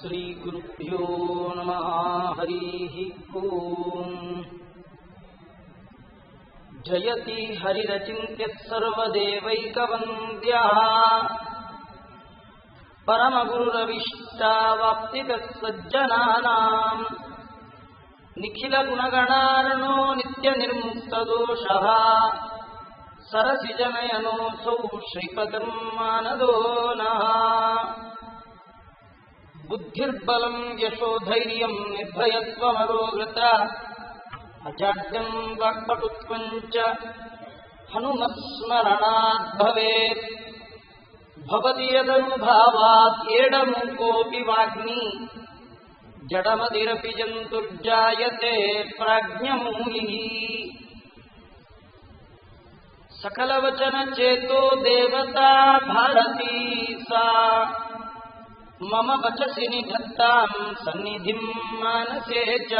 ಶ್ರೀಗುರುಭ್ಯೋ ನಮಃ. ಹರಿಃ ಓಂ. ಜಯತಿ ಹರಿರಚಿಂತ್ಯಃ ಸರ್ವದೇವೈಕವಂದ್ಯಃ ಪರಮಗುರುರವಿಷ್ಟಾವಾಪ್ತಿತಃ ಸಜ್ಜನಾನಾಂ ನಿಖಿಲಗುಣಗಣಾರ್ಣೋ ನಿತ್ಯನಿರ್ಮುಕ್ತದೋಷಃ ಸರಸಿಜನಯನೋऽಸೌ ಶ್ರೀಪತಿರ್ಮಾನದೋ ನಃ. ಬುದ್ಧಿರ್ಬಲಂ ಯಶೋಧೈರ್ಯಂ ನಿರ್ಭಯತ್ವಮರೋಗೃತ ಅಜಾಡ್ಯಂ ವಾಕ್ಪಟುತ್ವಂ ಚ ಹನುಮತ್ಸ್ಮರಣಾತ್ ಭವೇತ್. ಭವತಿ ಯದನುಭಾವಾತ್ ಏಡಮೂಕೋऽಪಿ ವಾಗ್ಮಿ ಜಡಮದಿರಪಿ ಜಂತುರ್ಜಾಯತೆ ಪ್ರಾಜ್ಞಮೂಲಿಃ. ಸಕಲವಚನ ಚೇತೋ ದೇವತಾ ಭಾರತೀ ಸಾ ಮಮ ವಚಸಿ ನಿಧತ್ತಾಂ ಸನ್ನಿಧಿಂ ಮಾನಸೇ ಚ.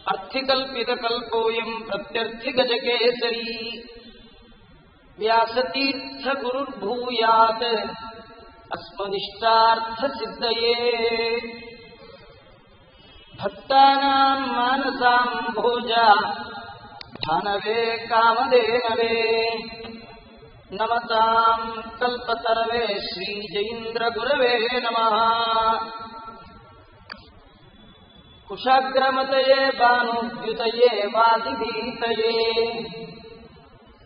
ಅರ್ಥಿಕಲ್ಪಿತಕಲ್ಪೋऽಯಂ ಪ್ರತ್ಯರ್ಥಿಗಜಕೇಸರಿ ವ್ಯಾಸತೀರ್ಥಗುರುರ್ಭೂಯಾತ್ ಅಸ್ಮದಿಷ್ಟಾರ್ಥಸಿದ್ಧಯೇ. ಭಕ್ತಾನಾಂ ಮಾನಸಾಂ ಭೋಜ ಧಾನವೇ ಕಾಮಧೇನವೇ. ನಮತಾಂ ಕಲ್ಪತರವೇ ಶ್ರೀ ಜೈಂದ್ರ ಗುರವೇ ನಮಃ. ಕುಶಾಗ್ರಮತಯೇ ಭಾನುದ್ಯುತಯೇ ವಾದಿಭೀತಯೇ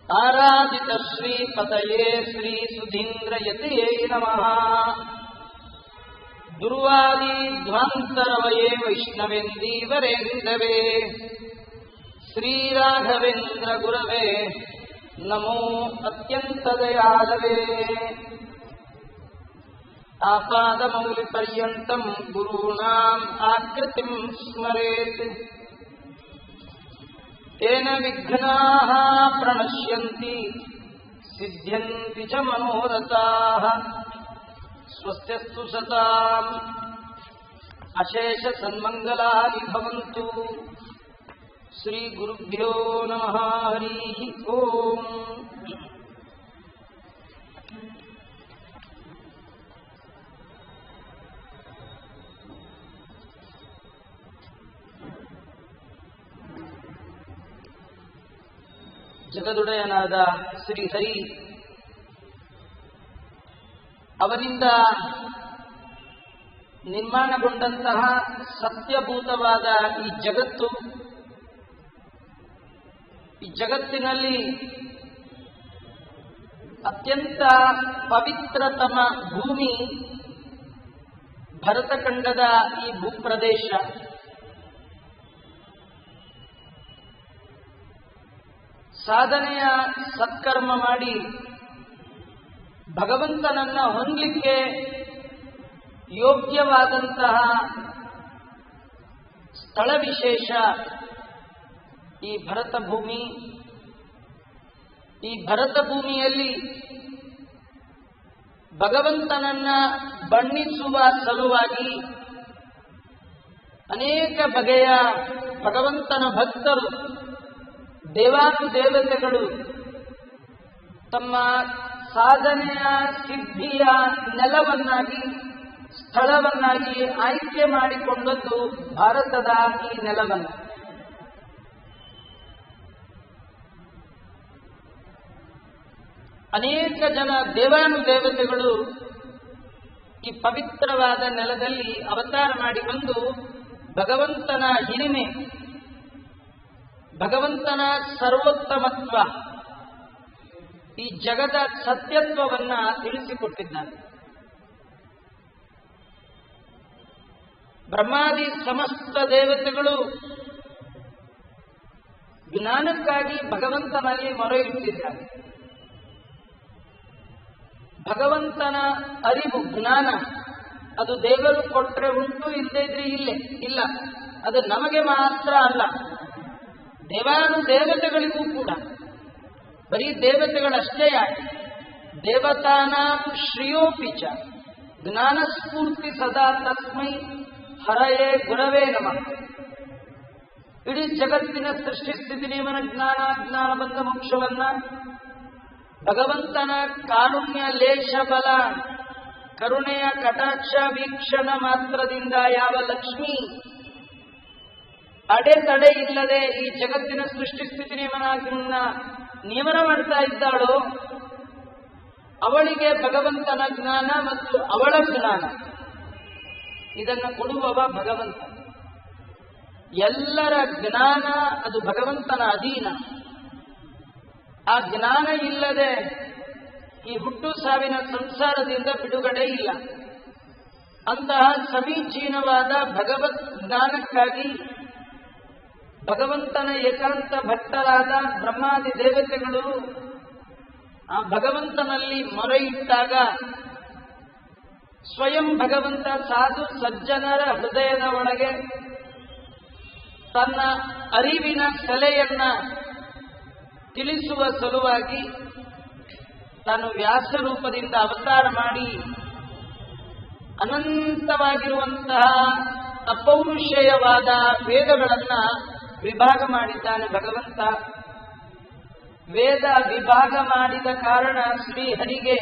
ಆರಾಧಿತ ಶ್ರೀಪತಯೇ ಶ್ರೀ ಸುಧೀಂದ್ರಯತಯೇ ನಮಃ. ದುರ್ವಾದಿ ಧ್ವಾಂತರವಯೇ ವೈಷ್ಣವೇಂದೀವರೇಂದ್ರವೇ ಶ್ರೀರಾಘವೇಂದ್ರ ಗುರವೇ ನಮೋ ಅತ್ಯಂತ ದಯಾಳವೇ. ಆಪಾದಮೌಲಿಪರ್ಯಂತಂ ಗುರುಣಾಂ ಆಕೃತಿಂ ಸ್ಮರೇತ್ ತೇನ ವಿಘ್ನಾಃ ಪ್ರಣಶ್ಯಂತಿ ಸಿದ್ಧ್ಯಂತಿ ಚ ಮನೋರಥಾಃ. ಸ್ವಸ್ತ್ಯಸ್ತು ಸತಾಂ ಅಶೇಷ ಸನ್ಮಂಗಲಾನಿ ಭವಂತು. ಶ್ರೀ ಗುರುಭ್ಯೋ ನಮಃ. ಹರಿಃ ಓಂ. ಜಗದುಡೆಯನಾದ ಶ್ರೀಹರಿ ಅವನಿಂದ ನಿರ್ಮಾಣಗೊಂಡಂತಹ ಸತ್ಯಭೂತವಾದ ಈ ಜಗತ್ತು, ಈ ಜಗತ್ತಿನಲ್ಲಿ ಅತ್ಯಂತ ಪವಿತ್ರತಮ ಭೂಮಿ ಭರತಖಂಡದ ಈ ಭೂಪ್ರದೇಶ. ಸಾಧನೆಯ ಸತ್ಕರ್ಮ ಮಾಡಿ ಭಗವಂತನನ್ನ ಹೊಂದಲಿಕ್ಕೆ ಯೋಗ್ಯವಾದಂತಹ ಸ್ಥಳ ವಿಶೇಷ ಈ ಭರತ ಭೂಮಿ. ಈ ಭರತ ಭೂಮಿಯಲ್ಲಿ ಭಗವಂತನನ್ನ ಬಣ್ಣಿಸುವ ಸಲುವಾಗಿ ಅನೇಕ ಬಗೆಯ ಭಗವಂತನ ಭಕ್ತರು, ದೇವಾನುದೇವತೆಗಳು ತಮ್ಮ ಸಾಧನೆಯ ಸಿದ್ಧಿಯ ನೆಲವನ್ನಾಗಿ, ಸ್ಥಳವನ್ನಾಗಿ ಆಯ್ಕೆ ಮಾಡಿಕೊಂಡದ್ದು ಭಾರತದ ಈ ನೆಲವನ್ನು. ಅನೇಕ ಜನ ದೇವಾನುದೇವತೆಗಳು ಈ ಪವಿತ್ರವಾದ ನೆಲದಲ್ಲಿ ಅವತಾರ ಮಾಡಿ ಬಂದು ಭಗವಂತನ ಹಿರಿಮೆ, ಭಗವಂತನ ಸರ್ವೋತ್ತಮತ್ವ, ಈ ಜಗದ ಸತ್ಯತ್ವವನ್ನ ತಿಳಿಸಿಕೊಟ್ಟಿದ್ದಾನೆ. ಬ್ರಹ್ಮಾದಿ ಸಮಸ್ತ ದೇವತೆಗಳು ಜ್ಞಾನಕ್ಕಾಗಿ ಭಗವಂತನಲ್ಲಿ ಮೊರೆ ಇಟ್ಟಿದ್ದಾರೆ. ಭಗವಂತನ ಅರಿವು, ಜ್ಞಾನ ಅದು ದೇವರು ಕೊಟ್ಟರೆ ಉಂಟು, ಇಲ್ಲದೇ ಇದ್ರೆ ಇಲ್ಲ. ಅದು ನಮಗೆ ಮಾತ್ರ ಅಲ್ಲ, ದೇವಾನುದೇವತೆಗಳಿಗೂ ಕೂಡ. ಬರೀ ದೇವತೆಗಳಷ್ಟೇ ಯಾಕೆ, ದೇವತಾನಾಂ ಶ್ರೇಯೋಪಿ ಚ ಜ್ಞಾನಸ್ಫೂರ್ತಿ ಸದಾ ತಸ್ಮೈ ಹರಯೇ ಗುರವೇ ನಮಃ. ಇಡೀ ಜಗತ್ತಿನ ಸೃಷ್ಟಿ ಸ್ಥಿತಿ ನಿಯಮನ ಜ್ಞಾನ ಬಂಧ ಮೋಕ್ಷವನ್ನ ಭಗವಂತನ ಕಾರುಣ್ಯ ಲೇಷ ಬಲ, ಕರುಣೆಯ ಕಟಾಕ್ಷ ವೀಕ್ಷಣ ಮಾತ್ರದಿಂದ ಯಾವ ಲಕ್ಷ್ಮಿ ಅಡೆತಡೆ ಇಲ್ಲದೆ ಈ ಜಗತ್ತಿನ ಸೃಷ್ಟಿ ಸ್ಥಿತಿ ನಿಯಮನ ಮಾಡ್ತಾ ಇದ್ದಾಳೋ ಅವಳಿಗೆ ಭಗವಂತನ ಜ್ಞಾನ ಮತ್ತು ಅವಳ ಜ್ಞಾನ ಇದನ್ನು ಕೊಡುವವ ಭಗವಂತ. ಎಲ್ಲರ ಜ್ಞಾನ ಅದು ಭಗವಂತನ ಅಧೀನ. ಆ ಜ್ಞಾನ ಇಲ್ಲದೆ ಈ ಹುಟ್ಟು ಸಾವಿನ ಸಂಸಾರದಿಂದ ಬಿಡುಗಡೆ ಇಲ್ಲ. ಅಂತಹ ಸಮೀಚೀನವಾದ ಭಗವತ್ ಜ್ಞಾನಕ್ಕಾಗಿ ಭಗವಂತನ ಏಕಾಂತ ಭಕ್ತರಾದ ಬ್ರಹ್ಮಾದಿ ದೇವತೆಗಳು ಆ ಭಗವಂತನಲ್ಲಿ ಮೊರೆ ಇಟ್ಟಾಗ ಸ್ವಯಂ ಭಗವಂತ ಸಾಧು ಸಜ್ಜನರ ಹೃದಯದ ಒಳಗೆ ತನ್ನ ಅರಿವಿನ ಕಲೆಯನ್ನ ತಿಳಿಸುವ ಸಲುವಾಗಿ ತಾನು ವ್ಯಾಸ ರೂಪದಿಂದ ಅವತಾರ ಮಾಡಿ ಅನಂತವಾಗಿರುವಂತಹ ಅಪೌರುಷೇಯವಾದ ವೇದಗಳನ್ನ ವಿಭಾಗ ಮಾಡಿದ್ದಾನೆ ಭಗವಂತ. ವೇದ ವಿಭಾಗ ಮಾಡಿದ ಕಾರಣ ಶ್ರೀಹರಿಗೆ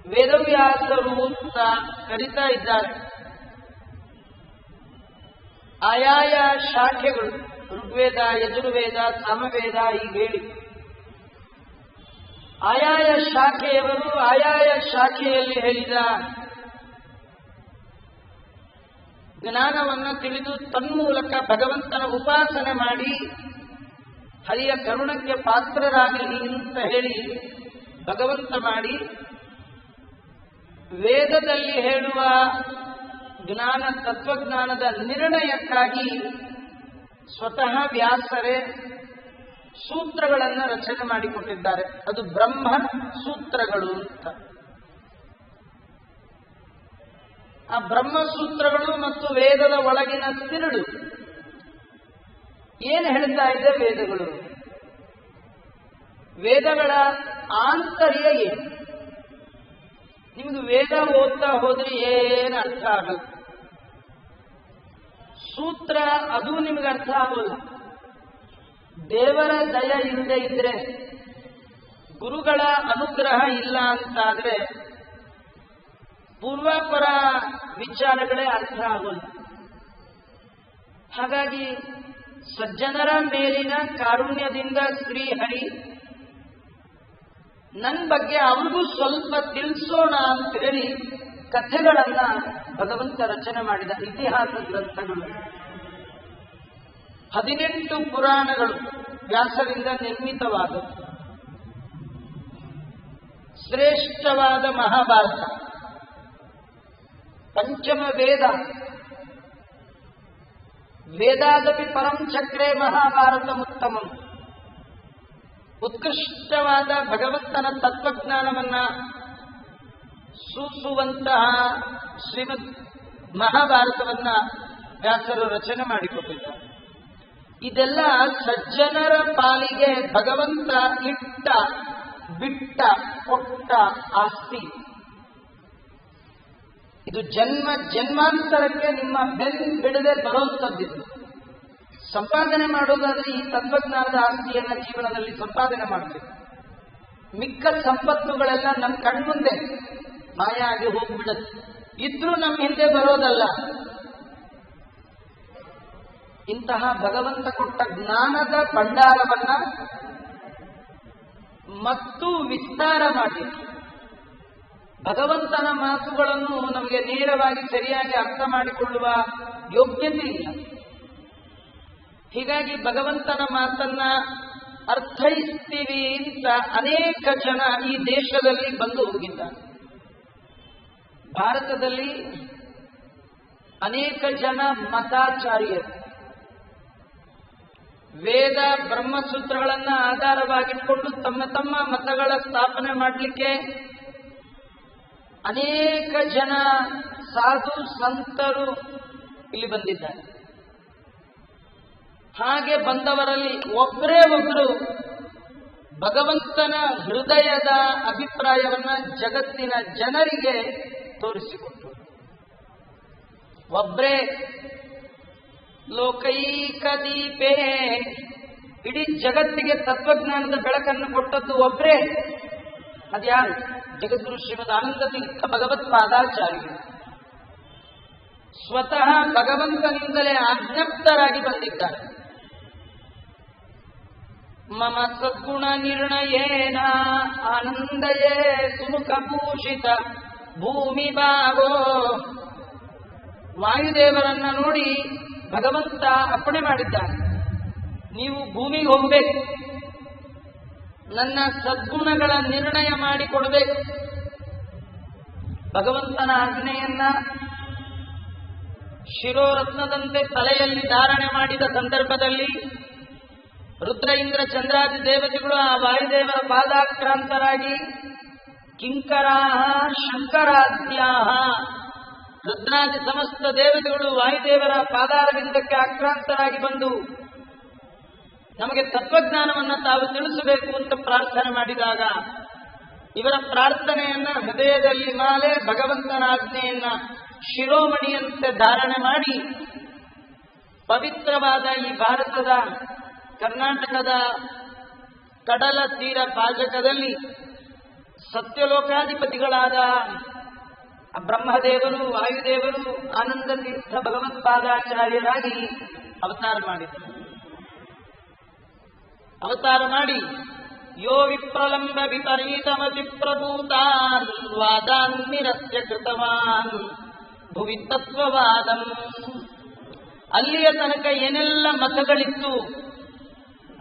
ವೇದವ್ಯಾಸರು ಅಂತ ಕರೀತಾ ಇದ್ದಾರೆ. ಆಯಾಯ ಶಾಖೆಗಳು ಋಗ್ವೇದ, ಯಜುರ್ವೇದ, ಸಾಮವೇದ ಹೀಗೆ ಹೇಳಿ ಆಯಾಯ ಶಾಖೆಯವರು ಆಯಾಯ ಶಾಖೆಯಲ್ಲಿ ಹೇಳಿದ ಜ್ಞಾನವನ್ನು ತಿಳಿದು ತನ್ಮೂಲಕ ಭಗವಂತನ ಉಪಾಸನೆ ಮಾಡಿ ಹರಿಯ ಕರುಣಕ್ಕೆ ಪಾತ್ರರಾಗಲಿ ಅಂತ ಹೇಳಿ ಭಗವಂತ ಮಾಡಿ ವೇದದಲ್ಲಿ ಹೇಳುವ ಜ್ಞಾನ ತತ್ವಜ್ಞಾನದ ನಿರ್ಣಯಕ್ಕಾಗಿ ಸ್ವತಃ ವ್ಯಾಸರೇ ಸೂತ್ರಗಳನ್ನು ರಚನೆ ಮಾಡಿಕೊಟ್ಟಿದ್ದಾರೆ. ಅದು ಬ್ರಹ್ಮ ಸೂತ್ರಗಳು ಅಂತ. ಆ ಬ್ರಹ್ಮಸೂತ್ರಗಳು ಮತ್ತು ವೇದದ ಒಳಗಿನ ತಿರುಳು ಏನು ಹೇಳ್ತಾ ಇದೆ ವೇದಗಳು? ವೇದಗಳ ಆಂತರ್ಯ ಏನು? ನಿಮ್ಗೆ ವೇದ ಓದ್ತಾ ಹೋದ್ರೆ ಏನು ಅರ್ಥ ಆಗಲ್ಲ. ಸೂತ್ರ ಅದು ನಿಮ್ಗೆ ಅರ್ಥ ಆಗೋಲ್ಲ. ದೇವರ ದಯ ಇಲ್ಲದೆ ಇದ್ರೆ, ಗುರುಗಳ ಅನುಗ್ರಹ ಇಲ್ಲ ಅಂತಾದ್ರೆ ಪೂರ್ವಾಪರ ವಿಚಾರಗಳೇ ಅರ್ಥ ಆಗೋಲ್ಲ. ಹಾಗಾಗಿ ಸಜ್ಜನರ ಮೇಲಿನ ಕಾರುಣ್ಯದಿಂದ ಶ್ರೀಹರಿ ನನ್ನ ಬಗ್ಗೆ ಅವ್ರಿಗೂ ಸ್ವಲ್ಪ ತಿಳಿಸೋಣ ಅಂತ ಹೇಳಿ ಕಥೆಗಳನ್ನ ಭಗವಂತ ರಚನೆ ಮಾಡಿದ. ಇತಿಹಾಸ ಗ್ರಂಥಗಳು 18 ಪುರಾಣಗಳು ವ್ಯಾಸರಿಂದ ನಿರ್ಮಿತವಾದವು. ಶ್ರೇಷ್ಠವಾದ ಮಹಾಭಾರತ, ಪಂಚಮ ವೇದ, ವೇದಾದಪಿ ಪರಂ ಚಕ್ರೇ ಮಹಾಭಾರತ ಉತ್ತಮಂ. ಉತ್ಕೃಷ್ಟವಾದ ಭಗವಂತನ ತತ್ವಜ್ಞಾನವನ್ನ ಸೂಸುವಂತಹ ಶ್ರೀಮದ್ ಮಹಾಭಾರತವನ್ನ ವ್ಯಾಸರು ರಚನೆ ಮಾಡಿಕೊಟ್ಟಿದ್ದಾರೆ. ಇದೆಲ್ಲ ಸಜ್ಜನರ ಪಾಲಿಗೆ ಭಗವಂತ ಇಟ್ಟ ಬಿಟ್ಟ ಕೊಟ್ಟ ಆಸ್ತಿ. ಇದು ಜನ್ಮ ಜನ್ಮಾಂತರಕ್ಕೆ ನಿಮ್ಮ ಬಿಡದೆ ಬರುವಂಥದ್ದಿದು. ಸಂಪಾದನೆ ಮಾಡೋದಾದ್ರೆ ಈ ತತ್ವಜ್ಞಾನದ ಆಸ್ತಿಯನ್ನ ಜೀವನದಲ್ಲಿ ಸಂಪಾದನೆ ಮಾಡಬೇಕು. ಮಿಕ್ಕ ಸಂಪತ್ತುಗಳೆಲ್ಲ ನಮ್ಮ ಕಣ್ಮುಂದೆ ಮಾಯ ಆಗಿ ಹೋಗ್ಬಿಡುತ್ತೆ. ಇದ್ರೂ ನಮ್ಮ ಹಿಂದೆ ಬರೋದಲ್ಲ. ಇಂತಹ ಭಗವಂತ ಕೊಟ್ಟ ಜ್ಞಾನದ ಭಂಡಾರವನ್ನ ಮತ್ತು ವಿಸ್ತಾರ ಮಾಡಿ ಭಗವಂತನ ಮಾತುಗಳನ್ನು ನಮಗೆ ನೇರವಾಗಿ ಸರಿಯಾಗಿ ಅರ್ಥ ಮಾಡಿಕೊಳ್ಳುವ ಯೋಗ್ಯತೆ ಇಲ್ಲ. ಹೀಗಾಗಿ ಭಗವಂತನ ಮಾತನ್ನ ಅರ್ಥೈಸ್ತೀವಿ ಅಂತ ಅನೇಕ ಜನ ಈ ದೇಶದಲ್ಲಿ ಬಂದು ಹೋಗಿದ್ದಾರೆ. ಭಾರತದಲ್ಲಿ ಅನೇಕ ಜನ ಮತಾಚಾರ್ಯರು ವೇದ ಬ್ರಹ್ಮಸೂತ್ರಗಳನ್ನ ಆಧಾರವಾಗಿಟ್ಕೊಂಡು ತಮ್ಮ ತಮ್ಮ ಮತಗಳ ಸ್ಥಾಪನೆ ಮಾಡಲಿಕ್ಕೆ ಅನೇಕ ಜನ ಸಾಧು ಸಂತರು ಇಲ್ಲಿ ಬಂದಿದ್ದಾರೆ. ಹಾಗೆ ಬಂದವರಲ್ಲಿ ಒಬ್ಬರೇ ಒಬ್ಬರು ಭಗವಂತನ ಹೃದಯದ ಅಭಿಪ್ರಾಯವನ್ನ ಜಗತ್ತಿನ ಜನರಿಗೆ ತೋರಿಸಿಕೊಟ್ಟರು. ಒಬ್ಬರೇ ಲೋಕೈಕ ದೀಪೇ ಇಡೀ ಜಗತ್ತಿಗೆ ತತ್ವಜ್ಞಾನದ ಬೆಳಕನ್ನು ಕೊಟ್ಟದ್ದು ಒಬ್ಬರೇ. ಅದ್ಯಾರು? ಜಗದ್ಗುರು ಶ್ರೀಮದ್ ಆನಂದ ತೀರ್ಥ ಭಗವತ್ಪಾದಾಚಾರ್ಯರು. ಸ್ವತಃ ಭಗವಂತನಿಂದಲೇ ಆಜ್ಞಪ್ತರಾಗಿ ಬಂದಿದ್ದಾರೆ. ಮಮ ಸದ್ಗುಣ ನಿರ್ಣಯೇನ ಆನಂದಯೇ ಸುಮುಖಭೂಷಿತ ಭೂಮಿ ಭಾಗೋ. ವಾಯುದೇವರನ್ನ ನೋಡಿ ಭಗವಂತ ಅಪ್ಪಣೆ ಮಾಡಿದ್ದಾನೆ, ನೀವು ಭೂಮಿಗೆ ಹೋಗಬೇಕು, ನನ್ನ ಸದ್ಗುಣಗಳ ನಿರ್ಣಯ ಮಾಡಿಕೊಡ್ಬೇಕು. ಭಗವಂತನ ಆಜ್ಞೆಯನ್ನ ಶಿರೋರತ್ನದಂತೆ ತಲೆಯಲ್ಲಿ ಧಾರಣೆ ಮಾಡಿದ ಸಂದರ್ಭದಲ್ಲಿ ರುದ್ರ ಇಂದ್ರ ಚಂದ್ರಾದಿ ದೇವತೆಗಳು ಆ ವಾಯುದೇವರ ಪಾದಾಕ್ರಾಂತರಾಗಿ ಕಿಂಕರಾಹ ಶಂಕರಾದ್ಯಾಹ, ರುದ್ರಾದಿ ಸಮಸ್ತ ದೇವತೆಗಳು ವಾಯುದೇವರ ಪಾದಾರವಿಂದಕ್ಕೆ ಆಕ್ರಾಂತರಾಗಿ ಬಂದು ನಮಗೆ ತತ್ವಜ್ಞಾನವನ್ನು ತಾವು ತಿಳಿಸಬೇಕು ಅಂತ ಪ್ರಾರ್ಥನೆ ಮಾಡಿದಾಗ ಇವರ ಪ್ರಾರ್ಥನೆಯನ್ನ ಹೃದಯದಲ್ಲಿ ಮಾಲೆ ಭಗವಂತನ ಆಜ್ಞೆಯನ್ನ ಶಿರೋಮಣಿಯಂತೆ ಧಾರಣೆ ಮಾಡಿ ಪವಿತ್ರವಾದ ಈ ಭಾರತದ ಕರ್ನಾಟಕದ ಕಡಲ ತೀರ ಪಾಜಕದಲ್ಲಿ ಸತ್ಯಲೋಕಾಧಿಪತಿಗಳಾದ ಬ್ರಹ್ಮದೇವರು ವಾಯುದೇವರು ಆನಂದ ತೀರ್ಥ ಭಗವತ್ಪಾದಾಚಾರ್ಯರಾಗಿ ಅವತಾರ ಮಾಡಿದರು. ಅವತಾರ ಮಾಡಿ ಯೋ ವಿಪ್ರಲಂಬ ವಿಪರೀತಮತಿ ಪ್ರಭೂತಾನ್ ವಾದಾನ್ ನಿರಸ್ಯ ಕೃತವಾನ್ ಭುವಿ ತತ್ವವಾದಂ. ಅಲ್ಲಿಯ ತನಕ ಏನೆಲ್ಲ ಮತಗಳಿತ್ತು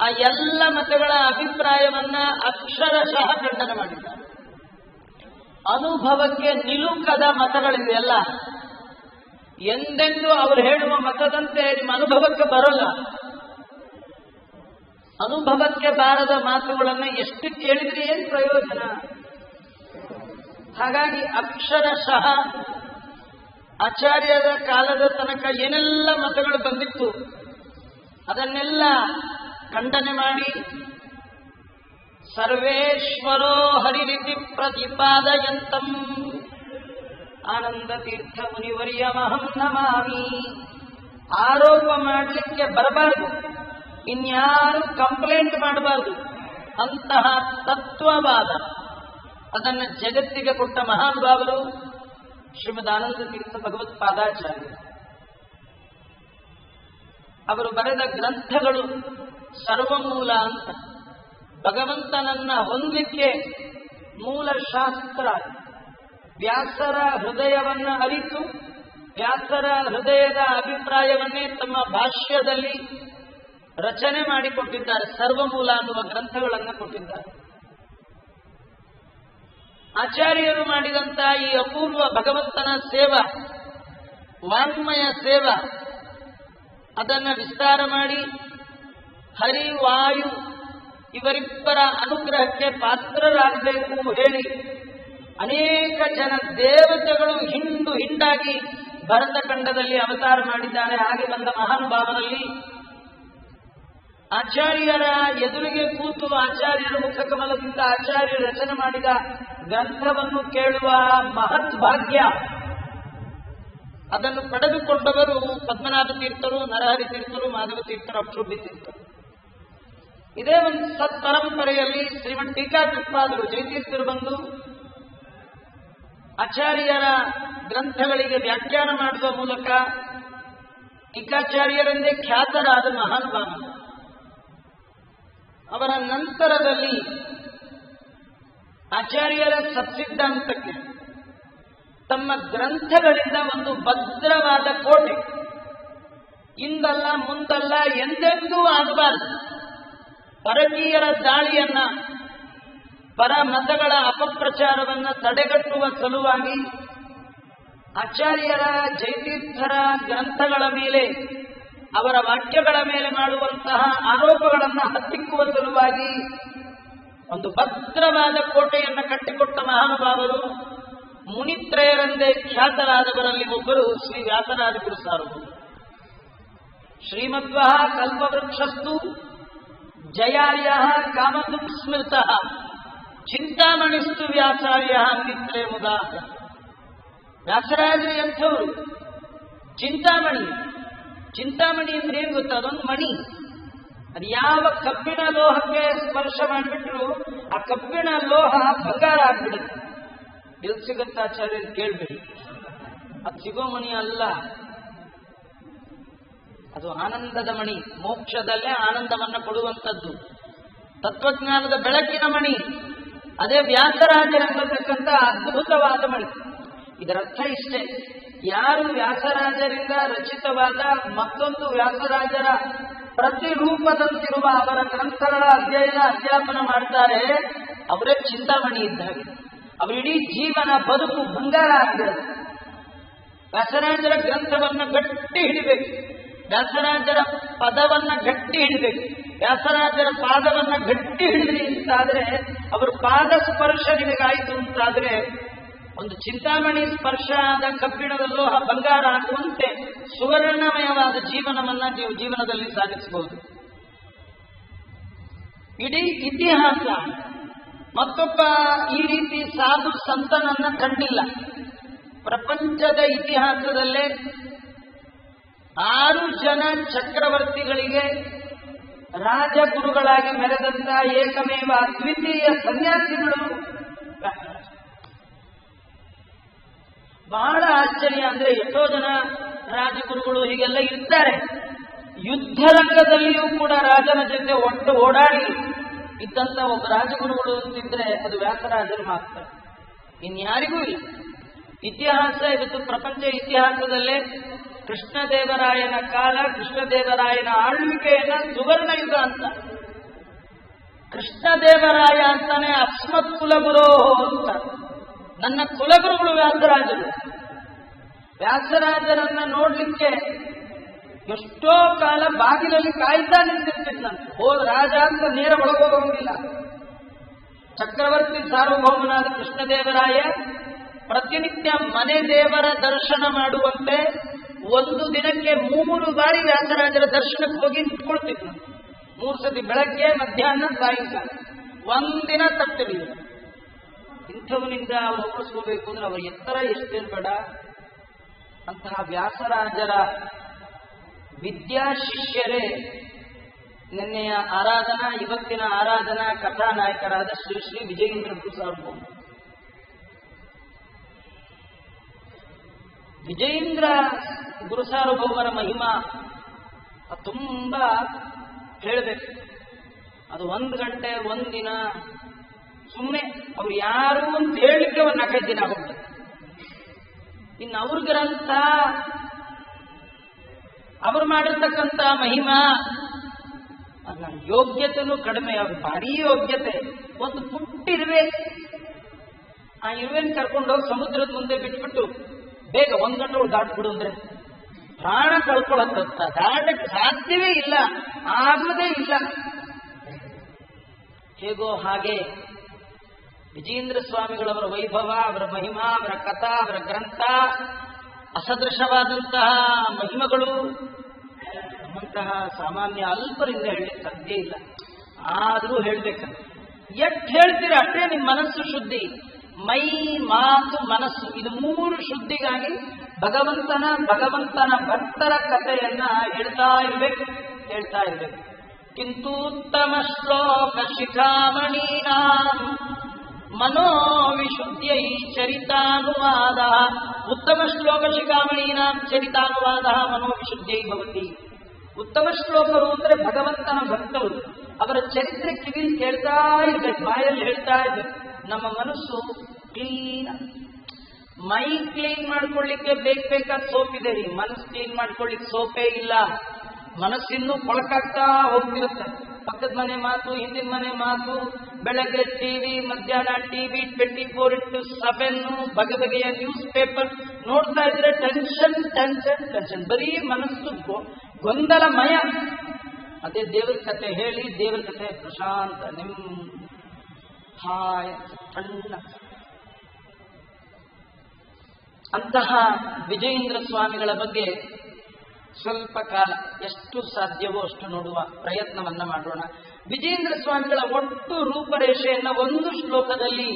ಆ ಎಲ್ಲ ಮತಗಳ ಅಭಿಪ್ರಾಯವನ್ನ ಅಕ್ಷರಶಃ ಖಂಡನೆ ಮಾಡಿದ್ದಾರೆ. ಅನುಭವಕ್ಕೆ ನಿಲುಕದ ಮತಗಳಿವೆ ಎಲ್ಲ. ಎಂದೆಂದು ಅವರು ಹೇಳುವ ಮತದಂತೆ ನಿಮ್ಮ ಅನುಭವಕ್ಕೆ ಬರೋಲ್ಲ. ಅನುಭವಕ್ಕೆ ಬಾರದ ಮಾತುಗಳನ್ನು ಎಷ್ಟು ಕೇಳಿದ್ರೆ ಏನು ಪ್ರಯೋಜನ? ಹಾಗಾಗಿ ಅಕ್ಷರಶಃ ಆಚಾರ್ಯರ ಕಾಲದ ತನಕ ಏನೆಲ್ಲ ಮತಗಳು ಬಂದಿತ್ತು ಅದನ್ನೆಲ್ಲ ಖಂಡನೆ ಮಾಡಿ ಸರ್ವೇಶ್ವರೋ ಹರಿರಿತಿ ಪ್ರತಿಪಾದಯಂತಂ ಆನಂದ ತೀರ್ಥ ಮುನಿವರ್ಯಮಹಂ ನಮಾಮಿ. ಆರೋಪ ಮಾಡಲಿಕ್ಕೆ ಬರಬಾರದು, ಇನ್ಯಾರು ಕಂಪ್ಲೇಂಟ್ ಮಾಡಬಾರದು. ಅಂತಹ ತತ್ವವಾದ ಅದನ್ನು ಜಗತ್ತಿಗೆ ಕೊಟ್ಟ ಮಹಾನುಭಾವರು ಶ್ರೀಮದ್ ಆನಂದ ತೀರ್ಥ ಭಗವತ್ಪಾದಾಚಾರ್ಯರು. ಅವರು ಬರೆದ ಗ್ರಂಥಗಳು ಸರ್ವಮೂಲ ಅಂತ. ಭಗವಂತನನ್ನ ಹೊಂದಲಿಕ್ಕೆ ಮೂಲ ಶಾಸ್ತ್ರ. ವ್ಯಾಸರ ಹೃದಯವನ್ನ ಅರಿತು ವ್ಯಾಸರ ಹೃದಯದ ಅಭಿಪ್ರಾಯವನ್ನೇ ತಮ್ಮ ಭಾಷ್ಯದಲ್ಲಿ ರಚನೆ ಮಾಡಿಕೊಟ್ಟಿದ್ದಾರೆ. ಸರ್ವಮೂಲ ಅನ್ನುವ ಗ್ರಂಥಗಳನ್ನು ಕೊಟ್ಟಿದ್ದಾರೆ. ಆಚಾರ್ಯರು ಮಾಡಿದಂತಹ ಈ ಅಪೂರ್ವ ಭಗವಂತನ ಸೇವಾ, ವಾಂಗ್ಮಯ ಸೇವಾ, ಅದನ್ನ ವಿಸ್ತಾರ ಮಾಡಿ ಹರಿ ವಾಯು ಇವರಿಬ್ಬರ ಅನುಗ್ರಹಕ್ಕೆ ಪಾತ್ರರಾಗಬೇಕು ಹೇಳಿ ಅನೇಕ ಜನ ದೇವತೆಗಳು ಹಿಂಡು ಹಿಂಡಾಗಿ ಭರತಖಂಡದಲ್ಲಿ ಅವತಾರ ಮಾಡಿದ್ದಾರೆ. ಹಾಗೆ ಬಂದ ಮಹಾನುಭಾವರಲ್ಲಿ ಆಚಾರ್ಯರ ಎದುರಿಗೆ ಕೂತು ಆಚಾರ್ಯರ ಮುಖಕಮಲದಿಂದ ಆಚಾರ್ಯ ರಚನೆ ಮಾಡಿದ ಗ್ರಂಥವನ್ನು ಕೇಳುವ ಮಹತ್ ಭಾಗ್ಯ ಅದನ್ನು ಪಡೆದುಕೊಂಡವರು ಪದ್ಮನಾಭ ತೀರ್ಥರು, ನರಹರಿ ತೀರ್ಥರು, ಮಾಧವ ತೀರ್ಥರು, ಅಕ್ಷೋಭಿ ತೀರ್ಥರು. ಇದೇ ಒಂದು ಸತ್ಪರಂಪರೆಯಲ್ಲಿ ಶ್ರೀಮದ್ ಟೀಕಾಕೃತ್ಪಾದರು ಜಯತೀರ್ಥರು ಬಂದು ಆಚಾರ್ಯರ ಗ್ರಂಥಗಳಿಗೆ ವ್ಯಾಖ್ಯಾನ ಮಾಡುವ ಮೂಲಕ ಟೀಕಾಚಾರ್ಯರೆಂದೇ ಖ್ಯಾತರಾದ ಮಹಾನುಭಾವ. ಅವರ ನಂತರದಲ್ಲಿ ಆಚಾರ್ಯರ ಸತ್ಸಿದ್ಧಾಂತಕ್ಕೆ ತಮ್ಮ ಗ್ರಂಥಗಳಿಂದ ಒಂದು ಭದ್ರವಾದ ಕೋಟೆ, ಇಂದಲ್ಲ ಮುಂದಲ್ಲ ಎಂದೆಂದೂ ಆಗಬಾರದು. ಪರಕೀಯರ ದಾಳಿಯನ್ನ, ಪರ ಮತಗಳ ಅಪಪ್ರಚಾರವನ್ನ ತಡೆಗಟ್ಟುವ ಸಲುವಾಗಿ ಆಚಾರ್ಯರ ಜಯತೀರ್ಥರ ಗ್ರಂಥಗಳ ಮೇಲೆ, ಅವರ ವಾಕ್ಯಗಳ ಮೇಲೆ ಮಾಡುವಂತಹ ಆರೋಪಗಳನ್ನು ಹತ್ತಿಕ್ಕುವ ಸಲುವಾಗಿ ಒಂದು ಭದ್ರವಾದ ಕೋಟೆಯನ್ನು ಕಟ್ಟಿಕೊಟ್ಟ ಮಹಾನುಭಾವರು ಮುನಿತ್ರಯರೆಂದೇ ಖ್ಯಾತರಾದವರಲ್ಲಿ ಒಬ್ಬರು ಶ್ರೀ ವ್ಯಾಸರಾಜಗುರು ಸಾರ್ವಭೌಮರು. ಶ್ರೀಮಧ್ವ ಕಲ್ಪವೃಕ್ಷಸ್ತು ಜಯಾರ್ಯ ಕಾಮದುಸ್ಮೃತ ಚಿಂತಾಮಣಿಸ್ತು ವ್ಯಾಸಾರ್ಯ ನಿತ್ರೆ ಮುದಾ. ವ್ಯಾಸರಾಜರು ಎಂಥವರು? ಚಿಂತಾಮಣಿ. ಚಿಂತಾಮಣಿ ಅಂದ್ರೆ ಏನು ಗೊತ್ತಾ? ಅದೊಂದು ಮಣಿ. ಅದು ಯಾವ ಕಬ್ಬಿಣ ಲೋಹಕ್ಕೆ ಸ್ಪರ್ಶ ಮಾಡಿಬಿಟ್ರು ಆ ಕಬ್ಬಿಣ ಲೋಹ ಬಂಗಾರ ಆಗ್ಬಿಡುತ್ತೆ. ಎಲ್ಲಿ ಸಿಗುತ್ತೆ ಆಚಾರ್ಯರು ಕೇಳ್ಬೇಡಿ, ಅದು ಸಿಗೋ ಮಣಿ ಅಲ್ಲ, ಅದು ಆನಂದದ ಮಣಿ, ಮೋಕ್ಷದಲ್ಲೇ ಆನಂದವನ್ನ ಕೊಡುವಂಥದ್ದು, ತತ್ವಜ್ಞಾನದ ಬೆಳಕಿನ ಮಣಿ. ಅದೇ ವ್ಯಾಸರಾಜರೆಂಬತಕ್ಕಂಥ ಅದ್ಭುತವಾದ ಮಣಿ. ಇದರರ್ಥ ಇಷ್ಟೇ, ಯಾರು ವ್ಯಾಸರಾಜರಿಂದ ರಚಿತವಾದ ಮತ್ತೊಂದು ವ್ಯಾಸರಾಜರ ಪ್ರತಿರೂಪದಂತಿರುವ ಅವರ ಗ್ರಂಥಗಳ ಅಧ್ಯಯನ ಅಧ್ಯಾಪನ ಮಾಡ್ತಾರೆ, ಅವರೇ ಚಿಂತಾಮಣಿ ಇದ್ದಾಗೆ. ಅವರಿಡೀ ಜೀವನ ಬದುಕು ಬಂಗಾರ ಆಗ್ಬಿಡುತ್ತೆ. ವ್ಯಾಸರಾಜರ ಗ್ರಂಥವನ್ನ ಗಟ್ಟಿ ಹಿಡಿಬೇಕು, ವ್ಯಾಸರಾಜರ ಪದವನ್ನ ಗಟ್ಟಿ ಹಿಡಿಬೇಕು, ವ್ಯಾಸರಾಜರ ಪಾದವನ್ನ ಗಟ್ಟಿ ಹಿಡಿದ್ರಿ ಅಂತಾದ್ರೆ, ಅವರ ಪಾದ ಸ್ಪರ್ಶ ನಿಮಗಾಯಿತು ಅಂತಾದ್ರೆ, ಒಂದು ಚಿಂತಾಮಣಿ ಸ್ಪರ್ಶ ಆದ ಕಬ್ಬಿಣದ ಲೋಹ ಬಂಗಾರ ಆಗುವಂತೆ ಸುವರ್ಣಮಯವಾದ ಜೀವನವನ್ನ ನೀವು ಜೀವನದಲ್ಲಿ ಸಾಗಿಸಬಹುದು. ಇಡೀ ಇತಿಹಾಸ ಮತ್ತೊಬ್ಬ ಈ ರೀತಿ ಸಾಧು ಸಂತನನ್ನ ಕಂಡಿಲ್ಲ. ಪ್ರಪಂಚದ ಇತಿಹಾಸದಲ್ಲೇ 6 ಜನ ಚಕ್ರವರ್ತಿಗಳಿಗೆ ರಾಜಗುರುಗಳಾಗಿ ಮೆರೆದಂತ ಏಕಮೇವ ಅದ್ವಿತೀಯ ಸನ್ಯಾಸಿಗಳು. ಬಹಳ ಆಶ್ಚರ್ಯ ಅಂದ್ರೆ, ಎಷ್ಟೋ ಜನ ರಾಜಗುರುಗಳು ಹೀಗೆಲ್ಲ ಇರ್ತಾರೆ, ಯುದ್ಧರಂಗದಲ್ಲಿಯೂ ಕೂಡ ರಾಜನ ಜೊತೆ ಒಟ್ಟು ಓಡಾಡಿ ಇದ್ದಂತ ಒಬ್ಬ ರಾಜಗುರುಗಳು ಅಂತಿದ್ರೆ ಅದು ವ್ಯಾಸರಾಜರು ಮಾತ್ರ, ಇನ್ಯಾರಿಗೂ ಇಲ್ಲ. ಇತಿಹಾಸ ಇವತ್ತು ಪ್ರಪಂಚ ಇತಿಹಾಸದಲ್ಲೇ ಕೃಷ್ಣದೇವರಾಯನ ಕಾಲ, ಕೃಷ್ಣದೇವರಾಯನ ಆಳ್ವಿಕೆಯನ್ನ ಸುವರ್ಣಯುಗ ಅಂತ. ಕೃಷ್ಣದೇವರಾಯ ಅಂತಾನೆ ಅಸ್ಮತ್ ಕುಲಗುರು ಅಂತ. ನನ್ನ ಕುಲಗುರುಗಳು ವ್ಯಾಸರಾಜರು. ವ್ಯಾಸರಾಜರನ್ನ ನೋಡ್ಲಿಕ್ಕೆ ಎಷ್ಟೋ ಕಾಲ ಬಾಗಿಲಲ್ಲಿ ಕಾಯ್ತಾ ನಿಂತಿರ್ತಿದ್ದಂತೆ. ಹೋದ ರಾಜ ಅಂತ ನೇರ ಒಳಗೋಗೋದಿಲ್ಲ. ಚಕ್ರವರ್ತಿ ಸಾರ್ವಭೌಮನಾದ ಕೃಷ್ಣದೇವರಾಯ ಪ್ರತಿನಿತ್ಯ ಮನೆ ದೇವರ ದರ್ಶನ ಮಾಡುವಂತೆ ಒಂದು ದಿನಕ್ಕೆ 3 ಬಾರಿ ವ್ಯಾಸರಾಜರ ದರ್ಶನಕ್ಕೆ ಹೋಗಿ ನಿಂತ್ಕೊಳ್ತಿದ್ರು. 3 ಸತಿ, ಬೆಳಗ್ಗೆ, ಮಧ್ಯಾಹ್ನ, ಸಾಯಂಕಾಲ. ಒಂದಿನ ತಪ್ಪಿರಲಿಲ್ಲ. ಇಂಥವನಿಂದ ಅವರು ಉಳಿಸ್ಕೋಬೇಕು ಅಂದ್ರೆ ಅವರ ಎತ್ತರ ಎಷ್ಟೇನು ಬೇಡ. ಅಂತಹ ವ್ಯಾಸರಾಜರ ವಿದ್ಯಾ ಶಿಷ್ಯರೇ ನಿನ್ನೆಯ ಆರಾಧನಾ, ಇವತ್ತಿನ ಆರಾಧನಾ ಕಥಾನಾಯಕರಾದ ಶ್ರೀ ಶ್ರೀ ವಿಜಯೇಂದ್ರ ಗುರುಸಾರ್ವಭೌಮ. ವಿಜಯೇಂದ್ರ ಗುರುಸಾರ್ವಭೌಮರ ಮಹಿಮಾ ತುಂಬಾ ಹೇಳಬೇಕು. ಅದು 1 ಗಂಟೆ, 1 ದಿನ ಸುಮ್ಮನೆ ಅವ್ರು ಯಾರು ಅಂತ ಹೇಳಲಿಕ್ಕೆ 4-5 ದಿನ ಹೋಗ್ತದೆ. ಇನ್ನು ಅವ್ರ ಗ್ರಂಥ, ಅವರು ಮಾಡಿರ್ತಕ್ಕಂಥ ಮಹಿಮಾ, ಅಲ್ಲ ಯೋಗ್ಯತೆನೂ ಕಡಿಮೆ. ಅವ್ರು ಭಾರೀ ಯೋಗ್ಯತೆ. ಒಂದು ಪುಟ್ಟಿರ್ಬೇಕು, ಆ ಇರುವೆನ್ ಕರ್ಕೊಂಡೋಗಿ ಸಮುದ್ರದ ಮುಂದೆ ಬಿಟ್ಬಿಟ್ಟು ಬೇಗ 1 ಗಂಟೆ ದಾಟ್ಬಿಡು ಅಂದ್ರೆ ಪ್ರಾಣ ಕಳ್ಕೊಳ್ಳತ್ತ. ದಾಟಕ್ಕೆ ಸಾಧ್ಯವೇ ಇಲ್ಲ, ಆಗೋದೇ ಇಲ್ಲ. ಹೇಗೋ ಹಾಗೆ ವಿಜಯೇಂದ್ರ ಸ್ವಾಮಿಗಳವರ ವೈಭವ, ಅವರ ಮಹಿಮಾ, ಅವರ ಕಥಾ, ಅವರ ಗ್ರಂಥ, ಅಸದೃಶವಾದಂತಹ ಮಹಿಮಗಳು ನಮ್ಮಂತಹ ಸಾಮಾನ್ಯ ಅಲ್ಪರಿಂದ ಹೇಳಲಿಕ್ಕೆ ಸಾಧ್ಯ ಇಲ್ಲ. ಆದರೂ ಹೇಳ್ಬೇಕಂತ ಎಷ್ಟು ಹೇಳ್ತೀರ ಅಷ್ಟೇ ನಿಮ್ಮ ಮನಸ್ಸು ಶುದ್ಧಿ. ಮೈ, ಮಾತು, ಮನಸ್ಸು, ಇದು 3 ಶುದ್ಧಿಗಾಗಿ ಭಗವಂತನ ಭಕ್ತರ ಕಥೆಯನ್ನ ಹೇಳ್ತಾ ಇರ್ಬೇಕು. ಕಿಂತೂತ್ತಮ ಶ್ಲೋಕ ಶಿಖಾಮಣೀನಾ ಮನೋವಿಶುದ್ಧೈ ಚರಿತಾನುವಾದ. ಉತ್ತಮ ಶ್ಲೋಕ ಶಿಖಾಮಣೀನಾಂ ಚರಿತಾನುವಾದ ಮನೋವಿಶುದ್ಧೈ ಭವತಿ. ಉತ್ತಮ ಶ್ಲೋಕರು ಅಂದ್ರೆ ಭಗವಂತನ ಭಕ್ತರು. ಅವರ ಚರಿತ್ರೆ ಕಿವಿಲಿ ಕೇಳ್ತಾ ಇರ್ಬೇಕು, ಬಾಯಲ್ಲಿ ಹೇಳ್ತಾ ಇರ್ಬೇಕು. ನಮ್ಮ ಮನಸ್ಸು ಕ್ಲೀನ್. ಮೈ ಕ್ಲೀನ್ ಮಾಡ್ಕೊಳ್ಳಿಕ್ಕೆ ಬೇಕಾದ ಸೋಪ್ ಇದೆ ರೀ, ಮನಸ್ಸು ಕ್ಲೀನ್ ಮಾಡ್ಕೊಳ್ಳಿಕ್ಕೆ ಸೋಪೇ ಇಲ್ಲ. ಮನಸ್ಸಿನ್ನೂ ಕೊಳಕಾಗ್ತಾ ಹೋಗ್ತಿರುತ್ತೆ. ಪಕ್ಕದ ಮನೆ ಮಾತು, ಹಿಂದಿನ ಮನೆ ಮಾತು, ಬೆಳಗ್ಗೆ ಟಿವಿ, ಮಧ್ಯಾಹ್ನ ಟಿವಿ, 24/7 ಬಗೆಬಗೆಯ ನ್ಯೂಸ್ ಪೇಪರ್ ನೋಡ್ತಾ ಇದ್ರೆ ಟೆನ್ಷನ್. ಬರೀ ಮನಸ್ಸು ಗೊಂದಲಮಯ. ಅದೇ ದೇವರ ಕಥೆ ಹೇಳಿ, ದೇವರ ಕಥೆ ಪ್ರಶಾಂತ, ಹಾಯ, ಸಣ್ಣ. ಅಂತಹ ವಿಜಯೇಂದ್ರ ಸ್ವಾಮಿಗಳ ಬಗ್ಗೆ ಸ್ವಲ್ಪ ಕಾಲ ಎಷ್ಟು ಸಾಧ್ಯವೋ ಅಷ್ಟು ನೋಡುವ ಪ್ರಯತ್ನವನ್ನ ಮಾಡೋಣ. ವಿಜಯೇಂದ್ರ ಸ್ವಾಮಿಗಳ ಒಟ್ಟು ರೂಪರೇಷೆಯನ್ನ 1 ಶ್ಲೋಕದಲ್ಲಿ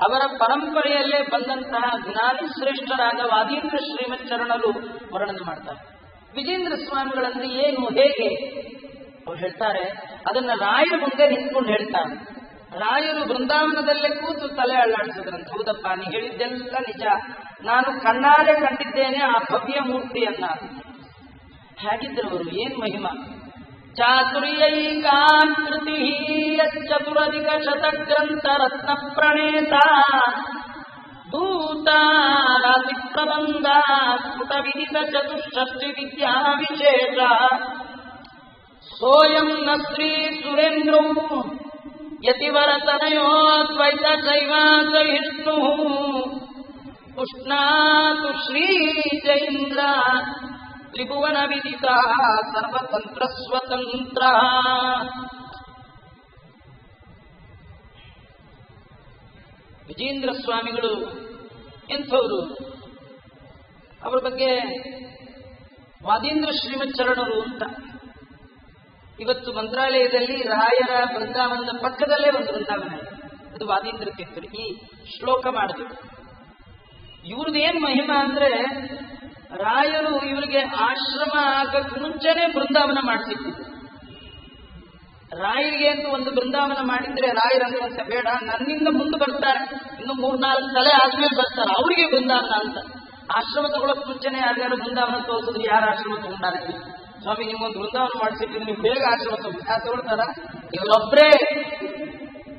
ಅವರ ಪರಂಪರೆಯಲ್ಲೇ ಬಂದಂತಹ ಜ್ಞಾನಿ ಶ್ರೇಷ್ಠರಾದ ವಾದೀಂದ್ರ ಶ್ರೀಮಚ್ಚರಣರು ವರ್ಣನೆ ಮಾಡ್ತಾರೆ. ವಿಜಯೇಂದ್ರ ಸ್ವಾಮಿಗಳಂದ್ರೆ ಏನು, ಹೇಗೆ ಅವ್ರು ಹೇಳ್ತಾರೆ, ಅದನ್ನ ರಾಯರ ಮುಂದೆ ನಿಂತ್ಕೊಂಡು ಹೇಳ್ತಾರೆ. ರಾಯರು ಬೃಂದಾವನದಲ್ಲೇ ಕೂತು ತಲೆ ಅಳ್ಳಾಡಿಸಿದ್ರಂತೆ. ಹೌದಪ್ಪ, ನೀ ಹೇಳಿದ್ದೆಲ್ಲ ನಿಜ, ನಾನು ಕಣ್ಣಾರೆ ಕಂಡಿದ್ದೇನೆ ಆ ಭವ್ಯ ಮೂರ್ತಿಯನ್ನ. ಹೇಗಿದ್ರು ಅವರು, ಏನ್ ಮಹಿಮಾ! ಚಾತುರ್ಯೈಕಾಕೃತಿ ಚತುರಧಿಕ ಶತಗ್ರಂಥ ರತ್ನ ಪ್ರಣೇತ ಭೂತಾರಾತಿ ಪ್ರಬಂಧ ಸ್ಫುಟ ವಿದಿತ ಚತುಷ್ಷಷ್ಟಿ ವಿದ್ಯಾ ವಿಶೇಷ ಸೋಯಂ ನ ಶ್ರೀ ಸುರೇಂದ್ರೌ ಯತಿವರತನಯೋದ್ವೈತ ಶೈವಾಸಹಿಷ್ಣು ಉಷ್ಣಾತು ಶ್ರೀ ಜೈಂದ್ರ ತ್ರಿಭುವನ ವಿದಿತ ಸರ್ವತಂತ್ರ ಸ್ವತಂತ್ರ. ವಿಜೇಂದ್ರ ಸ್ವಾಮಿಗಳು ಎಂಥವರು? ಅವರ ಬಗ್ಗೆ ವಾದೀಂದ್ರ ಶ್ರೀಮಚ್ಚರಣರು ಅಂತ ಇವತ್ತು ಮಂತ್ರಾಲಯದಲ್ಲಿ ರಾಯರ ಬೃಂದಾವನದ ಪಕ್ಕದಲ್ಲೇ ಒಂದು ಬೃಂದಾವನ ಇದೆ, ಅದು ವಾದೀಂದ್ರ ತೀರ್ಥರು ಈ ಶ್ಲೋಕ ಮಾಡಿದ್ರು. ಇವ್ರದ್ದು ಏನ್ ಮಹಿಮಾ ಅಂದ್ರೆ, ರಾಯರು ಇವರಿಗೆ ಆಶ್ರಮ ಆಗಕ್ಕೆ ಮುಂಚೆನೆ ಬೃಂದಾವನ ಮಾಡಿಸಿದ್ರು. ರಾಯರಿಗೆ ಅಂತ ಒಂದು ಬೃಂದಾವನ ಮಾಡಿದ್ರೆ ರಾಯರಂತೆ ಬೇಡ, ನನ್ನಿಂದ ಮುಂದೆ ಬರ್ತಾರೆ, ಇನ್ನು 3-4 ತಲೆ ಆದ್ಮೇಲೆ ಬರ್ತಾರೆ, ಅವರಿಗೆ ಬೃಂದಾವನ ಅಂತ. ಆಶ್ರಮ ತಗೊಳಕ್ ಮುಂಚೆನೆ ಯಾರ್ಯಾರು ಬೃಂದಾವನ ತೋರಿಸಿದ್ರು, ಯಾರು ಆಶ್ರಮ ತಗೊಂಡಾರ? ಸ್ವಾಮಿ ನಿಮ್ಮೊಂದು ಬೃಂದಾವನ ಮಾಡಿಸಿದ್ರು, ನೀವು ಬೇಗ ಆಶ್ರಮ ತಗೊಳ್ತಾರ? ಇವರೊಬ್ಬರೇ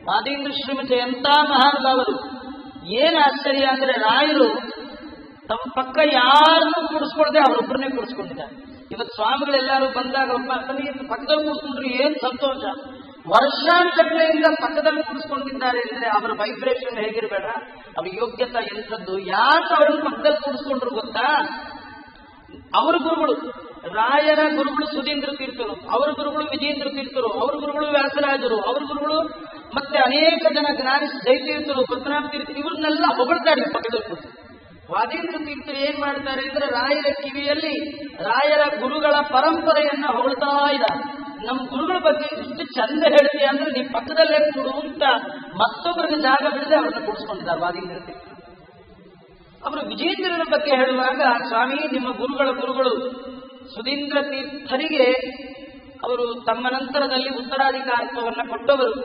ವಾದೀಂದ್ರ ಶ್ರೀಮಠ ಎಂತ ಮಹಾನುಭಾವರು. ಏನ್ ಆಶ್ಚರ್ಯ ಅಂದ್ರೆ, ರಾಯರು ತಮ್ಮ ಪಕ್ಕ ಯಾರನ್ನೂ ಕೂಡಿಸ್ಕೊಳ್ದೆ ಅವರೊಬ್ಬರನ್ನೇ ಕೂಡಿಸ್ಕೊಂಡಿದ್ದಾರೆ. ಇವತ್ತು ಸ್ವಾಮಿಗಳೆಲ್ಲರೂ ಬಂದಾಗ ಒಬ್ಬ ಪಕ್ಕದಲ್ಲಿ ಕೂಡಿಸ್ಕೊಂಡ್ರು ಏನ್ ಸಂತೋಷ. ವರ್ಷಾಂತಗಳಿಂದ ಪಕ್ಕದಲ್ಲಿ ಕೂಡಿಸ್ಕೊಂಡಿದ್ದಾರೆ ಅಂದ್ರೆ ಅವರ ವೈಬ್ರೇಷನ್ ಹೇಗಿರ್ಬೇಡ, ಅವ್ರ ಯೋಗ್ಯತೆ ಎಂಥದ್ದು. ಯಾಕೆ ಅವ್ರನ್ನ ಪಕ್ಕದಲ್ಲಿ ಕೂಡಿಸ್ಕೊಂಡ್ರು ಗೊತ್ತಾ? ಅವರ ಗುರುಗಳು, ರಾಯರ ಗುರುಗಳು ಸುಧೀಂದ್ರ ತೀರ್ಥರು, ಅವರ ಗುರುಗಳು ವಿಜೇಂದ್ರ ತೀರ್ಥರು, ಅವರ ಗುರುಗಳು ವ್ಯಾಸರಾಜರು, ಅವರ ಗುರುಗಳು ಮತ್ತೆ ಅನೇಕ ಜನ ಜ್ಞಾನಿ ಜಯತೀರ್ಥರು, ಪದ್ಮನಾಭ ತೀರ್ಥರು, ಇವ್ರನ್ನೆಲ್ಲ ಹೊಗಳ್ತಾರೆ ಪಕ್ಕದಲ್ಲಿ ಕೂತು. ವಾದೀಂದ್ರ ತೀರ್ಥರು ಏನ್ ಮಾಡ್ತಾರೆ ಅಂದ್ರೆ, ರಾಯರ ಕಿವಿಯಲ್ಲಿ ರಾಯರ ಗುರುಗಳ ಪರಂಪರೆಯನ್ನ ಹೊಗಳ್ತಾ ಇದ್ದಾರೆ. ನಮ್ಮ ಗುರುಗಳ ಬಗ್ಗೆ ಇಷ್ಟು ಚಂದ ಹೇಳ್ತೀಯ ಅಂದ್ರೆ ನೀವು ಪಕ್ಕದಲ್ಲೇ ಕೊಡು ಅಂತ ಮತ್ತೊಬ್ಬರಿಗೆ ಜಾಗ ಬಿಡದೆ ಅವ್ರನ್ನ ಕೂಡಿಸ್ಕೊಂಡಿದ್ದಾರೆ ವಾದೀಂದ್ರ ತೀರ್ಥರು. ಅವರು ವಿಜೇಂದ್ರರ ಬಗ್ಗೆ ಹೇಳುವಾಗ, ಸ್ವಾಮಿ ನಿಮ್ಮ ಗುರುಗಳು ಸುಧೀಂದ್ರ ತೀರ್ಥರಿಗೆ ಅವರು ತಮ್ಮ ನಂತರದಲ್ಲಿ ಉತ್ತರಾಧಿಕಾರತ್ವವನ್ನು ಕೊಟ್ಟವರು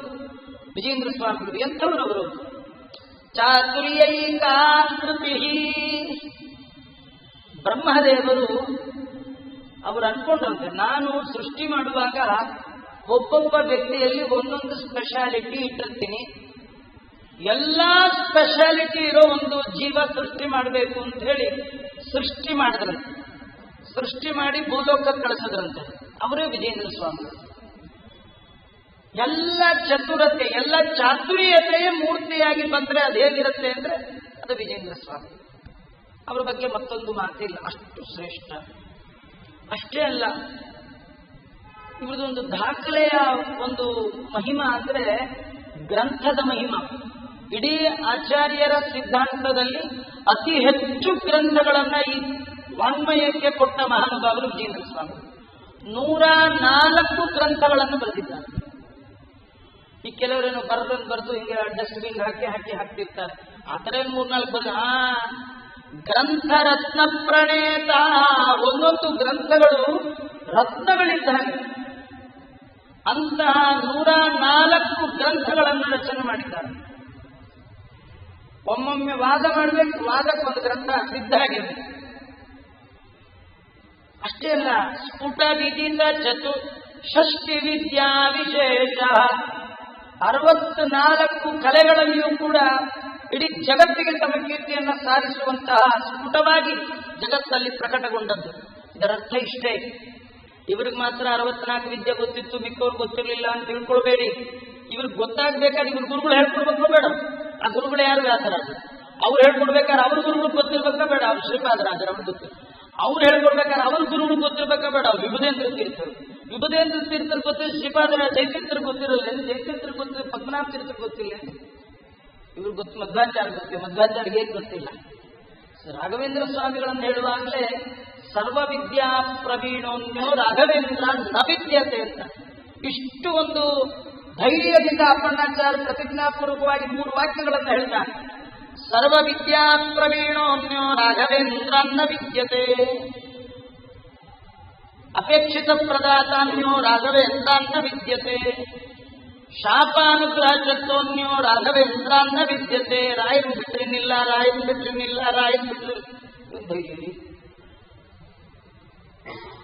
ವಿಜೇಂದ್ರ ಸ್ವಾಮಿಗಳು. ಎಂಥವರು ಅವರು? ಚಾತುರ್ಯೈಕಾಕೃತಿ. ಬ್ರಹ್ಮದೇವರು ಅವರು ಅನ್ಕೊಂಡ್ರಂತೆ, ನಾನು ಸೃಷ್ಟಿ ಮಾಡುವಾಗ ಒಬ್ಬೊಬ್ಬ ವ್ಯಕ್ತಿಯಲ್ಲಿ ಒಂದೊಂದು ಸ್ಪೆಷಾಲಿಟಿ ಇಟ್ಟಿರ್ತೀನಿ, ಎಲ್ಲಾ ಸ್ಪೆಷಾಲಿಟಿ ಇರೋ ಒಂದು ಜೀವ ಸೃಷ್ಟಿ ಮಾಡಬೇಕು ಅಂತ ಹೇಳಿ ಸೃಷ್ಟಿ ಮಾಡಿದ್ರಂತೆ. ಸೃಷ್ಟಿ ಮಾಡಿ ಭೂಲೋಕಕ್ಕೆ ಕಳಿಸಿದ್ರಂತೆ. ಅವರೇ ವಿಜೇಂದ್ರ ಸ್ವಾಮಿಗಳು. ಎಲ್ಲ ಚತುರತೆ, ಎಲ್ಲ ಚಾತುರ್ಯತೆಯ ಮೂರ್ತಿಯಾಗಿ ಬಂದ್ರೆ ಅದು ಹೇಗಿರುತ್ತೆ ಅಂದ್ರೆ ಅದು ವಿಜೇಂದ್ರ ಸ್ವಾಮಿ. ಅವರ ಬಗ್ಗೆ ಮತ್ತೊಂದು ಮಾತಿಲ್ಲ, ಅಷ್ಟು ಶ್ರೇಷ್ಠ. ಅಷ್ಟೇ ಅಲ್ಲ, ಇವ್ರದೊಂದು ದಾಖಲೆಯ ಒಂದು ಮಹಿಮಾ ಅಂದ್ರೆ ಗ್ರಂಥದ ಮಹಿಮಾ. ಇಡೀ ಆಚಾರ್ಯರ ಸಿದ್ಧಾಂತದಲ್ಲಿ ಅತಿ ಹೆಚ್ಚು ಗ್ರಂಥಗಳನ್ನ ಈ ವಾಂಗ್ಮಯಕ್ಕೆ ಕೊಟ್ಟ ಮಹಾನುಭಾವರು ವಿಜೇಂದ್ರ ಸ್ವಾಮಿ. 104 ಗ್ರಂಥಗಳನ್ನು ಬರೆದಿದ್ದಾರೆ. ಈ ಕೆಲವರೇನು ಬರೆದು ಹಿಂಗೆ ಡಸ್ಟ್ಬಿನ್ ಹಾಕಿ ಹಾಕ್ತಿರ್ತಾರೆ. ಆ ಥರ 3-4 ಬರೆದ ಗ್ರಂಥ ರತ್ನ ಪ್ರಣೇತ. ಒಂದೊಂದು ಗ್ರಂಥಗಳು ರತ್ನಗಳಿದ್ದಾರೆ. ಅಂತಹ 104 ಗ್ರಂಥಗಳನ್ನು ರಚನೆ ಮಾಡಿದ್ದಾರೆ. ಒಮ್ಮೊಮ್ಮೆ ವಾದ ಮಾಡಬೇಕು, ವಾದಕ್ಕೊಂದು ಗ್ರಂಥ ಸಿದ್ಧ ಆಗಿದೆ. ಅಷ್ಟೇ ಅಲ್ಲ, ಸ್ಫುಟ ವಿದಿತ ಚತುಷ್ಷಷ್ಟಿ ವಿದ್ಯಾ ವಿಶೇಷ. 64 ಕಲೆಗಳಲ್ಲಿಯೂ ಕೂಡ ಇಡೀ ಜಗತ್ತಿಗೆ ತಮ್ಮ ಕೀರ್ತಿಯನ್ನು ಸಾಧಿಸುವಂತಹ ಸ್ಫುಟವಾಗಿ ಜಗತ್ತಲ್ಲಿ ಪ್ರಕಟಗೊಂಡದ್ದು. ಇದರರ್ಥ ಇಷ್ಟೇ, ಇವ್ರಿಗೆ ಮಾತ್ರ 64 ವಿದ್ಯೆ ಗೊತ್ತಿತ್ತು, ಮಿಕ್ಕವ್ರಿಗೆ ಗೊತ್ತಿರಲಿಲ್ಲ ಅಂತ ತಿಳ್ಕೊಳ್ಬೇಡಿ. ಇವ್ರಿಗೆ ಗೊತ್ತಾಗ್ಬೇಕಾದ್ರೆ ಇವ್ರ ಗುರುಗಳು ಹೇಳ್ಕೊಡ್ಬೇಕು ಬೇಡ. ಆ ಗುರುಗಳು ಯಾರು? ವ್ಯಾಸರಾಜರು. ಅವ್ರು ಹೇಳ್ಕೊಡ್ಬೇಕಾದ್ರೆ ಅವ್ರ ಗುರುಗಳು ಗೊತ್ತಿರ್ಬೇಕಾ ಬೇಡ? ಅವ್ರು ಶ್ರೀಪಾದರಾಜರು, ಅವ್ರಿಗೆ ಗೊತ್ತಿಲ್ಲ. ಅವ್ರು ಹೇಳ್ಕೊಡ್ಬೇಕಾದ್ರೆ ಅವ್ರ ಗುರುಗಳು ಗೊತ್ತಿರ್ಬೇಕಾ ಬೇಡ? ಅವ್ರು ವಿಭುಧೇಂದ್ರ ತೀರ್ಥರು. ವಿಭುಧೇಂದ್ರ ತೀರ್ಥರು ಗೊತ್ತಿಲ್ಲ, ಶ್ರೀಪಾದರಾಜ ಜಯತೀರ್ಥರು ಗೊತ್ತಿರಲ್ಲ, ಜಯತೀರ್ಥರು ಗೊತ್ತಿಲ್ಲ, ಪದ್ಮನಾಭ ತೀರ್ಥರು ಗೊತ್ತಿಲ್ಲ. ಇವ್ರಿಗೆ ಗೊತ್ತು, ಮಧ್ವಾಚಾರ್ಯ ಗೊತ್ತಿಲ್ಲ, ಮಧ್ವಾಚಾರ್ಯಗೆ ಏನು ಗೊತ್ತಿಲ್ಲ. ರಾಘವೇಂದ್ರ ಸ್ವಾಮಿಗಳನ್ನು ಹೇಳುವಾಗಲೇ ಸರ್ವ ವಿದ್ಯಾ ಪ್ರವೀಣೋನ್ಯೋ ರಾಘವೇಂದ್ರ ನ ವಿದ್ಯತೆ ಅಂತ ಇಷ್ಟು ಒಂದು ಧೈರ್ಯದಿಂದ ಅಪ್ಪಣ್ಣಾಚಾರ್ಯ ಪ್ರತಿಜ್ಞಾಪೂರ್ವಕವಾಗಿ 3 ವಾಕ್ಯಗಳನ್ನು ಹೇಳ್ತಾರೆ. ಸರ್ವ ವಿದ್ಯಾ ಪ್ರವೀಣೋನ್ಯೋ ರಾಘವೇಂದ್ರ ನ ವಿದ್ಯತೆ. ಅಪೇಕ್ಷಿತ ಪ್ರದಾತಾನ್ಯೋ ರಾಘವೇಂದ್ರಾನ್ನ ವಿದ್ಯತೆ, ಶಾಪಾನುಗ್ರಹ ಚತ್ತೋನ್ಯೋ ರಾಘವೇಂದ್ರಾನ್ನ ವಿದ್ಯತೆ. ರಾಯನ್ ಬಿಟ್ರಿನಿಲ್ಲ, ರಾಯನ್ ಬಿಟ್ರಿನಿಲ್ಲ, ರಾಯನ್ ಬಿಟ್ರಿ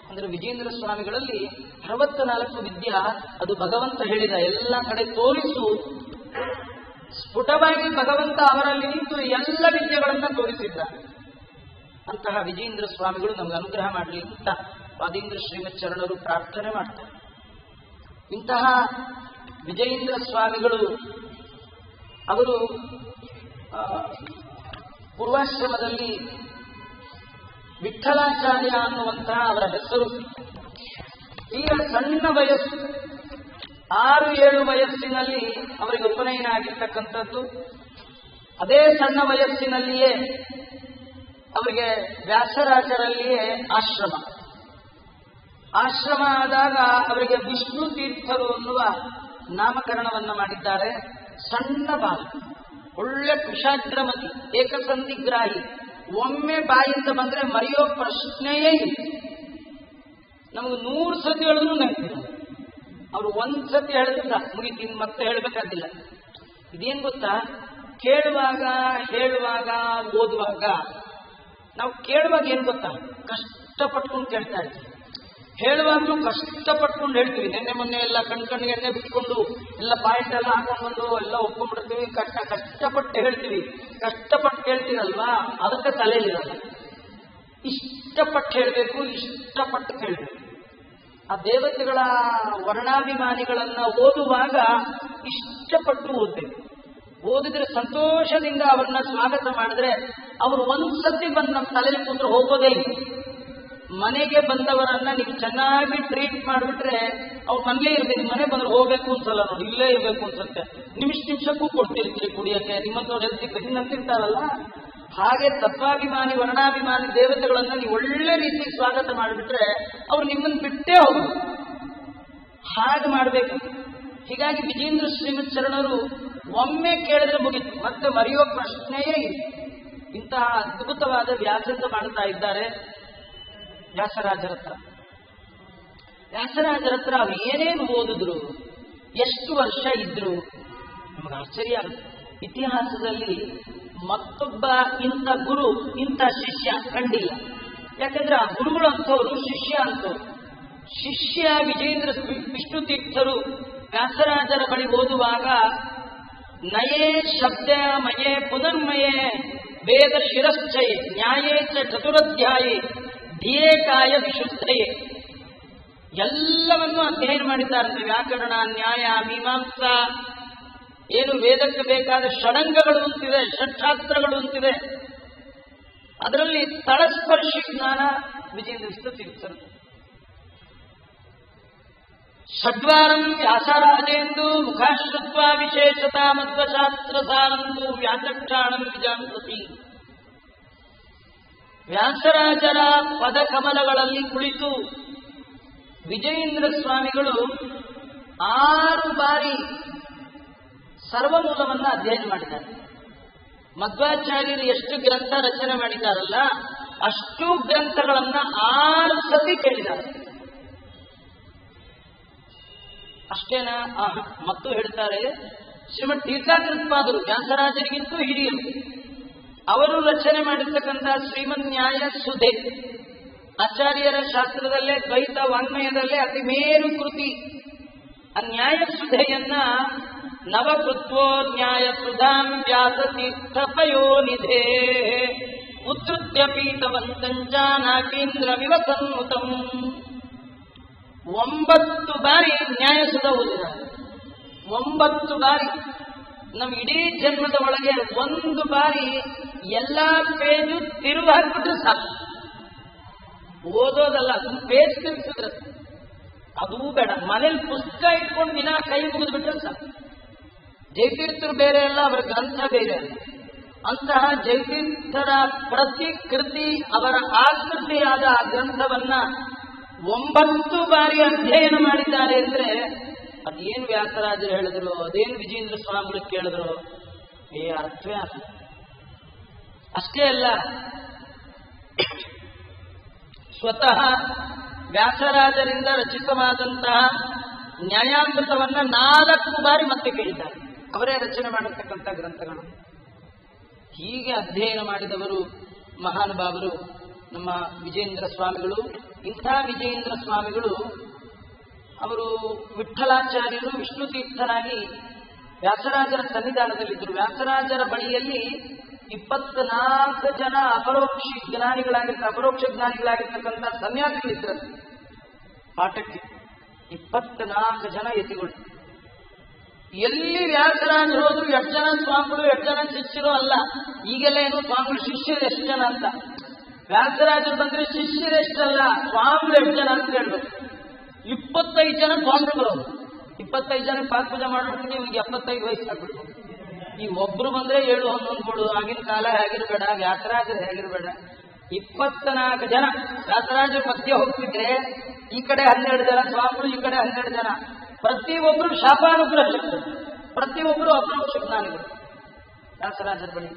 ಅಂದ್ರೆ ವಿಜೇಂದ್ರ ಸ್ವಾಮಿಗಳಲ್ಲಿ 64 ವಿದ್ಯಾ ಅದು ಭಗವಂತ ಹೇಳಿದ. ಎಲ್ಲ ಕಡೆ ತೋರಿಸು, ಸ್ಫುಟವಾಗಿ ಭಗವಂತ ಅವರಲ್ಲಿ ನಿಂತು ಎಲ್ಲ ವಿದ್ಯೆಗಳನ್ನು ತೋರಿಸಿದ್ದಾರೆ. ಅಂತಹ ವಿಜೇಂದ್ರ ಸ್ವಾಮಿಗಳು ನಮಗೆ ಅನುಗ್ರಹ ಮಾಡಲಿ ಅಂತ ವಾದೀಂದ್ರ ಶ್ರೀಮಚ್ಚರಣರು ಪ್ರಾರ್ಥನೆ ಮಾಡ್ತಾರೆ. ಇಂತಹ ವಿಜಯೇಂದ್ರ ಸ್ವಾಮಿಗಳು ಅವರು ಪೂರ್ವಾಶ್ರಮದಲ್ಲಿ ವಿಠಲಾಚಾರ್ಯ ಅನ್ನುವಂತಹ ಅವರ ಹೆಸರು. ಈಗ ಸಣ್ಣ ವಯಸ್ಸು, 6-7 ವಯಸ್ಸಿನಲ್ಲಿ ಅವರಿಗೆ ಉಪನಯನ ಆಗಿರ್ತಕ್ಕಂಥದ್ದು. ಅದೇ ಸಣ್ಣ ವಯಸ್ಸಿನಲ್ಲಿಯೇ ಅವರಿಗೆ ವ್ಯಾಸರಾಜರಲ್ಲಿಯೇ ಆಶ್ರಮ ಆದಾಗ ಅವರಿಗೆ ವಿಷ್ಣು ತೀರ್ಥರು ಅನ್ನುವ ನಾಮಕರಣವನ್ನ ಮಾಡಿದ್ದಾರೆ. ಸಣ್ಣ ಬಾಲ, ಒಳ್ಳೆ ಕುಶಾಗ್ರಮತಿ, ಏಕಸಂಧಿಗ್ರಾಹಿ, ಒಮ್ಮೆ ಬಾಯಿಂದ ಬಂದ್ರೆ ಮರೆಯೋ ಪ್ರಶ್ನೆಯೇ ಇಲ್ಲ. ನಮಗೆ 100 ಸತಿ ಹೇಳಿದ್ರು ನೆನಪಿಲ್ಲ. ಅವರು 1 ಸತಿ ಹೇಳಿದ್ರೆ ಮುಗಿತೀನಿ, ಮತ್ತೆ ಹೇಳಬೇಕಾಗಿಲ್ಲ. ಇದೇನ್ ಗೊತ್ತಾ, ಕೇಳುವಾಗ, ಹೇಳುವಾಗ, ಓದುವಾಗ ನಾವು ಕೇಳುವಾಗ ಏನ್ ಗೊತ್ತಾ, ಕಷ್ಟಪಟ್ಕೊಂಡು ಕೇಳ್ತಾ ಇರ್ತೀವಿ. ಹೇಳುವಾಗ್ಲೂ ಕಷ್ಟಪಟ್ಕೊಂಡು ಹೇಳ್ತೀವಿ. ಮೊನ್ನೆ ಎಲ್ಲ ಕಣ್ಣಿಗೆ ಎಣ್ಣೆ ಬಿಟ್ಕೊಂಡು ಎಲ್ಲ ಪಾಯಿಂಟ್ ಎಲ್ಲ ಹಾಕೊಂಡು ಎಲ್ಲ ಒಪ್ಕೊಂಡ್ಬಿಡ್ತೀವಿ. ಕಷ್ಟಪಟ್ಟು ಹೇಳ್ತೀವಿ. ಕಷ್ಟಪಟ್ಟು ಕೇಳ್ತೀರಲ್ವಾ, ಅದಕ್ಕೆ ತಲೆಯಲ್ಲಿರಲ್ಲ. ಇಷ್ಟಪಟ್ಟು ಹೇಳಬೇಕು, ಇಷ್ಟಪಟ್ಟು ಕೇಳಬೇಕು. ಆ ದೇವತೆಗಳ ವರ್ಣಾಭಿಮಾನಿಗಳನ್ನ ಓದುವಾಗ ಇಷ್ಟಪಟ್ಟು ಓದಬೇಕು. ಓದಿದ್ರೆ ಸಂತೋಷದಿಂದ ಅವ್ರನ್ನ ಸ್ವಾಗತ ಮಾಡಿದ್ರೆ ಅವರು 1 ಸತಿ ಬಂದು ನಮ್ಮ ತಲೆಯಲ್ಲಿ ಕೂತ್ರೆ ಹೋಗೋದೇ ಇಲ್ಲ. ಮನೆಗೆ ಬಂದವರನ್ನ ನೀವು ಚೆನ್ನಾಗಿ ಟ್ರೀಟ್ ಮಾಡಿಬಿಟ್ರೆ ಅವ್ರು ಮನೇಲೇ ಇರ್ಬೇಕು. ಮನೆ ಬಂದ್ರೆ ಹೋಗ್ಬೇಕು ಅನ್ಸಲ್ಲ ನೋಡಿ, ಇಲ್ಲೇ ಇರ್ಬೇಕು ಅನ್ಸುತ್ತೆ. ನಿಮಿಷಕ್ಕೂ ಕೊಡ್ತಿರ್ತೀರಿ ಕುಡಿಯಕ್ಕೆ. ನಿಮ್ಮಂತವ್ರು ಎಲ್ತಿ ಹಿಂಗಂತಿರ್ತಾರಲ್ಲ, ಹಾಗೆ ತತ್ವಾಭಿಮಾನಿ ವರ್ಣಾಭಿಮಾನಿ ದೇವತೆಗಳನ್ನ ನೀವು ಒಳ್ಳೆ ರೀತಿ ಸ್ವಾಗತ ಮಾಡಿಬಿಟ್ರೆ ಅವ್ರು ನಿಮ್ಮನ್ನು ಬಿಟ್ಟೇ ಹೋಗು. ಹಾಗೆ ಮಾಡಬೇಕು. ಹೀಗಾಗಿ ವಿಜೇಂದ್ರ ಶ್ರೀಮಚ್ಚರಣರು ಒಮ್ಮೆ ಕೇಳಿದ್ರೆ ಮುಗಿತು, ಮತ್ತೆ ಮರೆಯೋ ಪ್ರಶ್ನೆಯೇ ಇಲ್ಲ. ಇಂತಹ ಅದ್ಭುತವಾದ ವ್ಯಾಸಂಗ ಮಾಡ್ತಾ ಇದ್ದಾರೆ ವ್ಯಾಸರಾಜರ ಹತ್ರ. ಅವ್ರು ಏನೇನು ಓದಿದ್ರು, ಎಷ್ಟು ವರ್ಷ ಇದ್ರು, ನಮಗೆ ಆಶ್ಚರ್ಯ ಆಗುತ್ತೆ. ಇತಿಹಾಸದಲ್ಲಿ ಮತ್ತೊಬ್ಬ ಇಂಥ ಗುರು, ಇಂಥ ಶಿಷ್ಯ ಕಂಡಿಲ್ಲ. ಯಾಕಂದ್ರೆ ಆ ಗುರುಗಳು ಅಂತವರು, ಶಿಷ್ಯ ಅಂತವ್ರು. ಶಿಷ್ಯ ವಿಜೇಂದ್ರ ವಿಷ್ಣು ತೀರ್ಥರು ವ್ಯಾಸರಾಜರ ಬಳಿ ಓದುವಾಗ ನಯೇ ಶಬ್ದ ಮಯೇ ಪುನರ್ಮಯೇ ವೇದ ಶಿರಶ್ಚಯೇ ನ್ಯಾಯೇ ಚ ಚತುರಧ್ಯಾಯೇ ಧಿಯೇ ಕಾಯ ವಿಶುದ್ಧಯೇ ಎಲ್ಲವನ್ನೂ ಅಧ್ಯಯನ ಮಾಡಿದ್ದಾರೆ. ವ್ಯಾಕರಣ, ನ್ಯಾಯ, ಮೀಮಾಂಸಾ, ಏನು ವೇದಕ್ಕೆ ಬೇಕಾದ ಷಡಂಗಗಳು ಅಂತಿದೆ, ಷಟ್ಶಾಸ್ತ್ರಗಳು ಅಂತಿದೆ. ಅದರಲ್ಲಿ ತಳಸ್ಪರ್ಶಿ ಜ್ಞಾನ ವಿಜೇಂದ್ರ ವಿಷ್ಣು ತೀರ್ಥರು. ಷಡ್ವಾರಂ ವ್ಯಾಸರಾಜೇಂದು ಮುಖಾಶ್ರುತ್ವ ವಿಶೇಷತಾ ಮಧ್ವಶಾಸ್ತ್ರ ಸಾರಂದು ವ್ಯಾಚಕ್ಷಾಣಂ ವಿಜಾಂಸತಿ. ವ್ಯಾಸರಾಜರ ಪದಕಮಲಗಳಲ್ಲಿ ಕುಳಿತು ವಿಜಯೇಂದ್ರ ಸ್ವಾಮಿಗಳು 6 ಬಾರಿ ಸರ್ವಮೂಲವನ್ನು ಅಧ್ಯಯನ ಮಾಡಿದ್ದಾರೆ. ಮಧ್ವಾಚಾರ್ಯರು ಎಷ್ಟು ಗ್ರಂಥ ರಚನೆ ಮಾಡಿದ್ದಾರಲ್ಲ, ಅಷ್ಟು ಗ್ರಂಥಗಳನ್ನ 6 ಸತಿ ಕೇಳಿದ್ದಾರೆ. ಅಷ್ಟೇನಾ? ಮತ್ತು ಹೇಳ್ತಾರೆ, ಶ್ರೀಮದ್ ಟೀಕಾಕೃತ್ಪಾದರು ವ್ಯಾಸರಾಜರಿಗಿಂತೂ ಹಿರಿಯರು. ಅವರು ರಚನೆ ಮಾಡಿರ್ತಕ್ಕಂಥ ಶ್ರೀಮನ್ ನ್ಯಾಯ ಸುಧೆ, ಆಚಾರ್ಯರ ಶಾಸ್ತ್ರದಲ್ಲೇ ದ್ವೈತ ವಾಂಗ್ಮಯದಲ್ಲೇ ಅತಿ ಮೇರು ಕೃತಿ. ಆ ನ್ಯಾಯ ಸುಧೆಯನ್ನ ನವಕೃತ್ವೋ ನ್ಯಾಯ ಸುಧಾಂ ವ್ಯಾಸ ತೀರ್ಥಪಯೋನಿಧೇ ಉತ್ತೃತ್ಯ ಪೀಠವಂತಂಚ ನಾಟೀಂದ್ರ ವಿವಸನ್ನುತಂ. 9 ಬಾರಿ ನ್ಯಾಯಸುಧ ಓದಿದ್ದಾರೆ. 9 ಬಾರಿ. ನಮ್ಮ ಇಡೀ ಜನ್ಮದ ಒಳಗೆ 1 ಬಾರಿ ಎಲ್ಲಾ ಪೇಜು ತಿರುವು ಹಾಕ್ಬಿಟ್ರೆ ಸಾಕು. ಓದೋದಲ್ಲ, ಅದನ್ನು ಪೇಜ್ ತಿರುಗಿಸಿದ್ರೆ ಅದೂ ಬೇಡ. ಮನೇಲಿ ಪುಸ್ತಕ ಇಟ್ಕೊಂಡು ದಿನ ಕೈ ಮುಗಿದು ಬಿಟ್ರೆ ಸಾಕು. ಜಯತೀರ್ಥರು ಬೇರೆ ಅಲ್ಲ, ಅವರ ಗ್ರಂಥ ಬೇರೆ ಅಲ್ಲ. ಅಂತಹ ಜಯತೀರ್ಥರ ಪ್ರತಿಕೃತಿ, ಅವರ ಆಕೃತಿಯಾದ ಆ ಗ್ರಂಥವನ್ನ 9 ಬಾರಿ ಅಧ್ಯಯನ ಮಾಡಿದ್ದಾರೆ ಅಂದ್ರೆ ಅದೇನು ವ್ಯಾಸರಾಜರು ಹೇಳಿದ್ರು, ಅದೇನು ವಿಜೇಂದ್ರ ಸ್ವಾಮಿಗಳು ಕೇಳಿದ್ರು, ಅರ್ಥವೇ ಅಲ್ಲ. ಅಷ್ಟೇ ಅಲ್ಲ, ಸ್ವತಃ ವ್ಯಾಸರಾಜರಿಂದ ರಚಿತವಾದಂತಹ ನ್ಯಾಯಾಮೃತವನ್ನ 4 ಬಾರಿ ಮತ್ತೆ ಕೇಳಿದ್ದಾರೆ. ಅವರೇ ರಚನೆ ಮಾಡಿರ್ತಕ್ಕಂಥ ಗ್ರಂಥಗಳು. ಹೀಗೆ ಅಧ್ಯಯನ ಮಾಡಿದವರು ಮಹಾನುಭಾವರು ನಮ್ಮ ವಿಜಯೇಂದ್ರ ಸ್ವಾಮಿಗಳು. ಇಂಥ ವಿಜಯೇಂದ್ರ ಸ್ವಾಮಿಗಳು ಅವರು ವಿಠ್ಠಲಾಚಾರ್ಯರು ವಿಷ್ಣು ತೀರ್ಥರಾಗಿ ವ್ಯಾಸರಾಜರ ಸನ್ನಿಧಾನದಲ್ಲಿದ್ದರು. ವ್ಯಾಸರಾಜರ ಬಳಿಯಲ್ಲಿ 24 ಜನ ಅಪರೋಕ್ಷ ಜ್ಞಾನಿಗಳಾಗಿರ್ತಕ್ಕಂಥ ಸನ್ಯಾಸಿಗಳಿದ್ದರು. ಪಾಠಕ್ಕೆ 24 ಜನ ಯತಿಗಳು. ಎಲ್ಲಿ ವ್ಯಾಸರಾಜರು ಹೋದ್ರು 8 ಜನ ಸ್ವಾಮಿಗಳು 8 ಜನ ಶಿಷ್ಯರು ಅಲ್ಲ. ಈಗೆಲ್ಲ ಏನು ಸ್ವಾಮಿಗಳು ಶಿಷ್ಯರು ಎಷ್ಟು ಜನ ಅಂತ, ವ್ಯಾಸರಾಜರು ಬಂದ್ರೆ ಶಿಷ್ಯರು ಎಷ್ಟಲ್ಲ ಸ್ವಾಮಿಗಳು 8 ಜನ ಅಂತ ಹೇಳ್ಬೇಕು. 25 ಜನ ಸ್ವಾಮಿಗಳು ಬರೋದು. 25 ಜನ ಪಾದ ಪೂಜೆ ಮಾಡ್ಬಿಟ್ಟು ನಿಮ್ಗೆ 75 ವಯಸ್ಸು ಆಗ್ಬಿಡ್ತು. ಈ ಒಬ್ರು ಬಂದ್ರೆ 7-11 ಕೊಡು. ಆಗಿನ ಕಾಲ ಹೇಗಿರ್ಬೇಡ, ವ್ಯಾಸರಾಜರು ಹೇಗಿರ್ಬೇಡ. 24 ಜನ ವ್ಯಾಸರಾಜರ ಮಧ್ಯೆ ಹೋಗ್ತಿದ್ರೆ ಈ ಕಡೆ 12 ಜನ ಸ್ವಾಮಿಗಳು, ಈ ಕಡೆ 12 ಜನ. ಪ್ರತಿಯೊಬ್ಬರು ಶಾಪಾನುಗ್ರಹ ಶಕ್ತರು, ಪ್ರತಿಯೊಬ್ಬರು ಅಪರೋಕ್ಷ ಜ್ಞಾನಿಗಳು ವ್ಯಾಸರಾಜರ ಬಳಿ.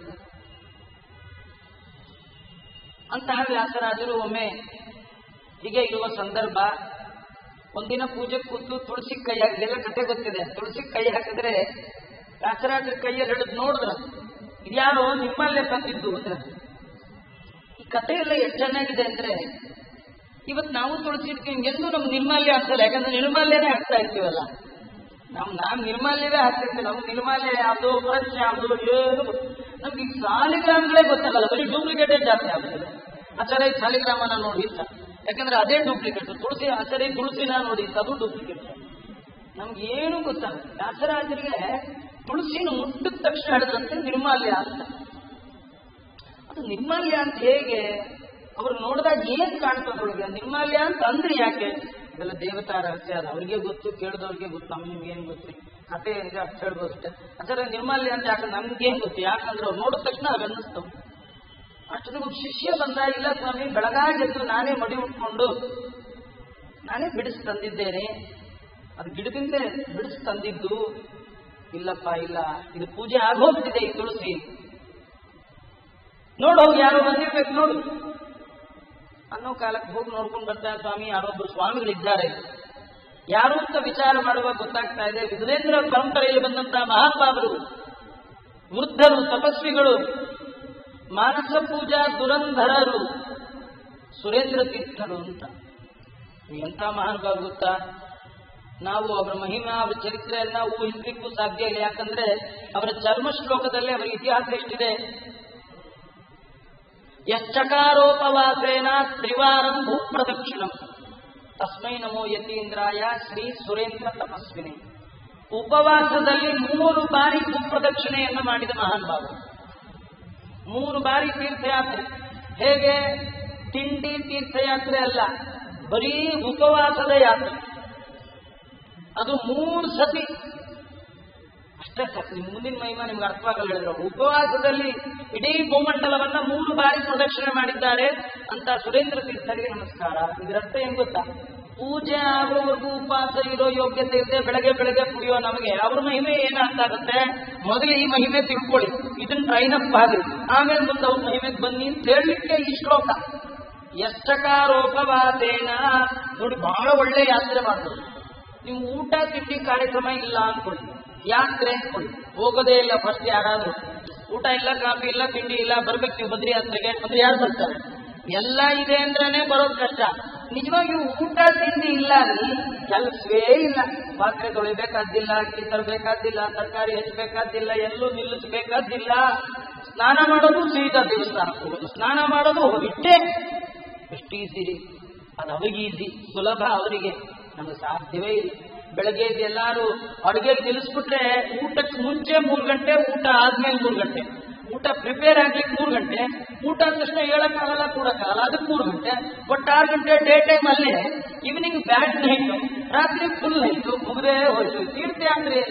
ಅಂತಹ ವ್ಯಾಸರಾಜರು ಒಮ್ಮೆ ಹೀಗೆ ಇರುವ ಸಂದರ್ಭ, ಒಂದಿನ ಪೂಜೆ ಕೂತು ತುಳಸಿ ಕೈ ಹಾಕಿದೆಲ್ಲ ಕತೆ ಗೊತ್ತಿದೆ. ತುಳಸಿ ಕೈ ಹಾಕಿದ್ರೆ ವ್ಯಾಸರಾಜರ ಕೈಯಲ್ಲಿ ಹಿಡಿದು ನೋಡಿದ್ರ ಇದ್ಯಾರೋ ನಿಮ್ಮಲ್ಲೇ ತಂದಿದ್ದು ಅಂದ್ರೆ. ಈ ಕಥೆ ಎಲ್ಲ ಎಷ್ಟು ಚೆನ್ನಾಗಿದೆ ಅಂದ್ರೆ, ಇವತ್ತು ನಾವು ತುಳಸಿ ಇಟ್ಕೊಂಡು ಎಂದು ನಮ್ಗೆ ನಿರ್ಮಾಲ್ಯ ಆಗ್ತಲ್ಲ. ಯಾಕಂದ್ರೆ ನಿರ್ಮಾಲ್ಯನೇ ಹಾಕ್ತಾ ಇರ್ತೀವಲ್ಲ. ನಾವ್ ನಿರ್ಮಾಲ್ಯವೇ ಹಾಕ್ತಿರ್ತೀವಿ. ನಮ್ಗೆ ನಿರ್ಮಾಲ್ಯ ಯಾವುದು ಫ್ರೆಶ್ ಯಾವುದು ಏನು ನಮ್ಗೆ ಈ ಸಾಲಿಗ್ರಾಮಗಳೇ ಗೊತ್ತಾಗಲ್ಲ. ಬರೀ ಡೂಪ್ಲಿಕೇಟೇ ಜಾಸ್ತಿ ಆಗ್ತದೆ. ಆಚಾರ್ಯ ಸಾಲಿಗ್ರಾಮನ ನೋಡಿ ಇಲ್ಲ, ಯಾಕಂದ್ರೆ ಅದೇ ಡೂಪ್ಲಿಕೇಟ್. ತುಳಸಿ ಆಚಾರ್ಯ ತುಳಸಿನ ನೋಡಿ ಅದು ಡೂಪ್ಲಿಕೇಟ್. ನಮ್ಗೆ ಏನು ಗೊತ್ತಾಗಲ್ಲ. ವ್ಯಾಸರಾಜರಿಗೆ ತುಳಸಿನ ಮುಟ್ಟಿದ ತಕ್ಷಣ ಹೇಳಿದಂತೆ ನಿರ್ಮಾಲ್ಯ ಅಂತ. ಅದು ನಿರ್ಮಾಲ್ಯ ಅಂತ ಹೇಗೆ ಅವ್ರು ನೋಡಿದಾಗ ಏನ್ ಕಾಣ್ತದೊಳಗೆ ನಿರ್ಮಾಲ್ಯ ಅಂತ ಅಂದ್ರೆ ಯಾಕೆ? ಇದೆಲ್ಲ ದೇವತಾ ರಹಸ್ಯ. ಅದು ಅವ್ರಿಗೆ ಗೊತ್ತು, ಕೇಳಿದವ್ರಿಗೆ ಗೊತ್ತು. ನಮ್ಗೇನ್ ಗೊತ್ತು? ಕಥೆ ಏನಿದೆ ಅಷ್ಟು ಹೇಳ್ಬೋದು ಅಷ್ಟೇ. ಆಚಾರ್ಯ ನಿರ್ಮಾಲ್ಯ ಅಂತ ಯಾಕಂದ್ರೆ ನಮ್ಗೇನ್ ಗೊತ್ತು? ಯಾಕಂದ್ರೆ ಅವ್ರು ನೋಡಿದ ತಕ್ಷಣ ಅದು ಅನ್ನಿಸ್ತವು. ಅಷ್ಟೊಂದು ಶಿಷ್ಯ ಬಂದ, ಇಲ್ಲ ಸ್ವಾಮಿ ಬೆಳಗಾಗೆದ್ದು ನಾನೇ ಮಡಿ ಉಟ್ಕೊಂಡು ನಾನೇ ಬಿಡಿಸಿ ತಂದಿದ್ದೇನೆ, ಅದು ಗಿಡದಿಂದ ಬಿಡಿಸಿ ತಂದಿದ್ದು. ಇಲ್ಲಪ್ಪ ಇಲ್ಲ, ಇದು ಪೂಜೆ ಆಗೋಗ್ತಿದೆ ಈ ತುಳಸಿ. ನೋಡೋಗಿ ಯಾರೋ ಬಂದಿರ್ಬೇಕು ನೋಡು ಅನ್ನೋ ಕಾಲಕ್ಕೆ ಹೋಗಿ ನೋಡ್ಕೊಂಡು ಬರ್ತಾರೆ. ಸ್ವಾಮಿ ಯಾರೊಬ್ಬರು ಸ್ವಾಮಿಗಳಿದ್ದಾರೆ, ಯಾರು ಅಂತ ವಿಚಾರ ಮಾಡುವಾಗ ಗೊತ್ತಾಗ್ತಾ ಇದೆ ವಿಜಯೇಂದ್ರ ಪರಂಪರೆಯಲ್ಲಿ ಬಂದಂತಹ ಮಹಾತ್ಮಾಗಳು, ವೃದ್ಧರು, ತಪಸ್ವಿಗಳು, ಮಾನಸ ಪೂಜಾ ದುರಂಧರರು ಸುರೇಂದ್ರ ತೀರ್ಥರು ಅಂತ. ಎಂಥ ಮಹಾನುಭಾವ ಗೊತ್ತಾ? ನಾವು ಅವರ ಮಹಿಮಾ, ಅವರ ಚರಿತ್ರೆಯನ್ನ ಊಹಿಸಲಿಕ್ಕೂ ಸಾಧ್ಯ ಇಲ್ಲ. ಯಾಕಂದ್ರೆ ಅವರ ಚರ್ಮ ಶ್ಲೋಕದಲ್ಲಿ ಅವರ ಇತಿಹಾಸ ಎಷ್ಟಿದೆ. ಯಶ್ಚಕಾರೋಪವಾಸೇನ ತ್ರಿವಾರಂ ಭೂಪ್ರದಕ್ಷಿಣಂ ತಸ್ಮೈ ನಮೋ ಯತೀಂದ್ರಾಯ ಶ್ರೀ ಸುರೇಂದ್ರ ತಪಸ್ವಿನಿ. ಉಪವಾಸದಲ್ಲಿ 3 ಬಾರಿ ಭೂಪ್ರದಕ್ಷಿಣೆಯನ್ನು ಮಾಡಿದ ಮಹಾನುಭಾವ. 3 ಬಾರಿ ತೀರ್ಥಯಾತ್ರೆ. ಹೇಗೆ? ತಿಂಡಿ ತೀರ್ಥಯಾತ್ರೆ ಅಲ್ಲ, ಬರೀ ಉಪವಾಸದ ಯಾತ್ರೆ. ಅದು 3 ಸತಿ ಅಷ್ಟೇ ಸಾಕು. ನಿಮ್ ಮುಂದಿನ ಮಹಿಮಾ ನಿಮ್ಗೆ ಅರ್ಥವಾಗಲ್ಲ ಹೇಳಿದ್ರು. ಉಪವಾಸದಲ್ಲಿ ಇಡೀ ಭೂಮಂಡಲವನ್ನ 3 ಬಾರಿ ಪ್ರದಕ್ಷಿಣೆ ಮಾಡಿದ್ದಾರೆ ಅಂತ ಸುರೇಂದ್ರ ತೀರ್ಥರಿಗೆ ನಮಸ್ಕಾರ. ಇದರರ್ಥ ಏನ್ ಗೊತ್ತಾ? ಪೂಜೆ ಆಗುವವರೆಗೂ ಉಪವಾಸ ಇರೋ ಯೋಗ್ಯತೆ ಇರುತ್ತೆ. ಬೆಳಗ್ಗೆ ಬೆಳಗ್ಗೆ ಕುಡಿಯೋ ನಮಗೆ ಅವ್ರ ಮಹಿಮೆ ಏನಾಗ್ತಾಗತ್ತೆ? ಮೊದಲು ಈ ಮಹಿಮೆ ತಿಳ್ಕೊಳ್ಳಿ, ಇದನ್ನ ಟ್ರೈನ್ ಅಪ್ ಆಗಿ ಆಮೇಲೆ ಮುಂದೆ ಅವ್ರ ಮಹಿಮೆಗೆ ಬನ್ನಿ ಅಂತ ಹೇಳಲಿಕ್ಕೆ ಈ ಶ್ಲೋಕ. ಯಶ್ಚಕಾರೋಪವಾಸೇನ ನೋಡಿ, ಬಹಳ ಒಳ್ಳೆ ಯಾತ್ರೆ ಮಾಡ್ಬೋದು. ನೀವು ಊಟ ತಿಂಡಿ ಕಾರ್ಯಕ್ರಮ ಇಲ್ಲ ಅನ್ಕೊಳ್ಳಿ, ಯಾತ್ರೆ ಅನ್ಕೊಳ್ಳಿ, ಹೋಗೋದೇ ಇಲ್ಲ. ಫಸ್ಟ್ ಯಾರಾದ್ರೂ ಊಟ ಇಲ್ಲ, ಕಾಫಿ ಇಲ್ಲ, ತಿಂಡಿ ಇಲ್ಲ, ಬರ್ಬೇಕು ನೀವು ಬದ್ರಿ ಯಾತ್ರೆಗೆ ಅಂದ್ರೆ ಯಾರು ಬರ್ತಾರೆ? ಎಲ್ಲ ಇದೆ ಅಂದ್ರೇನೆ ಬರೋದು ಕಷ್ಟ. ನಿಜವಾಗಿಯೂ ಊಟ ತಿಂಡಿ ಇಲ್ಲ ಅಲ್ಲಿ ಕೆಲಸವೇ ಇಲ್ಲ. ಪಾತ್ರೆ ತೊಳಿಬೇಕಾದ್ದಿಲ್ಲ, ಅಕ್ಕಿ ತರಬೇಕಾದ್ದಿಲ್ಲ, ತರಕಾರಿ ಹೆಚ್ಚಬೇಕಾದ್ದಿಲ್ಲ, ಎಲ್ಲೂ ನಿಲ್ಲಿಸಬೇಕಾದ್ದಿಲ್ಲ. ಸ್ನಾನ ಮಾಡೋದು ಸೀದಾ ದೇವಸ್ಥಾನಕ್ಕೆ ಹೋಗೋದು, ಸ್ನಾನ ಮಾಡೋದು ಹೋಗಿಟ್ಟೆ. ಎಷ್ಟು ಈಸಿ ಅದು ಅವರಿಗೆ ಈಸಿ, ಸುಲಭ ಅವರಿಗೆ. ನಮಗೆ ಸಾಧ್ಯವೇ ಇಲ್ಲ. ಬೆಳಗ್ಗೆ ಎಲ್ಲಾರು ಅಡುಗೆ ತಿಳಿಸ್ಬಿಟ್ರೆ ಊಟಕ್ಕೆ ಮುಂಚೆ 3 ಗಂಟೆ, ಊಟ ಆದ್ಮೇಲೆ 3 ಗಂಟೆ, ಊಟ ಪ್ರಿಪೇರ್ ಆಗ್ಲಿಕ್ಕೆ 3 ಗಂಟೆ, ಊಟ ಅಂದ ತಕ್ಷಣ ಹೇಳಕ್ಕಾಗಲ್ಲ, ಕೂಡಕ್ಕಾಗಲ್ಲ, ಅದಕ್ಕೆ 3 ಗಂಟೆ. ಒಟ್ಟು 6 ಗಂಟೆ ಡೇ ಟೈಮ್ ಅಲ್ಲೇ. ಈವ್ನಿಂಗ್ ಬ್ಯಾಡ್ ನೈಟ್, ರಾತ್ರಿ ಫುಲ್ ನೈಟ್, ಮುಗದೇ ಹೋಯ್ತು. ತೀರ್ಥಯಾತ್ರೆ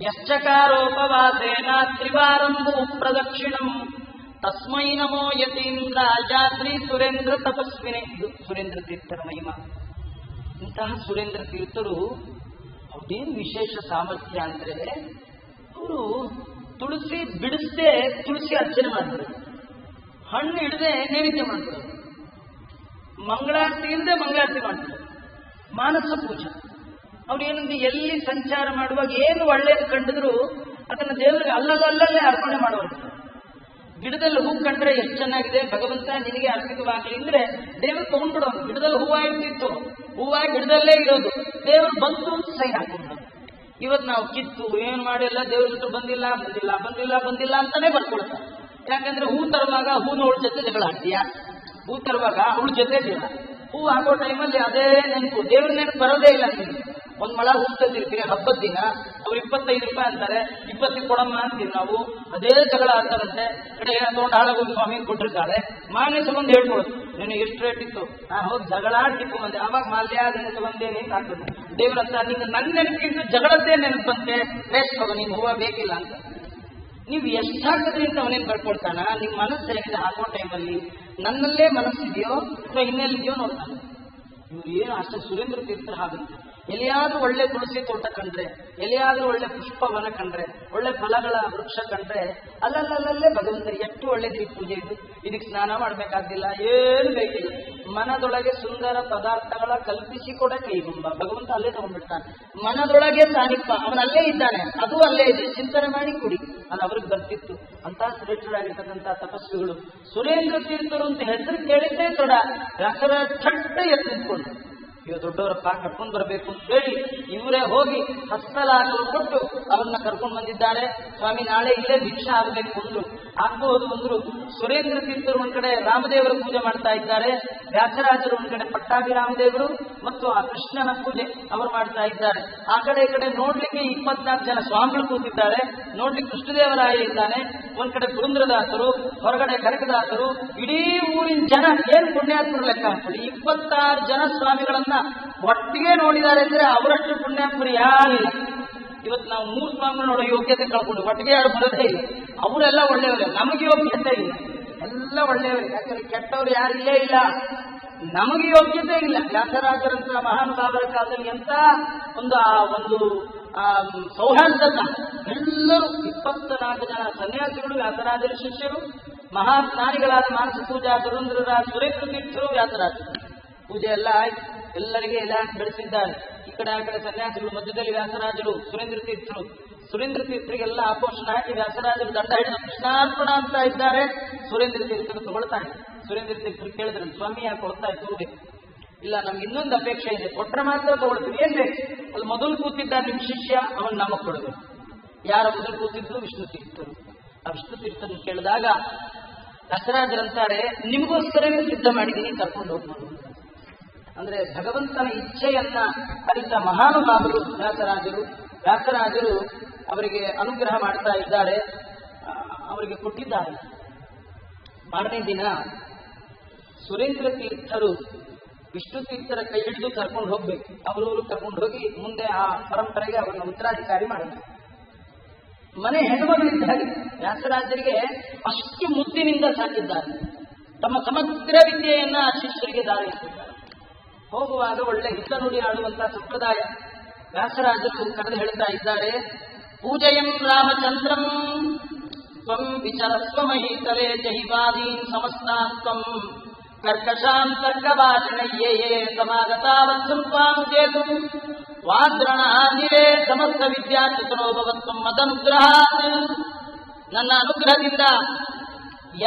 ಯಶ್ಚಕಾರೋಪವಾಸೇನ ತ್ರಿವಾರಂ ಪ್ರದಕ್ಷಿಣಂ ತಸ್ಮೈ ನಮೋ ಯತೀಂದ್ರಾಯ ಶ್ರೀ ಸುರೇಂದ್ರ ತಪಸ್ವಿನಿ. ಸುರೇಂದ್ರ ತೀರ್ಥರ ಮಹಿಮಾ. ಇಂತಹ ಸುರೇಂದ್ರ ತೀರ್ಥರು ಅವ್ರದೇನು ವಿಶೇಷ ಸಾಮರ್ಥ್ಯ ಅಂದ್ರೆ, ಅವರು ತುಳಸಿ ಬಿಡಿಸದೆ ತುಳಸಿ ಅರ್ಚನೆ ಮಾಡ್ತಾರೆ, ಹಣ್ಣು ಹಿಡದೆ ನೈವೇದ್ಯ ಮಾಡ್ತಾರೆ. ಮಂಗಳಾರತಿ ಇಲ್ಲದೆ ಮಂಗಳಾರತಿ ಮಾಡ್ತಾರೆ. ಮಾನಸ ಪೂಜೆ ಅವ್ರೇನಂದ್ರೆ ಎಲ್ಲಿ ಸಂಚಾರ ಮಾಡುವಾಗ ಏನು ಒಳ್ಳೇದು ಕಂಡಿದ್ರು ಅದನ್ನ ದೇವರಿಗೆ ಅಲ್ಲಲ್ಲೇ ಅರ್ಪಣೆ ಮಾಡುವಂತ. ಗಿಡದಲ್ಲಿ ಹೂ ಕಂಡ್ರೆ ಎಷ್ಟು ಚೆನ್ನಾಗಿದೆ ಭಗವಂತ ನಿನಗೆ ಅರ್ಪಿತವಾಗಲಿ ಅಂದ್ರೆ ದೇವರು ತಗೊಂಡ್ಬಿಡೋದು. ಗಿಡದಲ್ಲಿ ಹೂವ ಇರ್ತಿತ್ತು, ಹೂವ ಗಿಡದಲ್ಲೇ ಇರೋದು, ದೇವರು ಬಂತು ಸೈ ಹಾಕೊಂಡು. ಇವತ್ತು ನಾವು ಕಿತ್ತು ಏನ್ ಮಾಡಿಲ್ಲ, ದೇವ್ರ ಬಿಟ್ಟು ಬಂದಿಲ್ಲ ಬಂದಿಲ್ಲ ಬಂದಿಲ್ಲ ಬಂದಿಲ್ಲ ಅಂತಾನೆ ಬರ್ಕೊಳ್ತಾರೆ. ಯಾಕಂದ್ರೆ ಹೂ ತರುವಾಗ ಹೂನವಳ ಜೊತೆ ಜಗಳ ಆಡ್ತೀಯ, ಹೂ ತರುವಾಗ ಅವಳ ಜೊತೆ ಜಗಳ. ಹೂ ಹಾಕೋ ಟೈಮಲ್ಲಿ ಅದೇ ನೆನಪು, ದೇವ್ರ ನೆನಪು ಬರೋದೇ ಇಲ್ಲ. ನಿಮಗೆ ಒಂದ್ ಮಳ ಹೂ ತಂದಿರ್ತೀವಿ ಹಬ್ಬದ ದಿನ, ಅವ್ರು 25 ರೂಪಾಯಿ ಅಂತಾರೆ, 20 ಕೊಡಮ್ಮ ಅಂತೀವಿ ನಾವು. ಅದೇ ಜಗಳ ಆಡ್ತಾರಂತೆ. ಕಡೆ ತಗೊಂಡು ಹಾಳಾಗೋದು ಸ್ವಾಮಿ ಕೊಟ್ಟಿರ್ತಾರೆ. ಮಾನ್ಯ ಸಂಬಂಧ ಹೇಳ್ಕೊಡೋದು, ನೀನು ಎಷ್ಟು ರೇಟ್ ಇತ್ತು, ಹೋಗಿ ಜಗಳ ಆಡ್ತಿತ್ತು ಮಂದೆ, ಆವಾಗ ಮಾಲ್ಯ ನೆನಪು ಬಂದೇನೆ ಆಗ್ತದೆ. ದೇವ್ರಂತ ನಿಂಗೆ ನನ್ನ ನೆನಪಿಗಿಂತ ಜಗಳದ್ದೇ ನೆನಪು ಬಂತೆ, ವೇಸ್ಟ್ ಹೋಗ ನೀನು ಹೂವ ಬೇಕಿಲ್ಲ ಅಂತ. ನೀವು ಎಷ್ಟಾಗದ್ರಿ ಅಂತ ಅವನೇನು ಬರ್ಕೊಳ್ತಾನ. ನಿಮ್ಮ ಮನಸ್ಸು ಹೇಗಿದೆ ಹಾಕೋ ಟೈಮಲ್ಲಿ, ನನ್ನಲ್ಲೇ ಮನಸ್ಸಿದೆಯೋ ಅಥವಾ ಇನ್ನೆಲ್ಲಿದೆಯೋ ನೋಡ್ತಾನೆ. ಇವ್ರು ಏನು ಅಷ್ಟೇ ಸುರೇಂದ್ರ ತೀರ್ಥರ ಹಾಗುತ್ತೆ. ಎಲ್ಲಿಯಾದ್ರೂ ಒಳ್ಳೆ ತುಳಸಿ ತೋಟ ಕಂಡ್ರೆ, ಎಲ್ಲಿಯಾದ್ರೂ ಒಳ್ಳೆ ಪುಷ್ಪವನ ಕಂಡ್ರೆ, ಒಳ್ಳೆ ಫಲಗಳ ವೃಕ್ಷ ಕಂಡ್ರೆ ಅಲ್ಲಲ್ಲೇ ಭಗವಂತರಿಗೆ ಎಷ್ಟು ಒಳ್ಳೇದು ಈ ಪೂಜೆ ಇದು. ಇದಕ್ಕೆ ಸ್ನಾನ ಮಾಡ್ಬೇಕಾಗಿಲ್ಲ, ಏನು ಬೇಕಿಲ್ಲ. ಮನದೊಳಗೆ ಸುಂದರ ಪದಾರ್ಥಗಳ ಕಲ್ಪಿಸಿಕೊಡ ಕೈಗುಂಬ. ಭಗವಂತ ಅಲ್ಲೇ ತಗೊಂಡ್ಬಿಡ್ತಾನೆ. ಮನದೊಳಗೆ ಸಾನಿಪ್ಪ, ಅವನಲ್ಲೇ ಇದ್ದಾನೆ, ಅದು ಅಲ್ಲೇ ಇದೆ, ಚಿಂತನೆ ಮಾಡಿ ಕುಡಿ. ಅದು ಅವ್ರಿಗೆ ಬರ್ತಿತ್ತು. ಅಂತ ಶ್ರೇಷ್ಠರಾಗಿರ್ತಕ್ಕಂಥ ತಪಸ್ವಿಗಳು ಸುರೇಂದ್ರ ತೀರ್ಥರು ಅಂತ ಹೆಸರು ಕೇಳಿದ್ದೇ ತೊಡ ವ್ಯಾಸರ ಛಟ್ಟ ಎದ್ದು ನಿಂತ್ಕೊಂಡು ಇವ ದೊಡ್ಡವರಪ್ಪ ಕರ್ಕೊಂಡು ಬರಬೇಕು ಅಂತ ಹೇಳಿ ಇವರೇ ಹೋಗಿ ಹಸ್ತಲಾಗಲು ಕೊಟ್ಟು ಅವರನ್ನ ಕರ್ಕೊಂಡು ಬಂದಿದ್ದಾರೆ. ಸ್ವಾಮಿ ನಾಳೆ ಇಲ್ಲೇ ಭಿಕ್ಷಾ ಆಗಬೇಕು ಅಂದ್ರು, ಆಗ್ಬಹುದು ಅಂದ್ರು. ಸುರೇಂದ್ರ ತೀರ್ಥರು ಒಂದ್ ಕಡೆ ರಾಮದೇವರ ಪೂಜೆ ಮಾಡ್ತಾ ಇದ್ದಾರೆ, ವ್ಯಾಸರಾಜರು ಒಂದ್ ಕಡೆ ಪಟ್ಟಾಭಿ ರಾಮದೇವರು ಮತ್ತು ಆ ಕೃಷ್ಣನ ಪೂಜೆ ಅವರು ಮಾಡ್ತಾ ಇದ್ದಾರೆ. ಆ ಕಡೆ ಈ ಕಡೆ ನೋಡ್ಲಿಕ್ಕೆ 24 ಜನ ಸ್ವಾಮಿಗಳು ಕೂತಿದ್ದಾರೆ, ನೋಡ್ಲಿಕ್ಕೆ ಕೃಷ್ಣದೇವರಾಯ ಇದ್ದಾನೆ, ಒಂದ್ ಕಡೆ ಪುರಂದ್ರದಾಸರು, ಹೊರಗಡೆ ಕನಕದಾಸರು, ಇಡೀ ಊರಿನ ಜನ ಏನ್ ಪುಣ್ಯಾತ್ಮರು ಲೆಕ್ಕ ಹಾಕ್ತಾರೆ. 26 ಜನ ಸ್ವಾಮಿಗಳನ್ನ ಒಟ್ಟಿಗೆ ನೋಡಿದ್ದಾರೆ ಅಂದ್ರೆ ಅವರಷ್ಟು ಪುಣ್ಯಾತ್ಮರು ಯಾರಿಲ್ಲ. ಇವತ್ತು ನಾವು 3 ಸ್ವಾಮಿಗಳು ನೋಡೋ ಯೋಗ್ಯತೆ ಕಳ್ಕೊಂಡು ಒಟ್ಟಿಗೆ ಯಾರು ಬರೋದೇ ಇಲ್ಲ. ಅವರೆಲ್ಲ ಒಳ್ಳೆಯವರೇ, ನಮಗೆ ಯೋಗ್ಯತೆ ಇಲ್ಲ. ಎಲ್ಲ ಒಳ್ಳೆಯವರೇ, ಯಾಕಂದ್ರೆ ಕೆಟ್ಟವ್ರು ಯಾರಿಲ್ಲೇ ಇಲ್ಲ. ನಮಗೆ ಯೋಗ್ಯತೆ ಇಲ್ಲ. ವ್ಯಾಸರಾಜರಂತ ಮಹಾನುಭಾವರ ಕಾಲದಲ್ಲಿ ಎಂತ ಒಂದು ಸೌಹಾರ್ದತ. ಎಲ್ಲರೂ 24 ಜನ ಸನ್ಯಾಸಿಗಳು ವ್ಯಾಸರಾಜರ ಶಿಷ್ಯರು, ಮಹಾಸ್ನಾನಿಗಳಾದ ಮಾನಸ ಪೂಜಾ ಸುರೇಂದ್ರರಾಜ ಸುರೇಂದ್ರ ತೀರ್ಥರು ವ್ಯಾಸರಾಜರು. ಪೂಜೆ ಎಲ್ಲ ಆಯ್ತು, ಎಲ್ಲರಿಗೆ ಎಲ್ಲ ಬೆಳೆಸಿದ್ದಾರೆ. ಈ ಕಡೆ ಆ ಕಡೆ ಸನ್ಯಾಸಿಗಳು, ಮಧ್ಯದಲ್ಲಿ ವ್ಯಾಸರಾಜರು, ಸುರೇಂದ್ರ ತೀರ್ಥರು. ಸುರೇಂದ್ರ ತೀರ್ಥರಿಗೆಲ್ಲ ಆಪೋಷಣ ಹಾಕಿ ವ್ಯಾಸರಾಜರು ದಂಡ ಹಿಡಿದು ಕೃಷ್ಣಾರ್ಪಣ ಅಂತ ಇದ್ದಾರೆ. ಸುರೇಂದ್ರ ತೀರ್ಥರು ತಗೊಳ್ತಾರೆ. ಸುರೇಂದ್ರ ತೀರ್ಥರು ಕೇಳಿದ್ರೆ ಸ್ವಾಮಿ ಯಾಕೆ ಕೊಡ್ತಾ ತಗೋಬೇಕು? ಇಲ್ಲ, ನಮ್ಗೆ ಇನ್ನೊಂದು ಅಪೇಕ್ಷೆ ಇದೆ, ಕೊಟ್ರೆ ಮಾತ್ರ ತಗೊಳ್ತೀವಿ. ಏನ್ ಬೇಕು? ಅಲ್ಲಿ ಮೊದಲು ಕೂತಿದ್ದ ನಿಮ್ ಶಿಷ್ಯ, ಅವನ್ ನಮಗ್ ಕೊಡಬೇಕು. ಯಾರ ಮೊದಲು ಕೂತಿದ್ರು? ವಿಷ್ಣು ತೀರ್ಥರು. ಆ ವಿಷ್ಣು ತೀರ್ಥರನ್ನು ಕೇಳಿದಾಗ ವ್ಯಾಸರಾಜರಂತಾರೆ, ನಿಮಗೋಸ್ಕರವೇ ಸಿದ್ಧ ಮಾಡಿದ್ದೀನಿ, ಕರ್ಕೊಂಡು ಹೋಗ್ಬೋದು. ಅಂದ್ರೆ ಭಗವಂತನ ಇಚ್ಛೆಯನ್ನ ಅರಿತ ಮಹಾನುಭಾವರು ವ್ಯಾಸರಾಜರು. ವ್ಯಾಸರಾಜರು ಅವರಿಗೆ ಅನುಗ್ರಹ ಮಾಡ್ತಾ ಇದ್ದಾರೆ, ಅವರಿಗೆ ಕೊಟ್ಟಿದ್ದಾರೆ. ಮಾರನೇ ದಿನ ಸುರೇಂದ್ರ ತೀರ್ಥರು ವಿಷ್ಣು ತೀರ್ಥರ ಕೈ ಹಿಡಿದು ಕರ್ಕೊಂಡು ಹೋಗ್ಬೇಕು. ಅವರವರು ಕರ್ಕೊಂಡು ಹೋಗಿ ಮುಂದೆ ಆ ಪರಂಪರೆಗೆ ಅವರನ್ನು ಉತ್ತರಾಧಿಕಾರಿ ಮಾಡಬೇಕು. ಮನೆ ಹೆಣ್ಣುಮಗಳಿದ್ದಾರೆ. ವ್ಯಾಸರಾಜರಿಗೆ ಅಷ್ಟು ಮುದ್ದಿನಿಂದ ಸಾಕಿದ್ದಾರೆ. ತಮ್ಮ ಸಮಗ್ರ ವಿದ್ಯೆಯನ್ನ ಶಿಷ್ಯರಿಗೆ ದಾರಿಸಿದ್ದಾರೆ. ಹೋಗುವಾಗ ಒಳ್ಳೆ ಹಿತ ನುಡಿ ಆಡುವಂತಹ ಸಂಪ್ರದಾಯ. ವ್ಯಾಸರಾಜರು ಕರೆದು ಹೇಳ್ತಾ ಇದ್ದಾರೆ, ಪೂಜೆಯಂ ರಾಮಚಂದ್ರಂ ತ್ವಂ ವಿಚರಸ್ವ ಮಹೀತಲೆ ಜಹಿವಾದೀನ್ ಸಮಸ್ತಾತ್ವಂ ಕರ್ಕಶಾಂ ಕರ್ಕವಾಚನಯ್ಯೇ ಸಮಾಗತಾವತ್ಸಂಪಾನುಜೇತು ವಾದ್ರಣಾದಿರೇ ಸಮಸ್ತ ವಿದ್ಯಾಚತುರೋಭವತ್ವಂ ಮದನುಗ್ರಹಾತ್. ನನ್ನ ಅನುಗ್ರಹದಿಂದ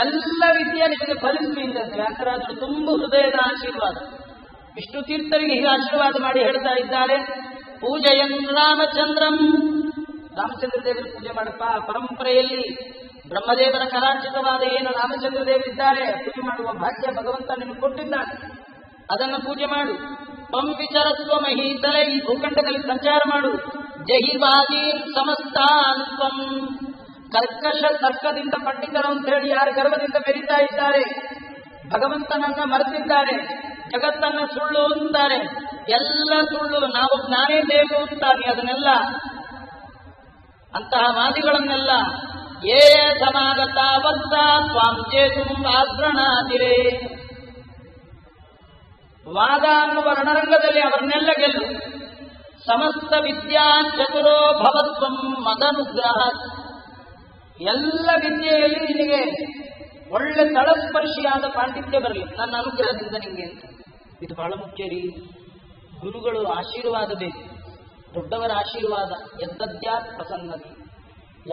ಎಲ್ಲ ವಿದ್ಯೆ ನಿಮಗೆ ಫಲಿಸಲಿ ಅಂತ ವ್ಯಾಸರಾಜರು ತುಂಬ ಹೃದಯದ ಆಶೀರ್ವಾದ. ವಿಷ್ಣು ತೀರ್ಥರಿಗೆ ಹೀಗೆ ಆಶೀರ್ವಾದ ಮಾಡಿ ಹೇಳ್ತಾ ಇದ್ದಾರೆ, ಪೂಜೆಯನ್ ರಾಮಚಂದ್ರಂ. ರಾಮಚಂದ್ರ ದೇವರ ಪೂಜೆ ಮಾಡಪ್ಪ. ಪರಂಪರೆಯಲ್ಲಿ ಬ್ರಹ್ಮದೇವರ ಕಲಾರ್ಚಿತವಾದ ಏನು ರಾಮಚಂದ್ರ ದೇವರಿದ್ದಾರೆ, ಪೂಜೆ ಮಾಡುವ ಭಾಗ್ಯ ಭಗವಂತ ನಿಮಗೆ ಕೊಟ್ಟಿದ್ದಾನೆ. ಅದನ್ನು ಪೂಜೆ ಮಾಡು. ತ್ವಂ ವಿಚರಸ್ವ ಮಹೀತಲೆ, ಈ ಭೂಖಂಡದಲ್ಲಿ ಸಂಚಾರ ಮಾಡು. ಜಹಿವಾದಿ ಸಮಸ್ತಾತ್ವಂ, ಕರ್ಕಶ ತರ್ಕದಿಂದ ಪಂಡಿತರು ಅಂತ ಹೇಳಿ ಯಾರು ಗರ್ವದಿಂದ ಬೆರೀತಾ ಇದ್ದಾರೆ, ಭಗವಂತನನ್ನ ಮರೆತಿದ್ದಾರೆ, ಜಗತ್ತನ್ನ ಸುಳ್ಳು ಅಂತಾರೆ, ಎಲ್ಲ ಸುಳ್ಳು, ನಾನೇ ಬೇಕು ಅಂತಾರೆ. ಅದನ್ನೆಲ್ಲ ಅಂತಹ ವಾದಿಗಳನ್ನೆಲ್ಲ ಏ ಸಮಾಗತ ವರ್ತ ಸ್ವಾಂಚೇತು ಆದ್ರಣಾದಿರೇ, ವಾದ ಅನ್ನುವ ರಣರಂಗದಲ್ಲಿ ಅವರನ್ನೆಲ್ಲ ಗೆಲ್ಲು. ಸಮಸ್ತ ವಿದ್ಯಾ ಚತುರೋ ಭವತ್ವಂ ಮದನುಗ್ರಹ, ಎಲ್ಲ ವಿದ್ಯೆಯಲ್ಲಿ ನಿನಗೆ ಒಳ್ಳೆ ತಳಸ್ಪರ್ಶಿಯಾದ ಪಾಂಡಿತ್ಯ ಬರಲಿ ನನ್ನ ಅನುಗ್ರಹದಿಂದ ನಿಂಗೆ ಅಂತ. ಇದು ಬಹಳ ಮುಖ್ಯ ರೀ. ಗುರುಗಳು ಆಶೀರ್ವಾದ ಬೇಕು, ದೊಡ್ಡವರ ಆಶೀರ್ವಾದ. ಎಂಥದ್ಯಾತ್ ಪ್ರಸನ್ನತೆ.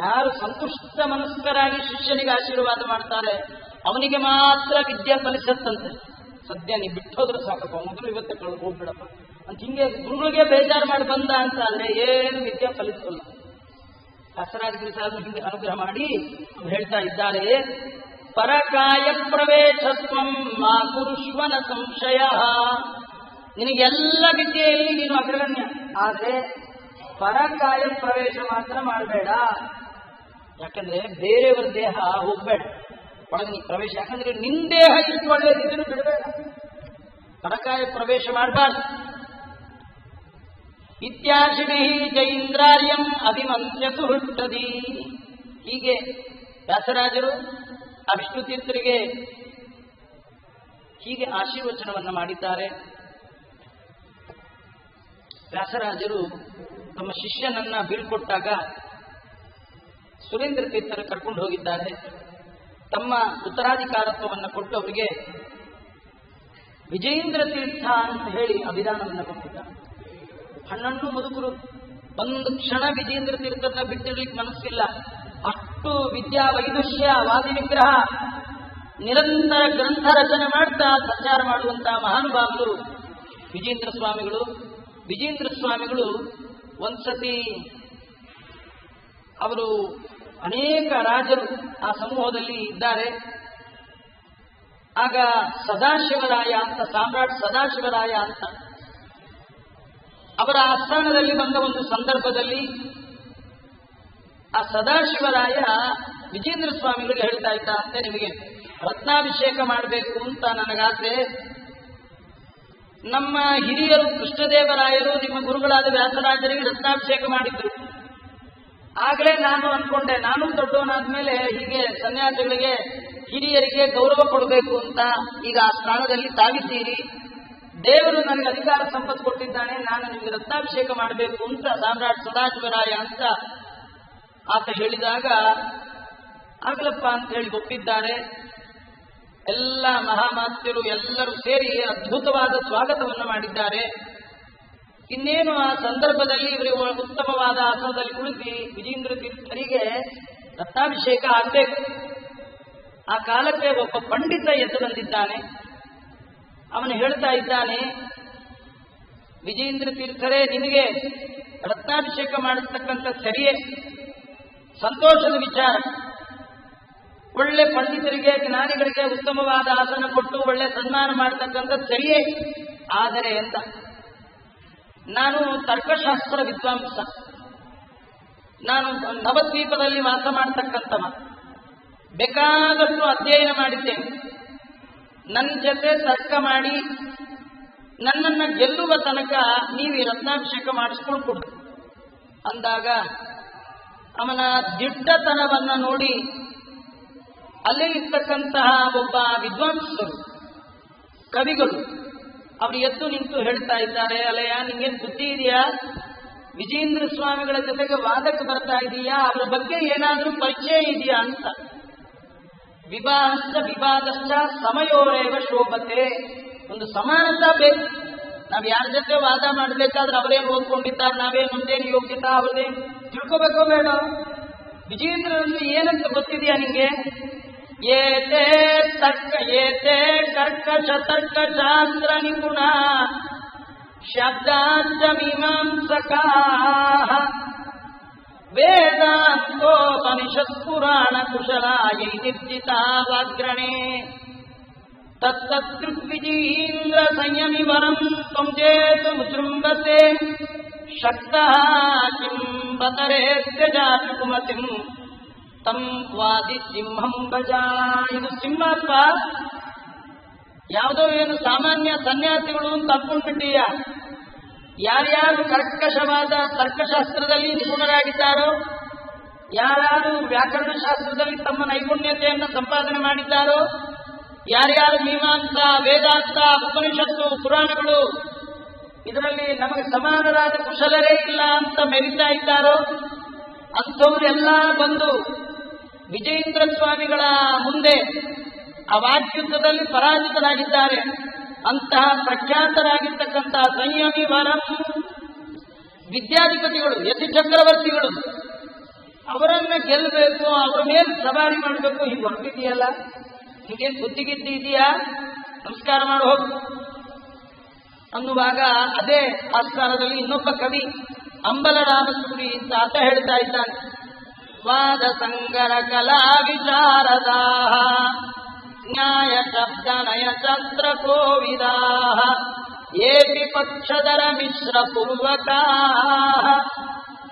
ಯಾರು ಸಂತುಷ್ಟ ಮನಸ್ಕರಾಗಿ ಶಿಷ್ಯನಿಗೆ ಆಶೀರ್ವಾದ ಮಾಡ್ತಾರೆ ಅವನಿಗೆ ಮಾತ್ರ ವಿದ್ಯೆ ಫಲಿಸತ್ತಂತೆ. ಸದ್ಯ ನೀ ಬಿಟ್ಟೋದ್ರೆ ಸಾಕಪ್ಪ, ಮೊದಲು ಇವತ್ತೇ ಕಳೆದು ಹೋಗ್ಬಿಡಪ್ಪ ಅಂತ ಹಿಂಗೆ ಗುರುಗಳಿಗೆ ಬೇಜಾರು ಮಾಡಿ ಬಂದ ಅಂತ ಅಂದ್ರೆ ಏನು ವಿದ್ಯೆ ಫಲಿಸಲ್ಲ. ದಾಸರಾಜಗಿರಿ ಸಾಧು ಹಿಂಗೆ ಅನುಗ್ರಹ ಮಾಡಿ ಹೇಳ್ತಾ ಇದ್ದಾರೆ, ಪರಕಾಯ ಪ್ರವೇಶತ್ವಂ ಮಾ ಕುರುಷ್ವನ ಸಂಶಯ. ನಿನಗೆಲ್ಲ ವಿದ್ಯೆಯಲ್ಲಿ ನೀನು ಅಗ್ರಗಣ್ಯ, ಆದ್ರೆ ಪರಕಾಯ ಪ್ರವೇಶ ಮಾತ್ರ ಮಾಡಬೇಡ. ಯಾಕಂದ್ರೆ ಬೇರೆಯವರ ದೇಹ ಹೋಗ್ಬೇಡ, ಒಳಗೆ ನೀ ಪ್ರವೇಶ. ಯಾಕಂದ್ರೆ ನಿನ್ ದೇಹ ಇಷ್ಟು ಒಳ್ಳೆಯದಿದ್ದನ್ನು ಬಿಡಬೇಡ, ಪರಕಾಯ ಪ್ರವೇಶ ಮಾಡಬಾರ್ದು. ಇತ್ಯಾಶಿಭಿ ಜೈಂದ್ರಾರ್ಯಂ ಅಭಿಮಂತ್ಯ ಸುಹೃಷ್ಟದಿ. ಹೀಗೆ ವ್ಯಾಸರಾಜರು ಆ ವಿಷ್ಣು ತೀರ್ಥರಿಗೆ ಹೀಗೆ ಆಶೀರ್ವಚನವನ್ನ ಮಾಡಿದ್ದಾರೆ. ವ್ಯಾಸರಾಜರು ತಮ್ಮ ಶಿಷ್ಯನನ್ನ ಬೀಳ್ಕೊಟ್ಟಾಗ ಸುರೇಂದ್ರ ತೀರ್ಥರು ಕರ್ಕೊಂಡು ಹೋಗಿದ್ದಾರೆ. ತಮ್ಮ ಉತ್ತರಾಧಿಕಾರತ್ವವನ್ನು ಕೊಟ್ಟು ಅವರಿಗೆ ವಿಜಯೇಂದ್ರ ತೀರ್ಥ ಅಂತ ಹೇಳಿ ಅಭಿಧಾನವನ್ನು ಕೊಟ್ಟಿದ್ದಾರೆ. 11 ಮುದುಕರು ಒಂದು ಕ್ಷಣ ವಿಜಯೇಂದ್ರ ತೀರ್ಥನ ಬಿಟ್ಟಿರ್ಲಿಕ್ಕೆ ಮನಸ್ಸಿಲ್ಲ. ಅಷ್ಟು ವಿದ್ಯಾ ವೈದುಷ್ಯ, ವಾದಿ ವಿಗ್ರಹ, ನಿರಂತರ ಗ್ರಂಥ ರಚನೆ ಮಾಡ್ತಾ ಸಂಚಾರ ಮಾಡುವಂತಹ ಮಹಾನುಭಾವರು ವಿಜಯೇಂದ್ರ ಸ್ವಾಮಿಗಳು. ವಿಜಯೇಂದ್ರ ಸ್ವಾಮಿಗಳು ಒಂದ್ಸತಿ ಅವರು ಅನೇಕ ರಾಜರು ಆ ಸಮೂಹದಲ್ಲಿ ಇದ್ದಾರೆ. ಆಗ ಸದಾಶಿವರಾಯ ಅಂತ, ಸಾಮ್ರಾಟ್ ಸದಾಶಿವರಾಯ ಅಂತ ಅವರ ಆಸ್ಥಾನದಲ್ಲಿ ಬಂದ ಒಂದು ಸಂದರ್ಭದಲ್ಲಿ ಆ ಸದಾಶಿವರಾಯ ವಿಜೇಂದ್ರ ಸ್ವಾಮಿಗಳಿಗೆ ಹೇಳ್ತಾ ಇದ್ದ ಅಂತೆ, ನಿಮಗೆ ರತ್ನಾಭಿಷೇಕ ಮಾಡಬೇಕು ಅಂತ ನನಗಾದ್ರೆ, ನಮ್ಮ ಹಿರಿಯರು ಕೃಷ್ಣದೇವರಾಯರು ನಿಮ್ಮ ಗುರುಗಳಾದ ವ್ಯಾಸರಾಜರಿಗೆ ರತ್ನಾಭಿಷೇಕ ಮಾಡಿದ್ರು. ಆಗಲೇ ನಾನು ಅನ್ಕೊಂಡೆ, ನಾನು ದೊಡ್ಡವನಾದ್ಮೇಲೆ ಹೀಗೆ ಸನ್ಯಾಸಿಗಳಿಗೆ ಹಿರಿಯರಿಗೆ ಗೌರವ ಕೊಡಬೇಕು ಅಂತ. ಈಗ ಆ ಸ್ಥಾನದಲ್ಲಿ ತಾವಿದ್ದೀರಿ, ದೇವರು ನನಗೆ ಅಧಿಕಾರ ಸಂಪತ್ತು ಕೊಟ್ಟಿದ್ದಾನೆ, ನಾನು ನಿಮಗೆ ರತ್ನಾಭಿಷೇಕ ಮಾಡಬೇಕು ಅಂತ ಸಾಮ್ರಾಟ್ ಸದಾಶಿವರಾಯ ಅಂತ ಆತ ಹೇಳಿದಾಗ, ಆಗ್ಲಪ್ಪ ಅಂತ ಹೇಳಿ ಒಪ್ಪಿದ್ದಾರೆ. ಎಲ್ಲ ಮಹಾಮಾತ್ಯರು ಎಲ್ಲರೂ ಸೇರಿ ಅದ್ಭುತವಾದ ಸ್ವಾಗತವನ್ನು ಮಾಡಿದ್ದಾರೆ. ಇನ್ನೇನು ಆ ಸಂದರ್ಭದಲ್ಲಿ ಇವರಿಗೆ ಉತ್ತಮವಾದ ಆಸನದಲ್ಲಿ ಕುಳಿತು ವಿಜೇಂದ್ರ ತೀರ್ಥರಿಗೆ ರತ್ನಾಭಿಷೇಕ ಆಗಬೇಕು. ಆ ಕಾಲಕ್ಕೆ ಒಬ್ಬ ಪಂಡಿತ ಎದ್ದು ಬಂದಿದ್ದಾನೆ. ಅವನು ಹೇಳ್ತಾ ಇದ್ದಾನೆ, ವಿಜೇಂದ್ರ ತೀರ್ಥರೇ, ನಿಮಗೆ ರತ್ನಾಭಿಷೇಕ ಮಾಡಿಸ್ತಕ್ಕಂಥ ಸರಿಯೇ, ಸಂತೋಷದ ವಿಚಾರ. ಒಳ್ಳೆ ಪಂಡಿತರಿಗೆ, ಜ್ಞಾನಿಗಳಿಗೆ ಉತ್ತಮವಾದ ಆಸನ ಕೊಟ್ಟು ಒಳ್ಳೆ ಸನ್ಮಾನ ಮಾಡತಕ್ಕಂಥ ಸರಿಯೇ. ಆದರೆ ಅಂತ, ನಾನು ತರ್ಕಶಾಸ್ತ್ರ ವಿದ್ವಾಂಸ, ನಾನು ನವದ್ವೀಪದಲ್ಲಿ ವಾಸ ಮಾಡತಕ್ಕಂಥವ, ಬೇಕಾದಷ್ಟು ಅಧ್ಯಯನ ಮಾಡಿದ್ದೇನೆ. ನನ್ನ ಜೊತೆ ತರ್ಕ ಮಾಡಿ ನನ್ನನ್ನು ಗೆಲ್ಲುವ ತನಕ ನೀವು ಈ ರತ್ನಾಭಿಷೇಕ ಮಾಡಿಸ್ಕೊಂಡು ಕೊಡು ಅಂದಾಗ, ಅವನ ದಿಟ್ಟತನವನ್ನು ನೋಡಿ ಅಲ್ಲೇ ಇರ್ತಕ್ಕಂತಹ ಒಬ್ಬ ವಿದ್ವಾಂಸರು, ಕವಿಗಳು ಅವರು ಎದ್ದು ನಿಂತು ಹೇಳ್ತಾ ಇದ್ದಾರೆ, ಅಲ್ಲಯ್ಯ ನಿಂಗೇನು ಬುದ್ಧಿ ಇದೆಯಾ? ವಿಜೇಂದ್ರ ಸ್ವಾಮಿಗಳ ಜೊತೆಗೆ ವಾದಕ್ಕೆ ಬರ್ತಾ ಇದೆಯಾ? ಅವರ ಬಗ್ಗೆ ಏನಾದರೂ ಪರಿಚಯ ಇದೆಯಾ ಅಂತ. ವಿವಾಹಶ್ಚ ವಿವಾದಶ್ಚ ಸಮಯೋರೇವ ಶೋಭತೆ. ಒಂದು ಸಮಾನತಾ ಬೇಕು. ನಾವ್ ಯಾರ ಜೊತೆ ವಾದ ಮಾಡಬೇಕಾದ್ರೆ ಅವರೇನು ಓದ್ಕೊಂಡಿದ್ದಾರೆ, ನಾವೇನು ಮುಂದೇನು ಯೋಗ್ಯತಾ, ಅವ್ರದೇನು ತಿಳ್ಕೋಬೇಕೋ ಬೇಡ. ವಿಜೇಂದ್ರಲ್ಲಿ ಏನಂತ ಗೊತ್ತಿದೆಯಾ ನಿಂಗೆ? ಏತೆ ಕರ್ಕಶ ತರ್ಕಶಾಸ್ತ್ರ ನಿಪುಣ ಶಬ್ದಾಂತ ಮೀಮಾಂಸಕಾ ವೇದಾಂತೋಪನಿಷತ್ಪುರಾಣ ಕುಶಲಾಯೈ ನಿರ್ಜಿತಾವಾಗ್ರಣೆ ತತ್ತೃಗ್ವಿಜೀಂದ್ರ ಸಂಯಮಿ ವರಂ ತ್ವಂ ಚೇತು ಮುಜೃಂಭತೆ ಶಕ್ತಃ ಕಿಂ ಬತರೇತ್ಯಜಾತಿ ಕುಮತಿಂ ತಂ ವಾದಿ ಸಿಂಹಂ ಭಜಾ. ಇದು ಸಿಂಹಪ್ಪ, ಯಾವುದೋ ಏನು ಸಾಮಾನ್ಯ ಸನ್ಯಾಸಿಗಳು ಅಂತ ಅನ್ಕೊಂಡ್ಬಿಟ್ಟೀಯ. ಯಾರ್ಯಾರು ಕರ್ಕಶವಾದ ತರ್ಕಶಾಸ್ತ್ರದಲ್ಲಿ ನಿಪುಣರಾಗಿದ್ದಾರೋ, ಯಾರ್ಯಾರು ವ್ಯಾಕರಣ ಶಾಸ್ತ್ರದಲ್ಲಿ ತಮ್ಮ ನೈಪುಣ್ಯತೆಯನ್ನು ಸಂಪಾದನೆ ಮಾಡಿದ್ದಾರೋ, ಯಾರ್ಯಾರು ಮೀಮಾಂಸ, ವೇದಾಂತ, ಉಪನಿಷತ್ತು, ಪುರಾಣಗಳು ಇದರಲ್ಲಿ ನಮಗೆ ಸಮಾನರಾದ ಕುಶಲರೇ ಇಲ್ಲ ಅಂತ ಮೆರಿತಾ ಇದ್ದಾರೋ, ಅಂಥವರೆಲ್ಲ ಬಂದು ವಿಜಯೇಂದ್ರ ಸ್ವಾಮಿಗಳ ಮುಂದೆ ಆ ವಾದ್ಯುದ್ಧದಲ್ಲಿ ಪರಾಜಿತರಾಗಿದ್ದಾರೆ. ಅಂತಹ ಪ್ರಖ್ಯಾತರಾಗಿರ್ತಕ್ಕಂತಹ ಸಂಯಮಿ ವರಂ ವಿದ್ಯಾಧಿಪತಿಗಳು ಯತಿ ಚಕ್ರವರ್ತಿಗಳು ಅವರನ್ನ ಗೆಲ್ಲಬೇಕು, ಅವರ ಮೇಲೆ ಸವಾರಿ ಮಾಡಬೇಕು. ಹೀಗೆ ಹೊರಟಿದೆಯಲ್ಲ, ಹೀಗೇನು ಬುದ್ಧಿಗಿದ್ದಿ ಇದೆಯಾ, ನಮಸ್ಕಾರ ಮಾಡಿ ಹೋಗು ಅನ್ನುವಾಗ ಅದೇ ಆಸ್ಥಾನದಲ್ಲಿ ಇನ್ನೊಬ್ಬ ಕವಿ ಅಂಬಲರಾಮಸೂರಿ ಅಂತ ಆತ ಹೇಳ್ತಾ ಇದ್ದಾನೆ. ವಾದ ಸಂಗರ ಕಲಾ ವಿಚಾರದ ನ್ಯಾಯ ಶಬ್ದ ನಯ ಶಸ್ತ್ರ ಕೋವಿದಾ ಏಪಿ ಪಕ್ಷಧರ ಮಿಶ್ರ ಪೂರ್ವಕಾ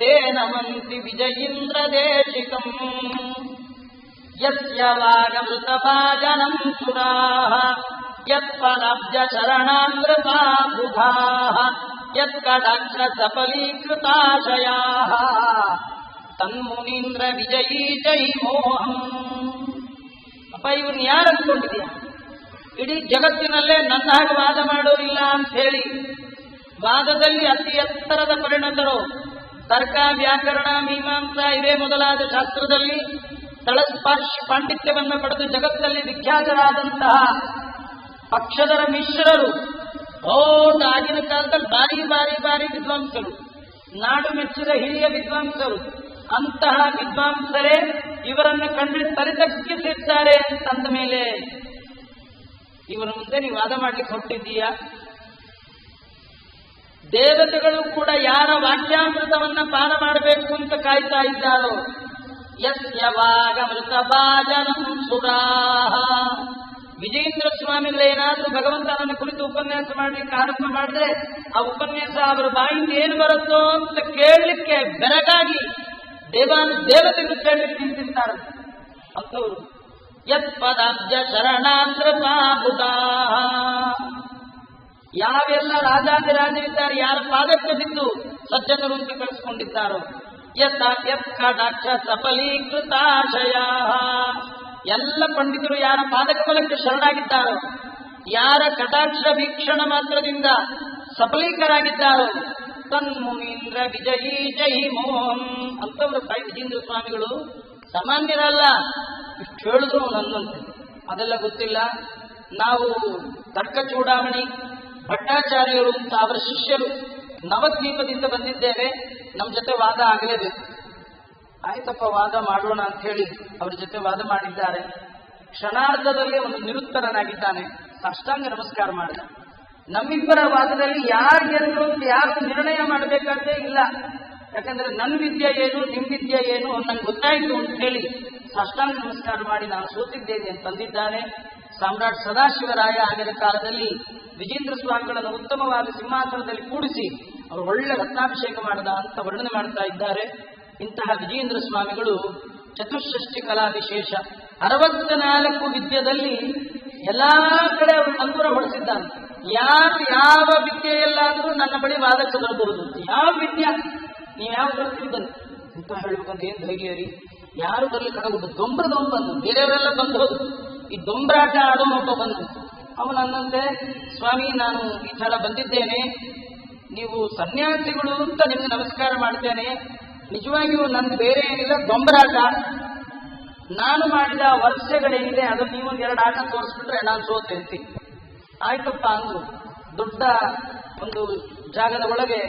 ತೇನ ಮಂತಿ ವಿಜಯೀಂದ್ರ ದೇಶಿಕಂ ಯಸ್ಯ ವಾಗಮೃತ ಭಾಜನಂ ಸುರಾಃ ಯತ್ಪದಾಬ್ಜ ಶರಣಾಮೃತಾ ಬುಧಾಃ ಯತ್ಕಟಾಕ್ಷ ಸಫಲೀಕೃತಾಶಯಾಃ ತನ್ಮುನೀಂದ್ರ ವಿಜಯೀ ಜೈ ಮೋಹಂ. ಅಪ್ಪ ಇವ್ರನ್ನ ಯಾರು ಅಂದ್ಕೊಂಡಿದ್ಯಾ? ಇಡೀ ಜಗತ್ತಿನಲ್ಲೇ ನನ್ನ ಹಾಗೆ ವಾದ ಮಾಡೋರಿಲ್ಲ ಅಂತ ಹೇಳಿ ವಾದದಲ್ಲಿ ಅತಿ ಎತ್ತರದ ಪರಿಣತರು, ತರ್ಕ ವ್ಯಾಕರಣ ಮೀಮಾಂಸಾ ಇವೇ ಮೊದಲಾದ ಶಾಸ್ತ್ರದಲ್ಲಿ ತಳಸ್ಪರ್ಶ ಪಾಂಡಿತ್ಯವನ್ನು ಪಡೆದು ಜಗತ್ತಲ್ಲಿ ವಿಖ್ಯಾತರಾದಂತಹ ಪಕ್ಷಧರ ಮಿಶ್ರರು, ಆಗಿನ ಕಾಲದಲ್ಲಿ ಬಾರಿ ಬಾರಿ ಬಾರಿ ವಿದ್ವಾಂಸರು, ನಾಡು ಮೆಚ್ಚಿದ ಹಿರಿಯ ವಿದ್ವಾಂಸರು. ಅಂತಹ ವಿದ್ವಾಂಸರೇ ಇವರನ್ನು ಕಂಡ್ರೆ ತಲೆತಗ್ಗಿಸಿರ್ತಾರೆ ಅಂತಂದ ಮೇಲೆ ಇವರ ಮುಂದೆ ನೀವು ವಾದ ಮಾಡ್ಲಿಕ್ಕೆ ಹೊರಟಿದ್ದೀಯಾ? ದೇವತೆಗಳು ಕೂಡ ಯಾರ ವಾಕ್ಯಾಮೃತವನ್ನ ಪಾನ ಮಾಡಬೇಕು ಅಂತ ಕಾಯ್ತಾ ಇದ್ದಾರೋ, ಯಸ್ಯವಾಗಮೃತ ಭಾಜನಂ ಸುರಾಃ. ವಿಜಯೇಂದ್ರ ಸ್ವಾಮಿಗಳೇನಾದ್ರೂ ಭಗವಂತನನ್ನ ಕುರಿತು ಉಪನ್ಯಾಸ ಮಾಡಲಿಕ್ಕೆ ಆರಂಭ ಮಾಡಿದ್ರೆ ಆ ಉಪನ್ಯಾಸ ಅವರ ಬಾಯಿಂದ ಏನು ಬರುತ್ತೋ ಅಂತ ಕೇಳಲಿಕ್ಕೆ ಬೆರಗಾಗಿ ದೇವತೆಗಳು ಕೇಳಲಿಕ್ಕೆ ನಿಂತಿರ್ತಾರೆ ಅಂತವರು. ಯತ್ಪದಾಬ್ಜ ಶರಣಾಮೃತಾಭುತಾಃ. ಯಾವೆಲ್ಲ ರಾಜಾದಿರಾಜರಿದ್ದಾರೆ, ಯಾರ ಪಾದಕ್ಕೆ ಬಿದ್ದು ಸಜ್ಜನರು ಅಂತ ಕಳಿಸಿಕೊಂಡಿದ್ದಾರೋ, ಯತ್ಕಟಾಕ್ಷ ಸಫಲೀಕೃತಾಶಯಾಃ. ಎಲ್ಲ ಪಂಡಿತರು ಯಾರ ಪಾದಕಮಲಕ್ಕೆ ಶರಣಾಗಿದ್ದಾರೋ, ಯಾರ ಕಟಾಕ್ಷ ವೀಕ್ಷಣ ಮಾತ್ರದಿಂದ ಸಫಲೀಕರಾಗಿದ್ದಾರೋ, ತನ್ಮುನೀಂದ್ರ ವಿಜಯೀ ಜೈ ಮೋಹಂ ಅಂತವರು ವಿಜೇಂದ್ರ ಸ್ವಾಮಿಗಳು ಸಾಮಾನ್ಯರಲ್ಲ. ಇಷ್ಟು ಹೇಳಿದ್ರು ನನ್ನಂತೆ ಅದೆಲ್ಲ ಗೊತ್ತಿಲ್ಲ, ನಾವು ತರ್ಕ ಚೂಡಾಮಣಿ ಭಟ್ಟಾಚಾರ್ಯರು ಅಂತ ಅವರ ಶಿಷ್ಯರು ನವದ್ವೀಪದಿಂದ ಬಂದಿದ್ದೇವೆ, ನಮ್ಮ ಜೊತೆ ವಾದ ಆಗಲೇಬೇಕು. ಆಯ್ತಪ್ಪ ವಾದ ಮಾಡೋಣ ಅಂತ ಹೇಳಿ ಅವರ ಜೊತೆ ವಾದ ಮಾಡಿದ್ದಾರೆ. ಕ್ಷಣಾರ್ಧದಲ್ಲಿ ಒಂದು ನಿರುತ್ತರನಾಗಿದ್ದಾನೆ, ಸಾಷ್ಟಾಂಗ ನಮಸ್ಕಾರ ಮಾಡಿದ. ನಮ್ಮಿಬ್ಬರ ವಾದದಲ್ಲಿ ಯಾರು ಗೆಲ್ಲರು ಅಂತ ಯಾರು ನಿರ್ಣಯ ಮಾಡಬೇಕಾದ್ದೇ ಇಲ್ಲ. ಯಾಕಂದ್ರೆ ನನ್ನ ವಿದ್ಯೆ ಏನು, ನಿಮ್ ವಿದ್ಯೆ ಏನು ನಂಗೆ ಗೊತ್ತಾಯ್ತು ಅಂತ ಹೇಳಿ ಸಾಷ್ಟಾಂಗ ನಮಸ್ಕಾರ ಮಾಡಿ ನಾನು ಸೋತಿದ್ದೇನೆ ಅಂತಂದಿದ್ದಾನೆ. ಸಾಮ್ರಾಟ್ ಸದಾಶಿವರಾಯ ಆಗಿನ ಕಾಲದಲ್ಲಿ ವಿಜೇಂದ್ರ ಸ್ವಾಮಿಗಳನ್ನು ಉತ್ತಮವಾದ ಸಿಂಹಾಸನದಲ್ಲಿ ಕೂಡಿಸಿ ಅವರು ಒಳ್ಳೆ ರತ್ನಾಭಿಷೇಕ ಮಾಡಿದ ಅಂತ ವರ್ಣನೆ ಮಾಡ್ತಾ ಇದ್ದಾರೆ. ಇಂತಹ ವಿಜೇಂದ್ರ ಸ್ವಾಮಿಗಳು ಚತುಷ್ಷಷ್ಟಿ ಕಲಾ ವಿಶೇಷ 64 ವಿದ್ಯೆಯಲ್ಲಿ ಎಲ್ಲಾ ಕಡೆ ಅವರು ಅಂಕುರ ಹೊಡಿಸಿದ್ದಾನೆ. ಯಾರು ಯಾವ ವಿದ್ಯೆಯಲ್ಲಾದರೂ ನನ್ನ ಬಳಿ ವಾದಕ್ಕೆ ಬರಬಹುದು, ಯಾವ ವಿದ್ಯೆ ನೀವು ಯಾವ ಬರ್ತೀವಿ ಬಂದು ಅಂತ ಹೇಳ್ಬೇಕಂತ ಏನ್ ಧೈರ್ಯ ರೀ, ಯಾರು ಬರ್ಲಿಕ್ಕೆ ಆಗೋದು. ದೊಂಬ್ರದವನು ಬಂದು, ಬೇರೆಯವರೆಲ್ಲ ಬಂದು ಹೋದು, ಈ ದೊಂಬ್ರಾಟ ಆಡೋನೊಬ್ಬ ಬಂದು ಅವನು ಅನ್ನಂತೆ, ಸ್ವಾಮಿ ನಾನು ಈ ತರ ಬಂದಿದ್ದೇನೆ, ನೀವು ಸನ್ಯಾಸಿಗಳು ಅಂತ ನಿಮ್ಗೆ ನಮಸ್ಕಾರ ಮಾಡ್ತೇನೆ, ನಿಜವಾಗಿಯೂ ನಂದು ಬೇರೆ ಏನಿಲ್ಲ, ದೊಂಬರಾಟ. ನಾನು ಮಾಡಿದ ವರ್ಷಗಳೇನಿದೆ ಅದನ್ನು ನೀವೊಂದು 2 ಆಟ ತೋರಿಸ್ಬಿಟ್ರೆ ನಾನು ಸೋತೇನೆ. ಆಯ್ತಪ್ಪ ಅಂದ್ರು. ದೊಡ್ಡ ಒಂದು ಜಾಗದ ಒಳಗೆ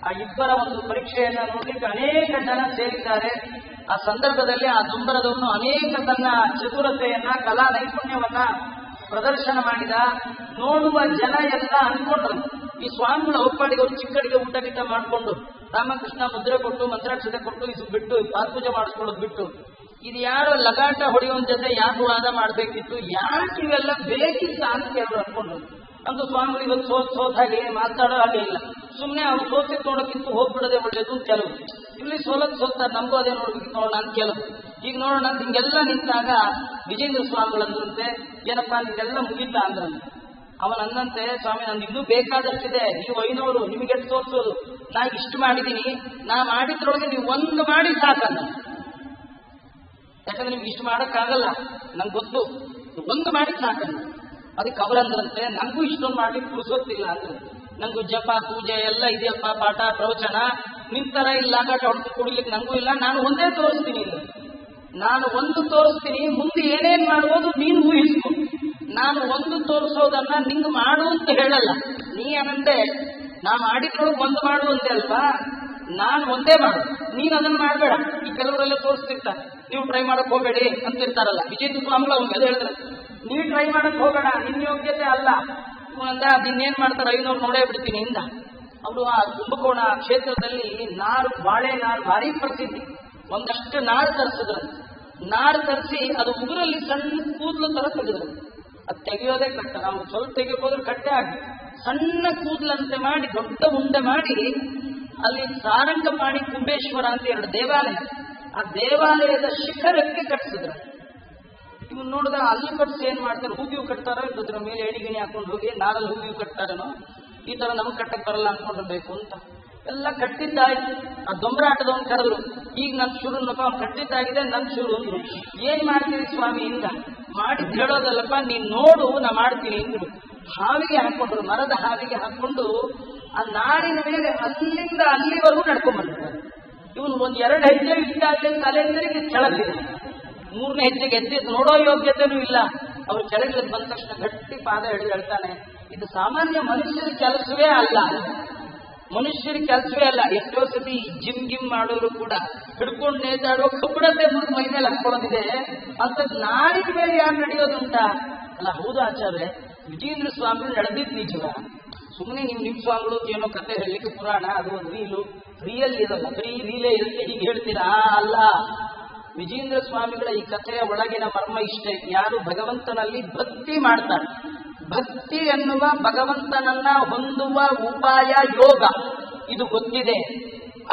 ಆ ಇಬ್ಬರ ಒಂದು ಪರೀಕ್ಷೆಯನ್ನ ನೋಡ್ಲಿಕ್ಕೆ ಅನೇಕ ಜನ ಸೇರಿದ್ದಾರೆ. ಆ ಸಂದರ್ಭದಲ್ಲಿ ಆ ದುಂಬರದವನು ಅನೇಕ ತನ್ನ ಚತುರತೆಯನ್ನ ಕಲಾ ನೈಪುಣ್ಯವನ್ನ ಪ್ರದರ್ಶನ ಮಾಡಿದ. ನೋಡುವ ಜನ ಎಲ್ಲ ಅನ್ಕೊಂಡ್ರು ಈ ಸ್ವಾಮಿಗಳು ಒಪ್ಪಡಿಗೆ ಅವರು ಚಿಕ್ಕಡಿಗೆ ಊಟ ಗೀಟ ಮಾಡಿಕೊಂಡು ರಾಮಕೃಷ್ಣ ಮುದ್ರೆ ಕೊಟ್ಟು ಮಂತ್ರಾಕ್ಷತೆ ಕೊಟ್ಟು ಇದು ಬಿಟ್ಟು ಪಾತ್ಪೂಜೆ ಮಾಡಿಸ್ಕೊಳ್ಳೋದು ಬಿಟ್ಟು ಇದು ಯಾರೋ ಲಗಾಟ ಹೊಡೆಯುವ ಜೊತೆ ಯಾಕೆ ವಾದ ಮಾಡಬೇಕಿತ್ತು, ಯಾಕೆ ಇವೆಲ್ಲ ಬೇಕಿತ್ತ ಅಂತ ಕೆಲವರು ಅನ್ಕೊಂಡ್ರು. ಅಂತೂ ಸ್ವಾಮಿಗಳು ಇವತ್ತು ಸೋತ ಹಾಗೆ ಮಾತಾಡೋ ಹಾಗೆ ಇಲ್ಲ, ಸುಮ್ಮನೆ ಅವ್ರು ಸೋತಿದ್ ನೋಡೋಕ್ಕಿಂತ ಹೋಗ್ಬಿಡೋದೇ ಒಳ್ಳೇದು ಅಂತ ಕೆಲವು. ಇಲ್ಲಿ ಸೋಲ್ತಾರೆ, ನಮಗೂ ಅದೇ ನೋಡ್ಬೇಕಿತ್ತು ನೋಡೋಣ ಅಂತ ಕೆಲವು. ಈಗ ನೋಡೋಣ ಅಂತ ಹಿಂಗೆಲ್ಲ ನಿಂತಾಗ ವಿಜೇಂದ್ರ ಸ್ವಾಮಿಗಳಂದ್ರಂತೆ, ಏನಪ್ಪಾ ನಿಮ್ಗೆಲ್ಲ ಮುಗಿಲ್ಲ ಅಂದ್ರಂತೆ. ಅವನಂದಂತೆ, ಸ್ವಾಮಿ ನನ್ಗೆ ಇನ್ನೂ ಬೇಕಾದಷ್ಟಿದೆ, ನೀವು 500 ನಿಮಗೆ ಎಷ್ಟು ತೋರಿಸೋದು, ನಾ ಇಷ್ಟು ಮಾಡಿದ್ದೀನಿ, ನಾ ಮಾಡಿದ್ರೊಳಗೆ ನೀವು ಒಂದು ಮಾಡಿ ಸಾಕಲ್ಲ, ಯಾಕಂದ್ರೆ ನಿಮ್ಗೆ ಇಷ್ಟು ಮಾಡಕ್ಕಾಗಲ್ಲ ನಂಗೆ ಗೊತ್ತು, ಒಂದು ಮಾಡಿ ಸಾಕಲ್ಲ. ಅದಕ್ಕೆ ಅವರಂದ್ರಂತೆ, ನಂಗೂ ಇಷ್ಟೊಂದು ಮಾಡ್ಲಿಕ್ಕೆ ಪುರುಸೋತಿಲ್ಲ ಅಂದ್ರೆ, ನಂಗೂ ಜಪ ಪೂಜೆ ಎಲ್ಲ ಇದೆಯಪ್ಪ, ಪಾಠ ಪ್ರವಚನ ನಿಂತರ ಇಲ್ಲ, ಆಗಾಟ ಹೊಡೆದು ಕುಡಿಲಿಕ್ಕೆ ನಂಗೂ ಇಲ್ಲ, ನಾನು ಒಂದೇ ತೋರಿಸ್ತೀನಿ, ನಾನು ಒಂದು ತೋರಿಸ್ತೀನಿ, ಮುಂದೆ ಏನೇನ್ ಮಾಡುವುದು ನೀನು ಊಹಿಸ್ಕೊ, ನಾನು ಒಂದು ತೋರಿಸೋದನ್ನ ನಿಂಗೆ ಮಾಡು ಅಂತ ಹೇಳಲ್ಲ. ನೀ ಏನಂದೆ, ನಾ ಮಾಡಿದ್ರು ಒಂದು ಮಾಡು ಅಂತೆ ಅಲ್ವಾ, ನಾನು ಒಂದೇ ಮಾಡು, ನೀನು ಅದನ್ನ ಮಾಡಬೇಡ. ಈ ಕೆಲವರೆಲ್ಲ ತೋರಿಸ್ತಿರ್ತಾರೆ, ನೀವು ಟ್ರೈ ಮಾಡಕ್ ಹೋಗಬೇಡಿ ಅಂತಿರ್ತಾರಲ್ಲ. ವಿಜೇಂದ್ರ ಸ್ವಾಮಿಗಳು ಅವ್ನಿಗೆ ಅದೇ ಹೇಳಿದ್ರೆ, ನೀವು ಟ್ರೈ ಮಾಡಕ್ ಹೋಗಬೇಡ, ನಿನ್ನ ಯೋಗ್ಯತೆ ಅಲ್ಲ ಅಂದ. ಇನ್ನೇನ್ ಮಾಡ್ತಾರೆ, 500 ನೋಡೇ ಬಿಡ್ತೀನಿ ಇಂದ. ಅವರು ಆ ಕುಂಭಕೋಣ ಕ್ಷೇತ್ರದಲ್ಲಿ ಬಾಳೆ ನಾರು ಭಾರಿ ಪ್ರಸಿದ್ಧಿ. ಒಂದಷ್ಟು ನಾರು ತರಿಸಿದ್ರು. ನಾರು ತರಿಸಿ ಅದು ಉಗುರಲ್ಲಿ ಸಣ್ಣ ಕೂದಲು ತರ ತೆಗೆದ್ರು. ಅದು ತೆಗೆಯೋದೇ ಕಟ್ಟ. ನಾವು ಸ್ವಲ್ಪ ತೆಗೆಯೋದ್ರೆ ಕಟ್ಟೆ ಆಗಿ ಸಣ್ಣ ಕೂದಲಂತೆ ಮಾಡಿ ದೊಡ್ಡ ಉಂಡೆ ಮಾಡಿ ಅಲ್ಲಿ ಸಾರಂಗಪಾಣಿ ಕುಂಬೇಶ್ವರ ಅಂತ 2 ದೇವಾಲಯ, ಆ ದೇವಾಲಯದ ಶಿಖರಕ್ಕೆ ಕಟ್ಟಿಸಿದ್ರು. ಇವ್ ನೋಡಿದ್ರೆ ಅಲ್ಲಿ ಕಟ್ಟಿಸಿ ಏನ್ ಮಾಡ್ತಾರೆ, ಹೂಗಿಯೂ ಕಟ್ತಾರೋ ಇದ್ರ ಮೇಲೆ ಎಣಿಗಿಣಿ ಹಾಕೊಂಡು ಹೋಗಿ ನಾರಲ್ಲಿ ಹೂಗಿಯೂ ಕಟ್ತಾರೇನೋ, ಈ ತರ ನಮಗ್ ಕಟ್ಟಕ್ ಬರಲ್ಲ ಅನ್ಕೊಂಡಿರ್ಬೇಕು ಅಂತ ಎಲ್ಲ ಕಟ್ಟಿದ್ದಾಯ್ತು. ಆ ದೊಂಬರಾಟದವನ್ ಕರೆದ್ರು, ಈಗ ನನ್ ಶುರು ಕಟ್ಟಿದ್ದಾಗಿದೆ, ನನ್ ಶುರು ಅಂದ್ರು. ಏನ್ ಮಾಡ್ತೀನಿ ಸ್ವಾಮಿ ಇಂದ, ಮಾಡಿ ಹೇಳೋದಲ್ಲಪ್ಪ, ನೀನ್ ನೋಡು ನಾ ಮಾಡ್ತೀನಿ ಅಂದ್ರು. ಹಾವಿಗೆ ಹಾಕೊಂಡ್ರು, ಮರದ ಹಾವಿಗೆ ಹಾಕೊಂಡು ಆ ನಾರಿನ ಮೇಲೆ ಅಲ್ಲಿಂದ ಅಲ್ಲಿವರೆಗೂ ನಡ್ಕೊಂಡ್ ಬಂದಿದ್ದಾರೆ. ಇವನು 1-2 ಹೆಜ್ಜೆ ಇಟ್ಟಾಗಲೇ ತಲೆಂದರಿಗೆ ಕೆಳಗಿದೆ. 3ನೇ ಹೆಜ್ಜೆಗೆ ಎದ್ದಿದ್ದು ನೋಡೋ ಯೋಗ್ಯತೆನೂ ಇಲ್ಲ. ಅವ್ರು ಕೆಳಗೆ ಬಂದ ತಕ್ಷಣ ಗಟ್ಟಿ ಪಾದ ಹಿಡಿದು ಹೇಳ್ತಾನೆ, ಇದು ಸಾಮಾನ್ಯ ಮನುಷ್ಯರ ಕೆಲಸವೇ ಅಲ್ಲ, ಮನುಷ್ಯರ ಕೆಲಸವೇ ಅಲ್ಲ. ಎಷ್ಟೋ ಸತಿ ಜಿಮ್ ಮಾಡೋರು ಕೂಡ ಹಿಡ್ಕೊಂಡು ನೇತಾಡೋ ಕಬ್ಬಡತೆ ಮೈ ಮೇಲೆ ಹಾಕೊಳ್ಳೋದಿದೆ ಅಂತ ನಾರಿನ ಮೇಲೆ ಯಾರು ನಡೆಯೋದುಂಟ ಅಲ್ಲ. ಹೌದು ಆಚಾರ್ಯ, ವಿಜೇಂದ್ರ ಸ್ವಾಮಿ ನಡೆದಿದ್ದು ನಿಜವ. ಸುಮ್ಮನೆ ನಿಮ್ ಸ್ವಾಮಿಗಳು ಏನೋ ಕತೆ ಹೇಳಲಿಕ್ಕೆ ಪುರಾಣ, ಅದು ಒಂದು ರಿಯಲ್ ಇರಲ್ಲ, ಬರೀ ರೀಲೇ ಇರುತ್ತೆ ಹೀಗೆ ಹೇಳ್ತೀರಾ ಅಲ್ಲ. ವಿಜೇಂದ್ರ ಸ್ವಾಮಿಗಳ ಈ ಕಥೆಯ ಒಳಗಿನ ಮರ್ಮ ಇಷ್ಟೇ, ಯಾರು ಭಗವಂತನಲ್ಲಿ ಭಕ್ತಿ ಮಾಡ್ತಾರೆ, ಭಕ್ತಿ ಎನ್ನುವ ಭಗವಂತನನ್ನ ಹೊಂದುವ ಉಪಾಯ ಯೋಗ ಇದು ಗೊತ್ತಿದೆ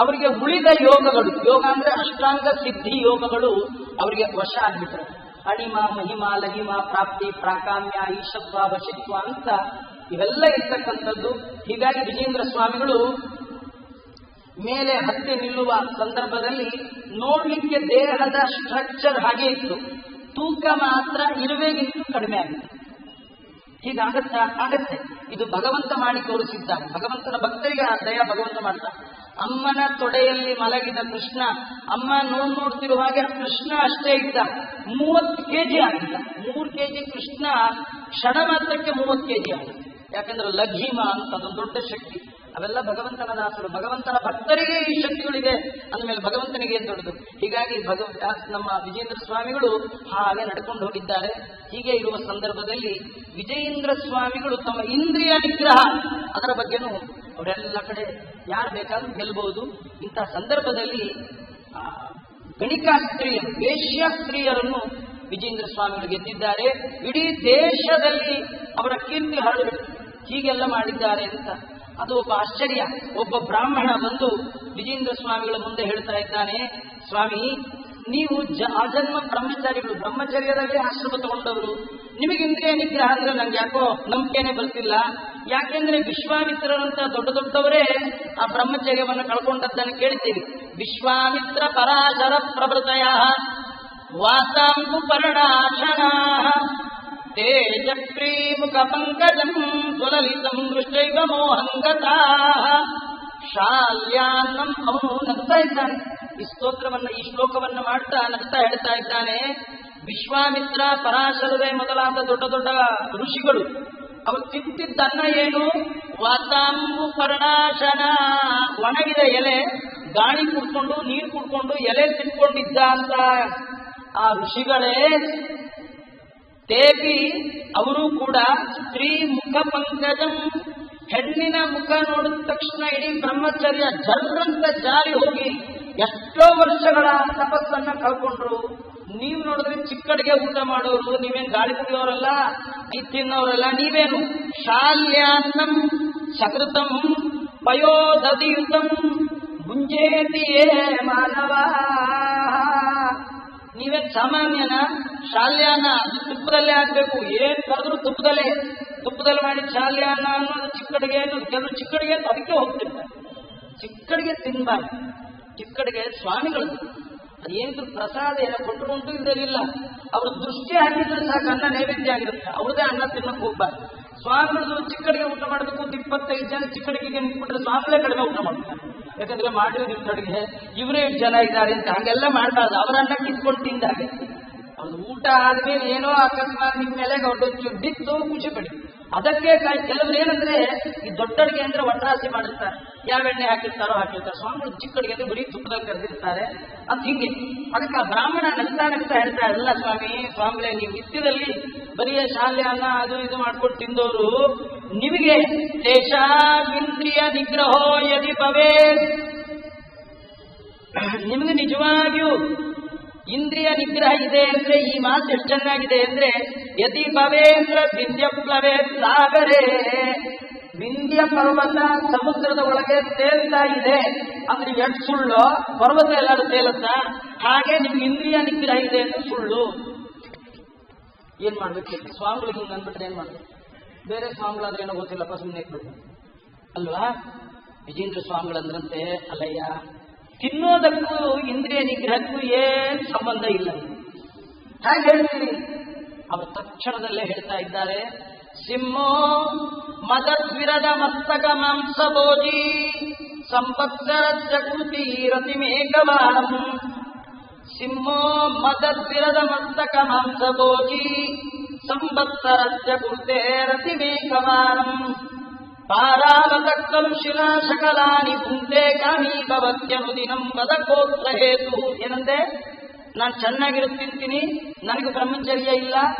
ಅವರಿಗೆ, ಉಳಿದ ಯೋಗಗಳು, ಯೋಗ ಅಂದ್ರೆ ಅಷ್ಟಾಂಗ ಸಿದ್ಧಿ ಯೋಗಗಳು ಅವರಿಗೆ ವಶ ಆಗ್ಬಿಟ್ರು. ಅಣಿಮ ಮಹಿಮ ಲಹಿಮ ಪ್ರಾಪ್ತಿ ಪ್ರಾಕಾಮ್ಯ ಈಶತ್ವ ವಶಿತ್ವ ಅಂತ ಇವೆಲ್ಲ ಇರ್ತಕ್ಕಂಥದ್ದು. ಹೀಗಾಗಿ ವಿಜೇಂದ್ರ ಸ್ವಾಮಿಗಳು ಮೇಲೆ ಹತ್ತಿ ನಿಲ್ಲುವ ಸಂದರ್ಭದಲ್ಲಿ ನೋಡ್ಲಿಕ್ಕೆ ದೇಹದ ಸ್ಟ್ರಕ್ಚರ್ ಹಾಗೆ ಇತ್ತು, ತೂಕ ಮಾತ್ರ ಇರುವೆಗಿಂತ ಕಡಿಮೆ ಆಗುತ್ತೆ. ಹೀಗಾಗತ್ತೆ. ಇದು ಭಗವಂತ ಮಾಡಿ ತೋರಿಸಿದ್ದ, ಭಗವಂತನ ಭಕ್ತರಿಗೆ ಆ ದಯ ಭಗವಂತ ಮಾಡ್ದ. ಅಮ್ಮನ ತೊಡೆಯಲ್ಲಿ ಮಲಗಿದ ಕೃಷ್ಣ, ಅಮ್ಮ ನೋಡ್ತಿರುವ ಹಾಗೆ ಕೃಷ್ಣ ಅಷ್ಟೇ ಇದ್ದ, 30 kg ಆಗಿದ್ದ. 3 kg ಕೃಷ್ಣ ಕ್ಷಣ ಮಾತ್ರಕ್ಕೆ 30 kg ಆಗುತ್ತೆ. ಯಾಕಂದ್ರೆ ಲಘಿಮ ಅಂತ ಅದೊಂದು ದೊಡ್ಡ ಶಕ್ತಿ. ಅವೆಲ್ಲ ಭಗವಂತನ ದಾಸರು, ಭಗವಂತನ ಭಕ್ತರಿಗೆ ಈ ಶಕ್ತಿಗಳಿದೆ ಅಂದಮೇಲೆ ಭಗವಂತನಿಗೆ ಏನ್ ದೊಡ್ಡದು. ಹೀಗಾಗಿ ನಮ್ಮ ವಿಜೇಂದ್ರ ಸ್ವಾಮಿಗಳು ಹಾಗೆ ನಡ್ಕೊಂಡು ಹೋಗಿದ್ದಾರೆ. ಹೀಗೆ ಇರುವ ಸಂದರ್ಭದಲ್ಲಿ ವಿಜಯೇಂದ್ರ ಸ್ವಾಮಿಗಳು ತಮ್ಮ ಇಂದ್ರಿಯ ನಿಗ್ರಹ ಅದರ ಬಗ್ಗೆನೂ ಅವರೆಲ್ಲ ಕಡೆ ಯಾರು ಬೇಕಾದ್ರೂ ಗೆಲ್ಬಹುದು. ಇಂತಹ ಸಂದರ್ಭದಲ್ಲಿ ಗಣಿಕಾ ಸ್ತ್ರೀಯರು, ವೇಶ್ಯ ಸ್ತ್ರೀಯರನ್ನು ವಿಜೇಂದ್ರ ಸ್ವಾಮಿಗಳು ಗೆದ್ದಿದ್ದಾರೆ. ಇಡೀ ದೇಶದಲ್ಲಿ ಅವರ ಕೀರ್ತಿ ಹರಡಬೇಕು, ಹೀಗೆಲ್ಲ ಮಾಡಿದ್ದಾರೆ ಅಂತ. ಅದು ಒಬ್ಬ ಆಶ್ಚರ್ಯ. ಒಬ್ಬ ಬ್ರಾಹ್ಮಣ ಬಂದು ವಿಜೇಂದ್ರ ಸ್ವಾಮಿಗಳ ಮುಂದೆ ಹೇಳ್ತಾ ಇದ್ದಾನೆ, ಸ್ವಾಮಿ ನೀವು ಆಜನ್ಮ ಬ್ರಹ್ಮಚಾರಿಗಳು, ಬ್ರಹ್ಮಚರ್ಯದಲ್ಲಿ ಆಶ್ರಮ ತಗೊಂಡವರು, ನಿಮಗೆ ಇಂದ್ರಿಯ ನಿಗ್ರಹ ಅಂದ್ರೆ ನಂಗೆ ಯಾಕೋ ನಂಬಿಕೆನೆ ಬರ್ತಿಲ್ಲ. ಯಾಕೆಂದ್ರೆ ವಿಶ್ವಾಮಿತ್ರರಂತ ದೊಡ್ಡ ದೊಡ್ಡವರೇ ಆ ಬ್ರಹ್ಮಚರ್ಯವನ್ನು ಕಳ್ಕೊಂಡದ್ದನ್ನು ಕೇಳ್ತೀವಿ. ವಿಶ್ವಾಮಿತ್ರ ಪರಾಶರ ಪ್ರಭೃತಯ ವಾಸಾಂಕು ಪರ್ಣಾಶನಾ ತೇಜಪ್ರೀ ಮುಖ ಪಂಕಜಂ ಸ್ವಲಲಿತಂ ದೃಷ್ಟೈವ ಮೋಹಂಗತಾ ಶಾಲ್ಯಾನ್ನಂ. ಅವನು ನಗ್ತಾ ಇದ್ದಾನೆ, ಈ ಸ್ತೋತ್ರವನ್ನ, ಈ ಶ್ಲೋಕವನ್ನ ಮಾಡ್ತಾ ನಗ್ತಾ ಹೇಳ್ತಾ ಇದ್ದಾನೆ. ವಿಶ್ವಾಮಿತ್ರ ಪರಾಶರವೇ ಮೊದಲಾದ ದೊಡ್ಡ ದೊಡ್ಡ ಋಷಿಗಳು ಅವರು ತಿಂತಿದ್ದನ್ನ ಏನು, ವಾತಾಂಬು ಪರ್ಣಾಶನ, ಒಣಗಿದ ಎಲೆ, ಗಾಳಿ ಕುಡ್ಕೊಂಡು ನೀರು ಕುಡ್ಕೊಂಡು ಎಲೆ ತಿನ್ಕೊಂಡಿದ್ದ ಅಂತ ಆ ಋಷಿಗಳೇ. ತೇಪಿ ಅವರು ಕೂಡ ಸ್ತ್ರೀ ಮುಖ ಪಂಕಜಂ, ಹೆಣ್ಣಿನ ಮುಖ ನೋಡಿದ ತಕ್ಷಣ ಇಡೀ ಬ್ರಹ್ಮಚರ್ಯ ಜರ್ರಂತ ಜಾರಿ ಹೋಗಿ ಎಷ್ಟೋ ವರ್ಷಗಳ ತಪಸ್ಸನ್ನ ಕಳ್ಕೊಂಡ್ರು. ನೀವು ನೋಡಿದ್ರೆ ಚಿಕ್ಕಡಿಗೆ ಊಟ ಮಾಡೋರು, ನೀವೇನು ಗಾಳಿ ಕುಡಿಯೋರಲ್ಲ, ನೀ ತಿನ್ನೋರಲ್ಲ, ನೀವೇನು ಶಾಲ್ಯಾನ್ನಂ ಸಕೃತಂ ಪಯೋದಧಿಯುತಂ ಮುಂಜೇತಿಯೇ ಮಾನವ. ನೀವೇ ಸಾಮಾನ್ಯನ ಶಾಲ್ಯಾನ ತುಪ್ಪದಲ್ಲೇ ಆಗ್ಬೇಕು, ಏನ್ ಕರೆದ್ರು ತುಪ್ಪದಲ್ಲಿ ಮಾಡಿ ಶಾಲ್ಯಾನ ಅನ್ನೋದು ಚಿಕ್ಕಡಿಗೆ. ಕೆಲವು ಚಿಕ್ಕಡಿಗೆ ಅದಕ್ಕೆ ಹೋಗ್ತಿರ್ತಾರೆ, ಚಿಕ್ಕಡಿಗೆ ತಿನ್ಬಾರ್ದು. ಚಿಕ್ಕಡಿಗೆ ಸ್ವಾಮಿಗಳು ಅದೇನು ಪ್ರಸಾದ ಏನೋ ಕೊಟ್ಟುಕೊಂಡು ಇದರಿಲ್ಲ, ಅವ್ರ ದೃಷ್ಟಿ ಹಾಕಿದ್ರೆ ಸಾಕು ಅನ್ನ ನೈವೇದ್ಯ ಆಗಿರುತ್ತೆ, ಅವ್ರದೇ ಅನ್ನ ತಿನ್ನಕ್ಕೆ ಹೋಗ್ಬಾರ್ದು. ಸ್ವಾಮಿಗಳು ಚಿಕ್ಕಡಿಗೆ ಊಟ ಮಾಡಬೇಕು ಅಂತ 25 ಜನ ಚಿಕ್ಕಡಿಗೆ ನಿಂತ್ಬಿಟ್ರೆ ಸ್ವಾಮಿಗಳೇ ಕಡಿಮೆ ಊಟ ಮಾಡ್ತಾರೆ. ಯಾಕಂದ್ರೆ ಮಾಡಿರೋ ನಿಮ್ ಕಡೆಗೆ ಇವರೇ 8 ಜನ ಇದ್ದಾರೆ ಅಂತ ಹಾಗೆಲ್ಲ ಮಾಡಬಾರ್ದು. ಅವರನ್ನ ಕಿತ್ಕೊಂಡು ತಿಂದಾಗೆ ಅವ್ರದ್ದು ಊಟ ಆದ್ಮೇಲೆ ಏನೋ ಅಕಸ್ಮಾತ್ ನಿಮ್ಮ ಮೇಲೆ ಹೊರಟು ಬಿತ್ತು ಖುಷಿ ಪಡಿ. ಅದಕ್ಕೆ ಕೆಲವರು ಏನಂದ್ರೆ ಈ ದೊಡ್ಡ ಅಡಿಗೆ ಅಂದ್ರೆ ಒಟ್ರಾಸಿ ಮಾಡಿರ್ತಾರೆ, ಯಾವ ಎಣ್ಣೆ ಹಾಕಿರ್ತಾರೋ ಹಾಕಿರ್ತಾರೆ. ಸ್ವಾಮಿಗಳು ಚಿಕ್ಕ ಅಡಿಗೆ ಅಂದ್ರೆ ಬರೀ ತುಪ್ಪದಾಗ ಕರೆದಿರ್ತಾರೆ ಅಂತ ಹಿಂಗೆ. ಅದಕ್ಕೆ ಆ ಬ್ರಾಹ್ಮಣ ನಗ್ತಾ ಹೇಳ್ತಾ ಇಲ್ಲ ಸ್ವಾಮಿಗಳೇ ನೀವು ನಿತ್ಯದಲ್ಲಿ ಬರೀ ಶಾಲೆ ಅನ್ನ ಅದು ಇದು ಮಾಡ್ಕೊಂಡು ತಿಂದವರು ನಿಮಗೆ ದೇಶಾಂದ್ರಿಯ ನಿಗ್ರಹೋ ಯದಿ ಭವೇ, ನಿಮಗೆ ನಿಜವಾಗಿಯೂ ಇಂದ್ರಿಯ ನಿಗ್ರಹ ಇದೆ ಅಂದ್ರೆ ಈ ಮಾತು ಎಷ್ಟು ಚೆನ್ನಾಗಿದೆ ಅಂದ್ರೆ ಯದಿ ಭವೇಂದ್ರ ವಿಂಧ್ಯ ಪ್ಲವೇ ಸಾಗರೇ, ವಿಂಧ್ಯ ಪರ್ವತ ಸಮುದ್ರದ ಒಳಗೆ ತೇಲ್ತಾ ಇದೆ ಅಂದ್ರೆ ಎಷ್ಟು ಸುಳ್ಳು, ಪರ್ವತ ಎಲ್ಲರೂ ತೇಲುತ್ತಾ, ಹಾಗೆ ನಿಮ್ಗೆ ಇಂದ್ರಿಯ ನಿಗ್ರಹ ಇದೆ ಅಂದ್ರೆ ಸುಳ್ಳು. ಏನ್ ಮಾಡ್ಬೇಕು ಸ್ವಾಮಿಗಳಿಗೆ ಹಿಂಗೆ ಅಂದ್ಬಿಟ್ರೆ ಏನ್ ಮಾಡ್ಬೇಕು? ಬೇರೆ ಸ್ವಾಮಿಗಳಾದ್ರೆ ಏನೋ ಗೊತ್ತಿಲ್ಲಪ್ಪ ಸುಮ್ಮನೆ ಇಟ್ಬಿಟ್ಟು ಅಲ್ವಾ. ವಿಜೇಂದ್ರ ಸ್ವಾಮಿಗಳಂದ್ರಂತೆ ಅಲ್ಲಯ್ಯ, ತಿನ್ನೋದಕ್ಕೂ ಇಂದ್ರಿಯ ನಿಗ್ರಹಕ್ಕೂ ಏನ್ ಸಂಬಂಧ ಇಲ್ಲ. ಹಾಗೆ ಹೇಳ್ತೀರಿ. ಅವರು ತಕ್ಷಣದಲ್ಲೇ ಹೇಳ್ತಾ ಇದ್ದಾರೆ, ಸಿಂಹೋ ಮದದ್ವಿರದ ಮಸ್ತಕ ಮಾಂಸ ಭೋಜಿ ಸಂಪತ್ಸರಸ್ಯ ಕೃತಿ ರತಿಮೇಕವಾರಂ. ಸಿಂಹೋ ಮದದ್ವಿರದ ಮಸ್ತಕ ಮಾಂಸ ಭೋಜಿ ಸಂಪತ್ಸರಸ್ಯ ಕೃತೆ ರತಿಮೇಕವಾರಂ. ಪಾರಾವತಕ್ಕಲು ಶಿಲಾ ಶಕಲಾನಿ ಪುಂತೆ ಕಾಮಿ ಭವತ್ಯನುದಿನಂ ಪದಕೋತ್ರ ಹೇತು. ಏನಂತೆ, ನಾನು ಚೆನ್ನಾಗಿರು ತಿಂತೀನಿ, ನನಗೆ ಬ್ರಹ್ಮಚರ್ಯ ಇಲ್ಲ,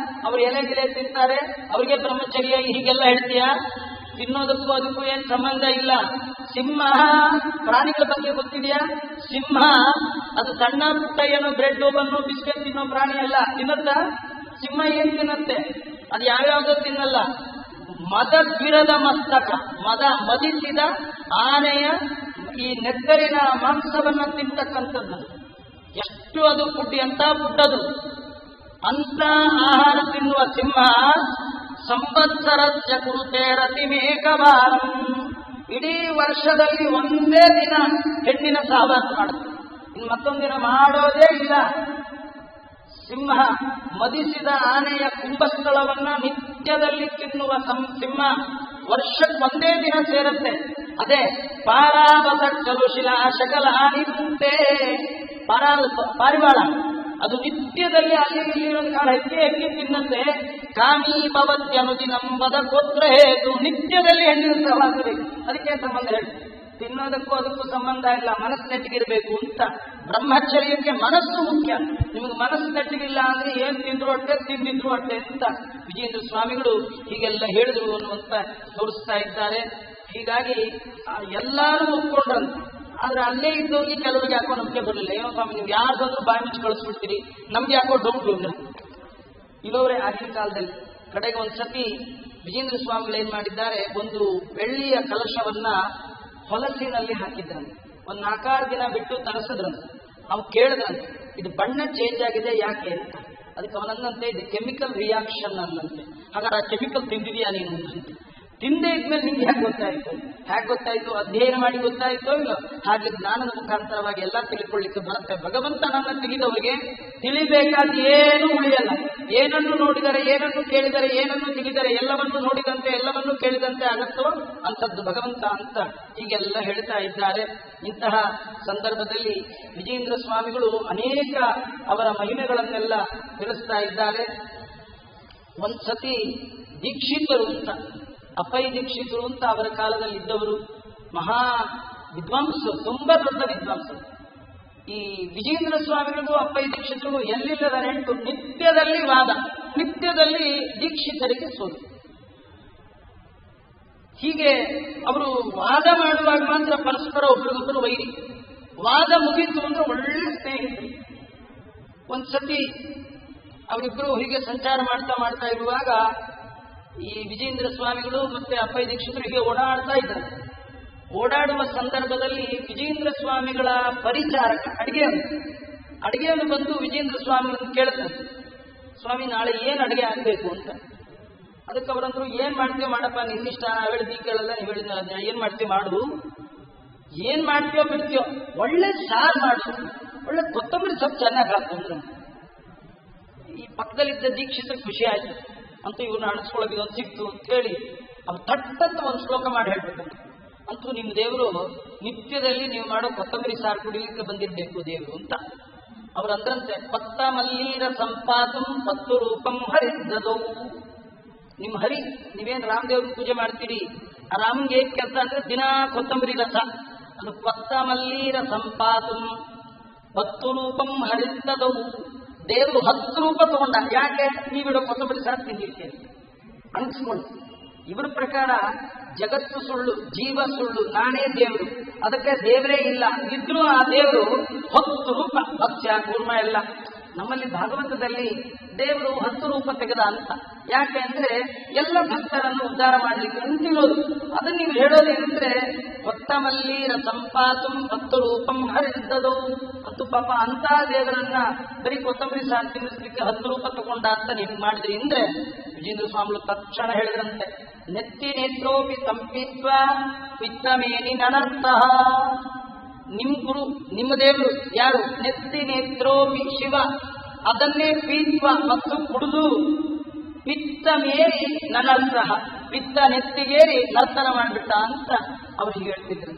ಅವ್ರು ಎಲೆ ತಿಂತಾರೆ, ಅವ್ರಿಗೆ ಬ್ರಹ್ಮಚರ್ಯ, ಹೀಗೆಲ್ಲ ಹೇಳ್ತೀಯಾ? ತಿನ್ನೋದಕ್ಕೂ ಅದಕ್ಕೂ ಏನ್ ಸಂಬಂಧ ಇಲ್ಲ. ಸಿಂಹ ಪ್ರಾಣಿಗಳ ಬಗ್ಗೆ ಗೊತ್ತಿದೆಯಾ? ಸಿಂಹ ಅದು ಸಣ್ಣ ಪುಟ್ಟ ಏನು ಬ್ರೆಡ್ ಬನ್ನು ಬಿಸ್ಕೆಟ್ ತಿನ್ನೋ ಪ್ರಾಣಿ ಅಲ್ಲ. ತಿನ್ನತ್ತ ಸಿಂಹ ಏನ್ ತಿನ್ನತ್ತೆ? ಅದು ಯಾವ್ಯಾವುದೋ ತಿನ್ನಲ್ಲ. ಮದದ್ವಿರದ ಮಸ್ತಕ, ಮದಿಸಿದ ಆನೆಯ ಈ ನೆತ್ತರಿನ ಮಾಂಸವನ್ನ ತಿಂತಕ್ಕಂಥದ್ದು. ಎಷ್ಟು ಅದು ಎಂತ ಪುಟ್ಟದು ಅಂತ ಆಹಾರ ತಿನ್ನುವ ಸಿಂಹ ಸಂವತ್ಸರಸ್ಯ ಕುರುತೆ ರತಿಮೇಕವಾರಂ. ಇಡೀ ವರ್ಷದಲ್ಲಿ ಒಂದೇ ದಿನ ಹೆಣ್ಣಿನ ಸಹವಾಸ ಮಾಡುತ್ತೆ, ಇನ್ನು ಮತ್ತೊಂದಿನ ಮಾಡೋದೇ ಇಲ್ಲ. ಸಿಂಹ ಮದಿಸಿದ ಆನೆಯ ಕುಂಭಸ್ಥಳವನ್ನ ನಿತ್ಯದಲ್ಲಿ ತಿನ್ನುವ ಸಿಂಹ ವರ್ಷಕ್ಕೆ ಒಂದೇ ದಿನ ಸೇರುತ್ತೆ. ಅದೇ ಪಾರಾವತ ಚಲುಶಿಲ ಶಕಲ ಆನಿಪುಂತೆ, ಪಾರಿವಾಳ ಅದು ನಿತ್ಯದಲ್ಲಿ ಅಲ್ಲಿ ಇಲ್ಲಿರೋದು ಕಾಲ ಹೆಚ್ಚಿ ತಿನ್ನಂತೆ. ಕಾಮಿ ಭವತ್ಯನುದಿನಂ ಬದಕೋತ್ರ ಹೇತು, ನಿತ್ಯದಲ್ಲಿ ಹೆಣ್ಣಿನ ಸಹವಾಸಬೇಕು. ಅದಕ್ಕೆ ಸಂಬಂಧ ಹೇಳಿ, ತಿನ್ನೋದಕ್ಕೂ ಅದಕ್ಕೂ ಸಂಬಂಧ ಇಲ್ಲ, ಮನಸ್ಸು ನೆಟ್ಟಿಗಿರ್ಬೇಕು ಅಂತ. ಬ್ರಹ್ಮಚರ್ಯಕ್ಕೆ ಮನಸ್ಸು ಮುಖ್ಯ. ನಿಮಗೆ ಮನಸ್ಸು ನೆಟ್ಟಿಗಿಲ್ಲ ಅಂದ್ರೆ ಏನ್ ತಿಂದ್ರು ಅಟ್ಟೆ, ತಿಂದಿದ್ರು ಅಟ್ಟೆ ಅಂತ ವಿಜೇಂದ್ರ ಸ್ವಾಮಿಗಳು ಹೀಗೆಲ್ಲ ಹೇಳಿದ್ರು ಅನ್ನುವಂತ ತೋರಿಸ್ತಾ ಇದ್ದಾರೆ. ಹೀಗಾಗಿ ಎಲ್ಲರೂ ಒಪ್ಕೊಂಡ್ರಂತ. ಆದ್ರೆ ಅಲ್ಲೇ ಇದ್ದವ್ರಿಗೆ ಕೆಲವರಿಗೆ ಯಾಕೋ ನಂಬಿಕೆ ಬರಲಿಲ್ಲ. ಏನೋ ಸ್ವಾಮಿ ನೀವು ಯಾರ್ದಾದ್ರೂ ಬಾಯಿ ಮುಚ್ಚಿ ಕಳಿಸ್ಬಿಡ್ತೀರಿ, ನಮ್ಗೆ ಯಾಕೋ ಡೌಟ್ ಇಲ್ಲ. ಇಲ್ಲವರೇ ಆಗಿನ ಕಾಲದಲ್ಲಿ ಕಡೆಗೆ ಒಂದ್ಸತಿ ವಿಜೇಂದ್ರ ಸ್ವಾಮಿಗಳು ಏನ್ ಮಾಡಿದ್ದಾರೆ, ಒಂದು ಬೆಳ್ಳಿಯ ಕಲಶವನ್ನ ಹೊಲಸಿನಲ್ಲಿ ಹಾಕಿದ್ರಂತೆ. ಒಂದು 4-6 ದಿನ ಬಿಟ್ಟು ತರಿಸಿದ್ರಂತೆ. ಅವ್ನು ಕೇಳಿದ್ರಂತೆ, ಇದು ಬಣ್ಣ ಚೇಂಜ್ ಆಗಿದೆ ಯಾಕೆ ಅಂತ. ಅದಕ್ಕೆ ಅವನಂದಂತೆ ಇದು ಕೆಮಿಕಲ್ ರಿಯಾಕ್ಷನ್ ಅನ್ನಂತೆ. ಹಾಗಾದ್ರೆ ಆ ಕೆಮಿಕಲ್ ತಿಂದಿದೆಯಾ ನೀನು ಅಂತ. ತಿಂದೇ ಇದ್ಮೇಲೆ ನಿಮ್ಗೆ ಹೇಗೆ ಗೊತ್ತಾಯ್ತು? ಅಧ್ಯಯನ ಮಾಡಿ ಗೊತ್ತಾಯ್ತೋ ಇಲ್ಲ. ಹಾಗೆ ಜ್ಞಾನದ ಮುಖಾಂತರವಾಗಿ ಎಲ್ಲ ತಿಳ್ಕೊಳ್ಳಿಕ್ಕೆ ಬರುತ್ತೆ. ಭಗವಂತನನ್ನ ತಿಳಿದವರಿಗೆ ತಿಳಿಬೇಕಾದ ಏನು ಉಳಿಯಲ್ಲ. ಏನನ್ನು ನೋಡಿದರೆ, ಏನನ್ನು ಕೇಳಿದರೆ, ಏನನ್ನು ತಿಳಿದರೆ ಎಲ್ಲವನ್ನು ನೋಡಿದಂತೆ ಎಲ್ಲವನ್ನು ಕೇಳಿದಂತೆ ಆಗುತ್ತೋ ಅಂಥದ್ದು ಭಗವಂತ ಅಂತ ಹೀಗೆಲ್ಲ ಹೇಳ್ತಾ ಇದ್ದಾರೆ. ಇಂತಹ ಸಂದರ್ಭದಲ್ಲಿ ವಿಜೇಂದ್ರ ಸ್ವಾಮಿಗಳು ಅನೇಕ ಅವರ ಮಹಿಮೆಗಳನ್ನೆಲ್ಲ ತಿಳಿಸ್ತಾ ಇದ್ದಾರೆ. ಒಂದ್ಸತಿ ದೀಕ್ಷಿತರು ಅಂತ, ಅಪ್ಪೈ ದೀಕ್ಷಿತರು ಅಂತ ಅವರ ಕಾಲದಲ್ಲಿ ಇದ್ದವರು, ಮಹಾ ವಿದ್ವಾಂಸರು, ತುಂಬಾ ದೊಡ್ಡ ವಿದ್ವಾಂಸರು. ಈ ವಿಜೇಂದ್ರ ಸ್ವಾಮಿಗಳಿಗೂ ಅಪ್ಪೈ ದೀಕ್ಷಿತರು ಎಲ್ಲಿಲ್ಲದ ನೆಂಟು. ನಿತ್ಯದಲ್ಲಿ ವಾದ, ನಿತ್ಯದಲ್ಲಿ ದೀಕ್ಷಿತರಿಗೆ ಸೋಲು. ಹೀಗೆ ಅವರು ವಾದ ಮಾಡುವಾಗ ಮಾತ್ರ ಪರಸ್ಪರ ಒಬ್ಬರಿಗೊಬ್ಬರು ವೈರಿ. ವಾದ ಮುಗಿತು ಅಂದ್ರೆ ಒಳ್ಳೆ ಸ್ನೇಹಿತರು. ಒಂದ್ಸತಿ ಅವರಿಬ್ಬರು ಹೀಗೆ ಸಂಚಾರ ಮಾಡ್ತಾ ಇರುವಾಗ ಈ ವಿಜೇಂದ್ರ ಸ್ವಾಮಿಗಳು ಮತ್ತೆ ಅಪ್ಪೈ ದೀಕ್ಷಿತರು ಹೀಗೆ ಓಡಾಡ್ತಾ ಇದ್ದಾರೆ. ಓಡಾಡುವ ಸಂದರ್ಭದಲ್ಲಿ ವಿಜೇಂದ್ರ ಸ್ವಾಮಿಗಳ ಪರಿಚಾರಕ ಅಡಿಗೆಯನ್ನು ಬಂದು ವಿಜೇಂದ್ರ ಸ್ವಾಮಿಗಳನ್ನು ಕೇಳ್ತಾರೆ, ಸ್ವಾಮಿ ನಾಳೆ ಏನ್ ಅಡಿಗೆ ಆಗ್ಬೇಕು ಅಂತ. ಅದಕ್ಕೆ ಅವರಂದ್ರು, ಏನ್ ಮಾಡ್ತೀವಿ ಮಾಡಪ್ಪ, ನಿನ್ನಿಷ್ಟ, ನಾವು ಹೇಳಿದ್ ನೀ ಕೇಳಲ್ಲ, ನೀವು ಹೇಳಿದ್ನಲ್ಲ, ಏನ್ ಮಾಡ್ತೀವಿ ಮಾಡು, ಏನ್ ಮಾಡ್ತೀವೋ ಬಿಡ್ತೀವೋ, ಒಳ್ಳೆ ಸಾರು ಮಾಡು, ಒಳ್ಳೆ ಕೊತ್ತಂಬರಿ ಸೊಪ್ಪು ಚೆನ್ನಾಗಿ ಹಾಕಂದ್ರು. ಈ ಪಕ್ಕದಲ್ಲಿದ್ದ ದೀಕ್ಷಿತರಿಗೆ ಖುಷಿ ಆಯ್ತು. ಅಂತೂ ಇವ್ರನ್ನ ಅಣಿಸ್ಕೊಳ್ಳೋಕೆ ಇದೊಂದು ಸಿಕ್ತು ಅಂತ ಹೇಳಿ ಅವ್ರು ತಟ್ಟಂತ ಒಂದು ಶ್ಲೋಕ ಮಾಡಿ ಹೇಳ್ಬೇಕಂತ. ಅಂತೂ ನಿಮ್ಮ ದೇವರು ನಿತ್ಯದಲ್ಲಿ ನೀವು ಮಾಡೋ ಕೊತ್ತಂಬರಿ ಸಾರು ಕುಡಿಲಿಕ್ಕೆ ಬಂದಿರಬೇಕು ದೇವರು ಅಂತ. ಅವರಂದ್ರಂತೆ ಪತ್ತ ಮಲ್ಲೀರ ಸಂಪಾತಂ ಪತ್ತು ರೂಪಂ ಹರಿದ್ದದೌ. ನಿಮ್ಮ ಹರಿ, ನೀವೇನು ರಾಮದೇವ್ರ ಪೂಜೆ ಮಾಡ್ತೀರಿ, ಆ ರಾಮಂಗೆ ಏನ್ ಕೆಲಸ ಅಂದ್ರೆ ದಿನಾ ಕೊತ್ತಂಬರಿ ರಸ, ಅದು ಪತ್ತ ಮಲ್ಲೀರ ಸಂಪಾತಂ ಪತ್ತು ರೂಪಂ ಹರಿದ್ದದೌ. ದೇವರು 10 ರೂಪ ತಗೊಂಡ. ಯಾಕೆ? ನೀವಿಡೋ ಕೊತ್ತಂಬರಿ ಸಹ ತಿಂದಿರ್ತೀರಿ ಅನ್ಸ್ಕೊಂಡು. ಇವರ ಪ್ರಕಾರ ಜಗತ್ತು ಸುಳ್ಳು, ಜೀವ ಸುಳ್ಳು, ನಾನೇ ದೇವರು, ಅದಕ್ಕೆ ದೇವರೇ ಇಲ್ಲ. ಇದ್ರೂ ಆ ದೇವರು 10 ರೂಪ, ಭಕ್ಷ್ಯ ಕೂರ್ಮ ಎಲ್ಲ. ನಮ್ಮಲ್ಲಿ ಭಾಗವತದಲ್ಲಿ ದೇವರು 10 ರೂಪ ತೆಗೆದ ಅಂತ. ಯಾಕೆ ಅಂದ್ರೆ ಎಲ್ಲ ಭಕ್ತರನ್ನು ಉದ್ಧಾರ ಮಾಡ್ಲಿಕ್ಕೆ ಅಂತಿರೋದು. ಅದನ್ನ ನೀವು ಹೇಳೋದೇನಂದ್ರೆ ಕೊತ್ತ ಮಲ್ಲೀರ ಸಂಪಾತಂ 10 ರೂಪಂ ಹರಿದ್ದದು. ಮತ್ತು ಪಾಪ ಅಂತ ದೇವರನ್ನ ಬರೀ ಕೊತ್ತಂಬರಿ ಸಾರು ತಿನ್ನಿಸ್ಲಿಕ್ಕೆ 10 ರೂಪ ತಗೊಂಡ ಅಂತ ನೀವು ಮಾಡಿದ್ರಿ ಅಂದ್ರೆ ವಿಜೇಂದ್ರ ಸ್ವಾಮಿಗಳು ತಕ್ಷಣ ಹೇಳಿದ್ರಂತೆ, ನೆತ್ತಿ ನೇತ್ರೋಪಿ ಸಂಪಿತ್ವ ಪಿತ್ತಮೇನಿ ನನರ್ಥಃ. ನಿಮ್ ಗುರು, ನಿಮ್ಮ ದೇವರು ಯಾರು? ನೆತ್ತಿ ನೇತ್ರೋಪಿ ಶಿವ, ಅದನ್ನೇ ಪೀತ್ವ ಮತ್ತು ಕುಡಿದು ಪಿತ್ತ ಮೇರಿ ನನರ್ಥಃ, ಪಿತ್ತ ನೆತ್ತಿಗೇರಿ ನರ್ತನ ಮಾಡಿಬಿಟ್ಟ ಅಂತ ಅವ್ರಿಗೆ ಹೇಳ್ತಿದ್ರು.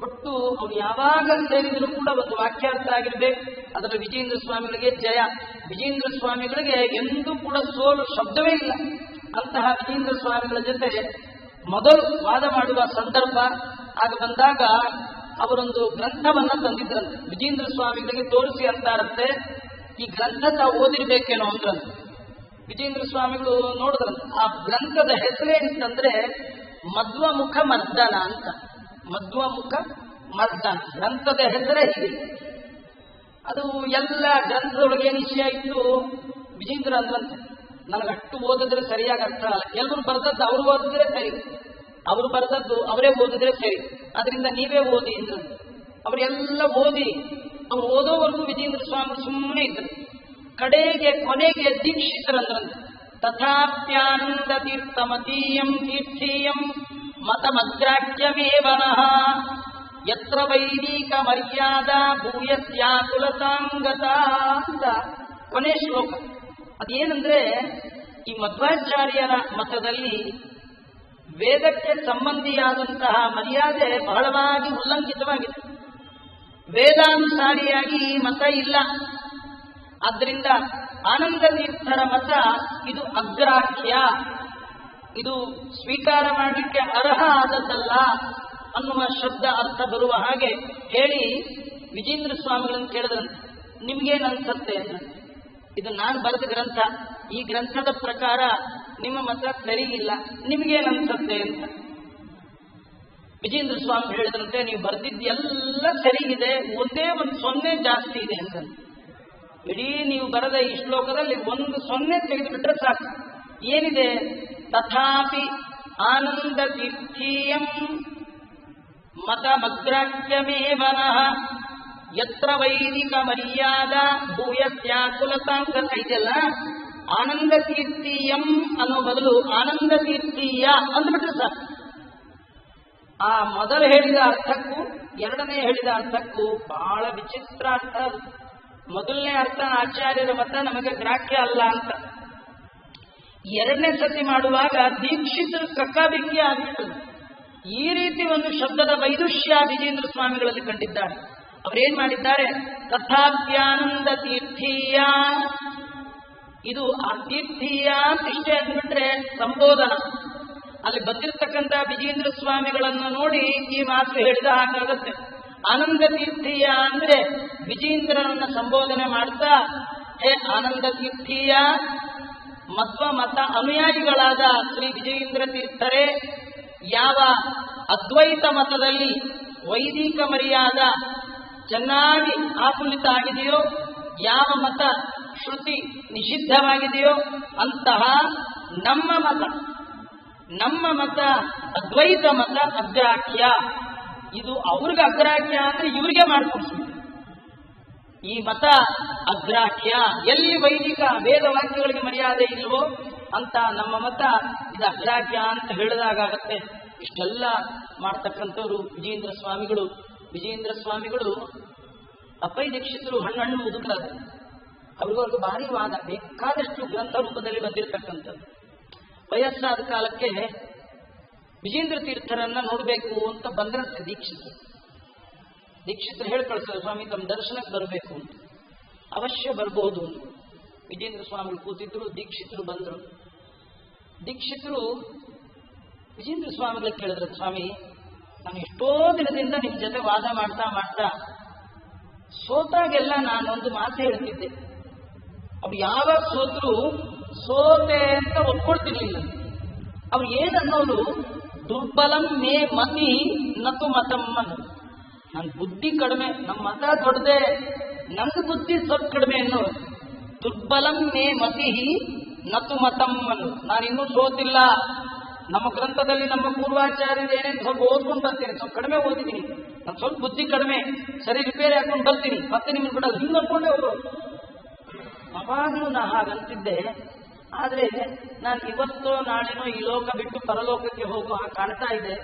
ಒಟ್ಟು ಅವ್ರು ಯಾವಾಗ ಸೇರಿದ್ರು ಕೂಡ ಒಂದು ವಾಕ್ಯಾರ್ಥ ಆಗಿರ್ಬೇಕು. ಅದರ ವಿಜೇಂದ್ರ ಸ್ವಾಮಿಗಳಿಗೆ ಜಯ. ವಿಜೇಂದ್ರ ಸ್ವಾಮಿಗಳಿಗೆ ಎಂದೂ ಕೂಡ ಸೋಲು ಶಬ್ದವೇ ಇಲ್ಲ. ಅಂತಹ ವಿಜೇಂದ್ರ ಸ್ವಾಮಿಗಳ ಜೊತೆ ಮೊದಲು ವಾದ ಮಾಡುವ ಸಂದರ್ಭ ಆಗ ಬಂದಾಗ ಅವರೊಂದು ಗ್ರಂಥವನ್ನ ತಂದಿದ್ರಂತೆ. ವಿಜೇಂದ್ರ ಸ್ವಾಮಿಗಳಿಗೆ ತೋರಿಸಿ ಅಂತಾರಂತೆ, ಈ ಗ್ರಂಥ ತಾವು ಓದಿರ್ಬೇಕೇನೋ ಅಂದ್ರಂತೆ. ವಿಜೇಂದ್ರ ಸ್ವಾಮಿಗಳು ನೋಡಿದ್ರಂತೆ. ಆ ಗ್ರಂಥದ ಹೆಸರೇನಿತ್ತಂದ್ರೆ ಮಧ್ವಮುಖ ಮರ್ದನ ಅಂತ. ಮಧ್ವಮುಖ ಮರ್ದನ ಗ್ರಂಥದ ಹೆಸರೇ ಹೀಗೆ. ಅದು ಎಲ್ಲ ಗ್ರಂಥದೊಳಗೆ ಏನು ವಿಷಯ ಇತ್ತು? ವಿಜೇಂದ್ರ ಅಂದ್ರಂತೆ, ನನಗಷ್ಟು ಓದಿದ್ರೆ ಸರಿಯಾಗಿ ಅರ್ಥ ಆಗಲ್ಲ. ಎಲ್ಲರೂ ಬರೆದದ್ದು ಅವ್ರು ಓದಿದ್ರೆ ಸರಿ, ಅವರು ಬರೆದದ್ದು ಅವರೇ ಓದಿದ್ರೆ ಸರಿ, ಅದರಿಂದ ನೀವೇ ಓದಿ ಅಂದ್ರು. ಅವರೆಲ್ಲ ಓದಿ ಅವ್ರು ಓದೋವರೆಗೂ ವಿಜೇಂದ್ರ ಸ್ವಾಮಿ ಸುಮ್ಮನೆ ಇದ್ರು. ಕೊನೆಗೆ ದೀಕ್ಷಿತರಂದ್ರಂತೆ, ತಥಾಪ್ಯಾನಂದ ತೀರ್ಥಮತೀಯಂ ತೀರ್ಥೀಯಂ ಮತಮಗ್ರಾಹ್ಯಮೇವನಃ ಯತ್ರ ವೈದಿಕ ಮರ್ಯಾದಾ ಭೂಯಸ್ಯಾಕುಲತಾಂಗತ ಅಂತ ಕೊನೆ ಶ್ಲೋಕ. ಅದೇನಂದ್ರೆ, ಈ ಮಧ್ವಾಚಾರ್ಯರ ಮತದಲ್ಲಿ ವೇದಕ್ಕೆ ಸಂಬಂಧಿಯಾದಂತಹ ಮರ್ಯಾದೆ ಬಹಳವಾಗಿ ಉಲ್ಲಂಘಿತವಾಗಿದೆ. ವೇದಾನುಸಾರಿಯಾಗಿ ಈ ಮತ ಇಲ್ಲ. ಆದ್ದರಿಂದ ಆನಂದ ತೀರ್ಥರ ಮತ ಇದು ಅಗ್ರಾಹ್ಯ, ಇದು ಸ್ವೀಕಾರ ಮಾಡಲಿಕ್ಕೆ ಅರ್ಹ ಆದದ್ದಲ್ಲ ಅನ್ನುವ ಶಬ್ದ ಅರ್ಥ ಬರುವ ಹಾಗೆ ಹೇಳಿ ವಿಜೇಂದ್ರ ಸ್ವಾಮಿಗಳನ್ನು ಕೇಳಿದ್ರಂತೆ, ನಿಮ್ಗೇನು ಅನ್ಸತ್ತೆ ಅಂತ. ಇದು ನಾನು ಬರೆದ ಗ್ರಂಥ, ಈ ಗ್ರಂಥದ ಪ್ರಕಾರ ನಿಮ್ಮ ಮತ ಸರಿ ಇಲ್ಲ, ನಿಮ್ಗೇನು ಅನ್ಸತ್ತೆ ಅಂತ. ವಿಜೇಂದ್ರ ಸ್ವಾಮಿ ಹೇಳಿದ್ರಂತೆ, ನೀವು ಬರೆದಿದ್ದೆಲ್ಲ ಸರಿ ಇದೆ, ಒಂದೇ ಒಂದು 0 ಜಾಸ್ತಿ ಇದೆ ಅಂತ. ಇಡೀ ನೀವು ಬರೆದ ಈ ಶ್ಲೋಕದಲ್ಲಿ 1 0 ತೆಗೆದುಬಿಟ್ರೆ ಸಾಕು. ಏನಿದೆ? ತಥಾಪಿ ಆನಂದ ತೀರ್ಥೀಯಂ ಮತಮಗ್ರಾಹ್ಯಮೇವನಃ ಯತ್ರ ವೈದಿಕ ಮರ್ಯಾದಾ ಭೂಯಸ್ಯಾಕುಲತಾಂಗತ. ಇದೆಲ್ಲ ಆನಂದ ತೀರ್ಥೀಯಂ ಅನ್ನೋ ಬದಲು ಆನಂದ ತೀರ್ಥೀಯ ಅಂದ್ಬಿಟ್ರೆ ಸಾಕು. ಆ ಮೊದಲು ಹೇಳಿದ ಅರ್ಥಕ್ಕೂ ಎರಡನೇ ಹೇಳಿದ ಅರ್ಥಕ್ಕೂ ಬಹಳ ವಿಚಿತ್ರ ಅರ್ಥ. ಮೊದಲನೇ ಅರ್ಥ ಆಚಾರ್ಯರ ಮತ ನಮಗೆ ಗ್ರಾಹ್ಯ ಅಲ್ಲ ಅಂತ. ಎರಡನೇ ಸತಿ ಮಾಡುವಾಗ ದೀಕ್ಷಿತರು ಕಕ್ಕಾಬಿಕ್ಕಿ ಆಗಿಬಿಟ್ಟರು. ಈ ರೀತಿ ಒಂದು ಶಬ್ದದ ವೈದುಷ್ಯ ವಿಜೇಂದ್ರ ಸ್ವಾಮಿಗಳಲ್ಲಿ ಕಂಡಿದ್ದಾರೆ. ಅವರೇನ್ ಮಾಡಿದ್ದಾರೆ? ತಥಾಪ್ಯಾನಂದ ತೀರ್ಥೀಯ, ಇದು ಆ ತೀರ್ಥೀಯ ಇಷ್ಟೇ ಅಂದ್ಬಿಟ್ರೆ ಸಂಬೋಧನ. ಅಲ್ಲಿ ಬಂದಿರತಕ್ಕಂಥ ವಿಜೇಂದ್ರ ಸ್ವಾಮಿಗಳನ್ನು ನೋಡಿ ಈ ಮಾತು ಹೇಳಿದ ಹಾಗಾಗತ್ತೆ. ಆನಂದ ತೀರ್ಥೀಯ ಅಂದ್ರೆ ವಿಜೇಂದ್ರನನ್ನ ಸಂಬೋಧನೆ ಮಾಡ್ತಾ, ಹೇ ಆನಂದ ತೀರ್ಥೀಯ, ಮಧ್ವ ಮತ ಅನುಯಾಯಿಗಳಾದ ಶ್ರೀ ವಿಜಯೇಂದ್ರ ತೀರ್ಥರೇ, ಯಾವ ಅದ್ವೈತ ಮತದಲ್ಲಿ ವೈದಿಕ ಮರ್ಯಾದ ಚೆನ್ನಾಗಿ ಆಕುಲಿತ ಆಗಿದೆಯೋ, ಯಾವ ಮತ ಶ್ರುತಿ ನಿಷಿದ್ಧವಾಗಿದೆಯೋ ಅಂತಹ ನಮ್ಮ ಮತ ಅದ್ವೈತ ಮತ ಅಗ್ರಾಹ್ಯ. ಇದು ಅವ್ರಿಗೆ ಅಗ್ರಾಹ್ಯ ಅಂದ್ರೆ ಇವರಿಗೆ ಮಾಡಿಕೊಡ್ತೀವಿ. ಈ ಮತ ಅಗ್ರಾಹ್ಯ, ಎಲ್ಲಿ ವೈದಿಕ ವೇದ ವಾಕ್ಯಗಳಿಗೆ ಮರ್ಯಾದೆ ಇಲ್ವೋ ಅಂತ ನಮ್ಮ ಮತ ಇದು ಅಗ್ರಾಹ್ಯ ಅಂತ ಹೇಳಿದಾಗತ್ತೆ. ಇಷ್ಟೆಲ್ಲ ಮಾಡ್ತಕ್ಕಂಥವ್ರು ವಿಜೇಂದ್ರ ಸ್ವಾಮಿಗಳು. ವಿಜೇಂದ್ರ ಸ್ವಾಮಿಗಳು ಅಪ್ಪೈ ದೀಕ್ಷಿತರು ಹಣ್ಣು ಮುದುಕರಾದ, ಅವ್ರಿಗೂ ಭಾರಿ ವಾದ, ಬೇಕಾದಷ್ಟು ಗ್ರಂಥ ರೂಪದಲ್ಲಿ ಬಂದಿರತಕ್ಕಂಥದ್ದು. ವಯಸ್ಸಾದ ಕಾಲಕ್ಕೆ ವಿಜೇಂದ್ರ ತೀರ್ಥರನ್ನ ನೋಡಬೇಕು ಅಂತ ಬಂದ್ರಂತೆ ದೀಕ್ಷಿತರು. ಹೇಳ್ಕೊಳ್ತಾರೆ, ಸ್ವಾಮಿ ತಮ್ಮ ದರ್ಶನಕ್ಕೆ ಬರಬೇಕು ಅಂತ. ಅವಶ್ಯ ಬರ್ಬೋದು. ವಿಜೇಂದ್ರ ಸ್ವಾಮಿಗಳು ಕೂತಿದ್ರು, ದೀಕ್ಷಿತರು ಬಂದರು. ದೀಕ್ಷಿತರು ವಿಜೇಂದ್ರ ಸ್ವಾಮಿಗಳಿಗೆ ಕೇಳಿದ್ರು, ಸ್ವಾಮಿ, ನಾನು ಎಷ್ಟೋ ದಿನದಿಂದ ನಿಮ್ಮ ಜೊತೆ ವಾದ ಮಾಡ್ತಾ ಮಾಡ್ತಾ ಸೋತಾಗೆಲ್ಲ ನಾನೊಂದು ಮಾತು ಹೇಳ್ತಿದ್ದೆ. ಅವ್ರು ಯಾವಾಗ ಸೋತ್ರು ಸೋತೆ ಅಂತ ಒಪ್ಕೊಳ್ತಿರ್ಲಿಲ್ಲ. ಅವ್ರು ಏನನ್ನೋರು, ದುರ್ಬಲಂ ಮೇ ಮತಿ ನತು ಮತಮ್ಮನು. ನನ್ನ ಬುದ್ಧಿ ಕಡಿಮೆ, ನಮ್ಮ ಮತ ದೊಡ್ಡದೆ, ನನ್ನ ಬುದ್ಧಿ ಸ್ವಲ್ಪ ಕಡಿಮೆ ಅನ್ನೋರು. ದುರ್ಬಲಂ ಮೇ ಮತಿ ನತು ಮತಮ್ಮನು. ನಾನಿನ್ನೂ ಸೋತಿಲ್ಲ. ನಮ್ಮ ಗ್ರಂಥದಲ್ಲಿ ನಮ್ಮ ಪೂರ್ವಾಚಾರ್ಯರು ಏನೇನು ಸ್ವಲ್ಪ ಓದ್ಕೊಂಡು ಬರ್ತೀನಿ, ಸ್ವಲ್ಪ ಕಡಿಮೆ ಓದಿದ್ದೀನಿ, ನಾನು ಸ್ವಲ್ಪ ಬುದ್ಧಿ ಕಡಿಮೆ, ಸರಿ ರಿಪೇರಿ ಹಾಕೊಂಡು ಬರ್ತೀನಿ, ಮತ್ತೆ ನಿಮ್ಗೆ ಬಿಡೋದು, ಹಿಂಗೆ ಅನ್ಕೊಂಡೆ ಅವರು. ಅವಾಗಲೂ ನಾ ಹಾಗಂತಿದ್ದೆ. ಆದರೆ ನಾನು ಇವತ್ತೋ ನಾಳೆನೋ ಈ ಲೋಕ ಬಿಟ್ಟು ಪರಲೋಕಕ್ಕೆ ಹೋಗುವ ಕಾಣ್ತಾ ಇದೆ.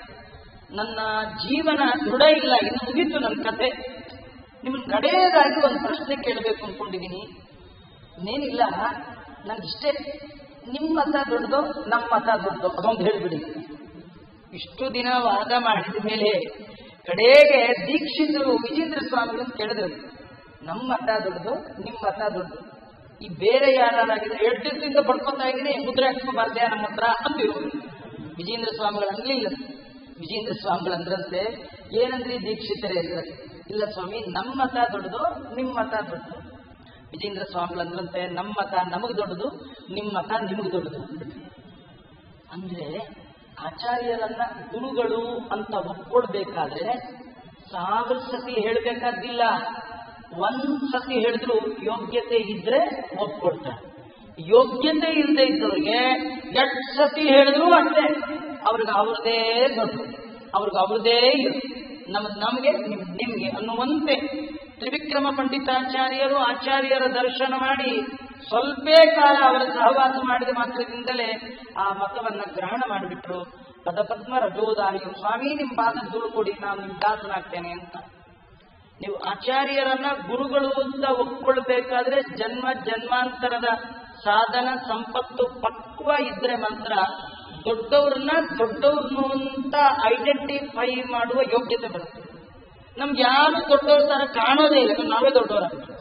ನನ್ನ ಜೀವನ ದೃಢ ಇಲ್ಲ, ಇನ್ನು ಮುಗಿತು ನನ್ನ ಕತೆ. ನಿಮ್ಮನ್ನು ಕಡೆಯದಾಗಿ ಒಂದು ಪ್ರಶ್ನೆ ಕೇಳಬೇಕು ಅಂದ್ಕೊಂಡಿದ್ದೀನಿ. ಇನ್ನೇನಿಲ್ಲ, ನನಗಿಷ್ಟೇ, ನಿಮ್ಮ ಮತ ದೊಡ್ಡದು, ನಮ್ಮ ಮತ ದೊಡ್ಡದು, ಅದೊಂದು ಹೇಳಿಬಿಡಿ. ಇಷ್ಟು ದಿನ ವಾದ ಮಾಡಿದ ಮೇಲೆ ಕಡೆಗೆ ದೀಕ್ಷಿತರು ವಿಜೇಂದ್ರ ಸ್ವಾಮಿಗಳನ್ನು ಕೇಳಿದ್ರು, ನಮ್ಮ ಮತ ದೊಡ್ಡದು, ನಿಮ್ಮ ಮತ ದೊಡ್ಡದು. ಈ ಬೇರೆ ಯಾರಾಗಿದ್ರೆ 2 ದಿವಸದಿಂದ ಪಡ್ಕೊತಾ ಇದ್ದೀನಿ, ಮುದ್ರೆ ಹಾಕ್ಸ್ಕೊಬಾರ್ದೆ ನಮ್ಮ ಹತ್ರ ಅಂದಿರು. ವಿಜೇಂದ್ರ ಸ್ವಾಮಿಗಳು ಅನ್ಲಿಲ್ಲ. ವಿಜೇಂದ್ರ ಸ್ವಾಮಿಗಳಂದ್ರಂತೆ, ಏನಂದ್ರಿ ದೀಕ್ಷಿತರೇ ಅಂದ್ರೆ, ಇಲ್ಲ ಸ್ವಾಮಿ, ನಮ್ಮ ಮತ ದೊಡ್ಡದು, ನಿಮ್ಮ ಮತ ದೊಡ್ಡದು. ವಿಜೇಂದ್ರ ಸ್ವಾಮಿಗಳಂದ್ರಂತೆ, ನಮ್ಮ ಮತ ನಮಗೆ ದೊಡ್ಡದು, ನಿಮ್ಮ ಮತ ನಿಮಗೆ ದೊಡ್ಡದು. ಅಂದ್ರೆ ಆಚಾರ್ಯರನ್ನ ಗುರುಗಳು ಅಂತ ಒಪ್ಕೊಳ್ಬೇಕಾದ್ರೆ 1000 ಸತಿ ಹೇಳ್ಬೇಕಾದಿಲ್ಲ, 1 ಸತಿ ಹೇಳಿದ್ರು ಯೋಗ್ಯತೆ ಇದ್ರೆ ಒಪ್ಕೊಳ್ತಾರೆ. ಯೋಗ್ಯತೆ ಇಲ್ಲದೆ ಇದ್ದವ್ರಿಗೆ 2 ಸತಿ ಹೇಳಿದ್ರು ಅಷ್ಟೇ, ಅವ್ರಿಗೆ ಅವ್ರದೇ ದೊಡ್ಡ, ಅವ್ರಿಗೆ ಅವ್ರದೇ ನಮಗೆ ನಿಮ್ಗೆ ಅನ್ನುವಂತೆ. ತ್ರಿವಿಕ್ರಮ ಪಂಡಿತಾಚಾರ್ಯರು ಆಚಾರ್ಯರ ದರ್ಶನ ಮಾಡಿ ಸ್ವಲ್ಪ ಕಾಲ ಅವರ ಸಹವಾಸ ಮಾಡಿದ ಮಾತ್ರದಿಂದಲೇ ಆ ಮತವನ್ನ ಗ್ರಹಣ ಮಾಡಿಬಿಟ್ರು. ಪದಪದ್ಮ ರಜೋದಾರಿಯು, ಸ್ವಾಮಿ ನಿಮ್ಮ ಪಾದ ಧೂಳು ಕೊಡಿ, ನಾನು ನಿಮ್ಮ ದಾಸನಾಗ್ತೇನೆ ಅಂತ. ನೀವು ಆಚಾರ್ಯರನ್ನ ಗುರುಗಳು ಅಂತ ಒಪ್ಕೊಳ್ಬೇಕಾದ್ರೆ ಜನ್ಮ ಜನ್ಮಾಂತರದ ಸಾಧನ ಸಂಪತ್ತು ಪಕ್ವ ಇದ್ರೆ ಮಾತ್ರ ದೊಡ್ಡವ್ರನ್ನ ದೊಡ್ಡವ್ರನ್ನು ಅಂತ ಐಡೆಂಟಿಫೈ ಮಾಡುವ ಯೋಗ್ಯತೆ ಬರುತ್ತೆ. ನಮ್ಗೆ ಯಾರು ದೊಡ್ಡವ್ರ ತರ ಕಾಣೋದೇ ಇಲ್ಲ, ನಾವೇ ದೊಡ್ಡವರಾಗ್ತೀವಿ.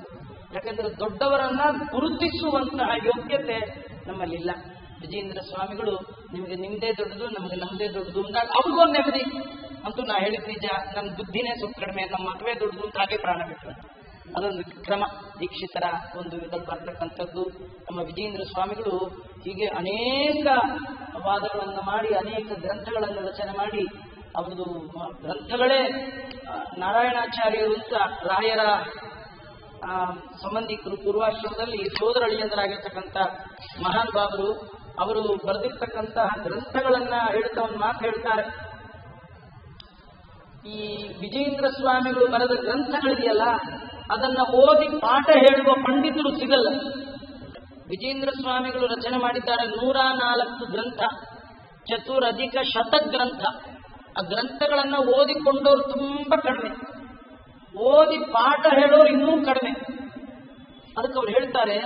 ಯಾಕಂದ್ರೆ ದೊಡ್ಡವರನ್ನ ಗುರುತಿಸುವಂತಹ ಯೋಗ್ಯತೆ ನಮ್ಮಲ್ಲಿಲ್ಲ. ವಿಜೇಂದ್ರ ಸ್ವಾಮಿಗಳು ನಿಮಗೆ ನಿಮ್ದೇ ದೊಡ್ಡದು, ನಮಗೆ ನಮ್ದೇ ದೊಡ್ಡದು ಅಂದಾಗ ಅವ್ರಿಗೊಂದು ನೆಮ್ಮದಿ. ಅಂತೂ ನಾ ಹೇಳಿದ ನಿಜ, ನನ್ನ ಬುದ್ಧಿನೇ ಸ್ವಲ್ಪ ಕಡಿಮೆ, ನಮ್ಮ ಮತವೇ ದೊಡ್ಡದು ಅಂತ ಹಾಗೆ ಪ್ರಾಣ ಬಿಟ್ಟರು. ಅದೊಂದು ಕ್ರಮ ದೀಕ್ಷಿತರ ಒಂದು ವಿಧದಲ್ಲಿ ಬರ್ತಕ್ಕಂಥದ್ದು. ನಮ್ಮ ವಿಜೇಂದ್ರ ಸ್ವಾಮಿಗಳು ಹೀಗೆ ಅನೇಕ ವಾದಗಳನ್ನು ಮಾಡಿ, ಅನೇಕ ಗ್ರಂಥಗಳನ್ನು ರಚನೆ ಮಾಡಿ, ಅವರದು ಗ್ರಂಥಗಳೇ ನಾರಾಯಣಾಚಾರ್ಯರು ಅಂತ ರಾಯರ ಸಂಬಂಧಿಕರು ಪೂರ್ವಾಶ್ರಮದಲ್ಲಿ ಸೋದರಳಿಯಂದರಾಗಿರ್ತಕ್ಕಂಥ ಮಹಾನ್ ಬಾಬರು ಅವರು ಬರೆದಿರ್ತಕ್ಕಂತಹ ಗ್ರಂಥಗಳನ್ನ ಹೇಳ್ತಾ ಒಂದು ಮಾತು ಹೇಳ್ತಾರೆ. ಈ ವಿಜೇಂದ್ರ ಸ್ವಾಮಿಗಳು ಬರೆದ ಗ್ರಂಥಗಳಿದೆಯಲ್ಲ, ಅದನ್ನ ಓದಿ ಪಾಠ ಹೇಳುವ ಪಂಡಿತರು ಸಿಗಲ್ಲ. ವಿಜೇಂದ್ರ ಸ್ವಾಮಿಗಳು ರಚನೆ ಮಾಡಿದ್ದಾರೆ 104 ಗ್ರಂಥ, ಚತುರಧಿಕ ಶತಗ್ರಂಥ. ಆ ಗ್ರಂಥಗಳನ್ನ ಓದಿಕೊಂಡವರು ತುಂಬಾ ಕಡಿಮೆ, ಓದಿ ಪಾಠ ಹೇಳೋರು ಇನ್ನೂ ಕಡಿಮೆ. ಅದಕ್ಕೆ ಅವ್ರು ಹೇಳ್ತಾರೆ,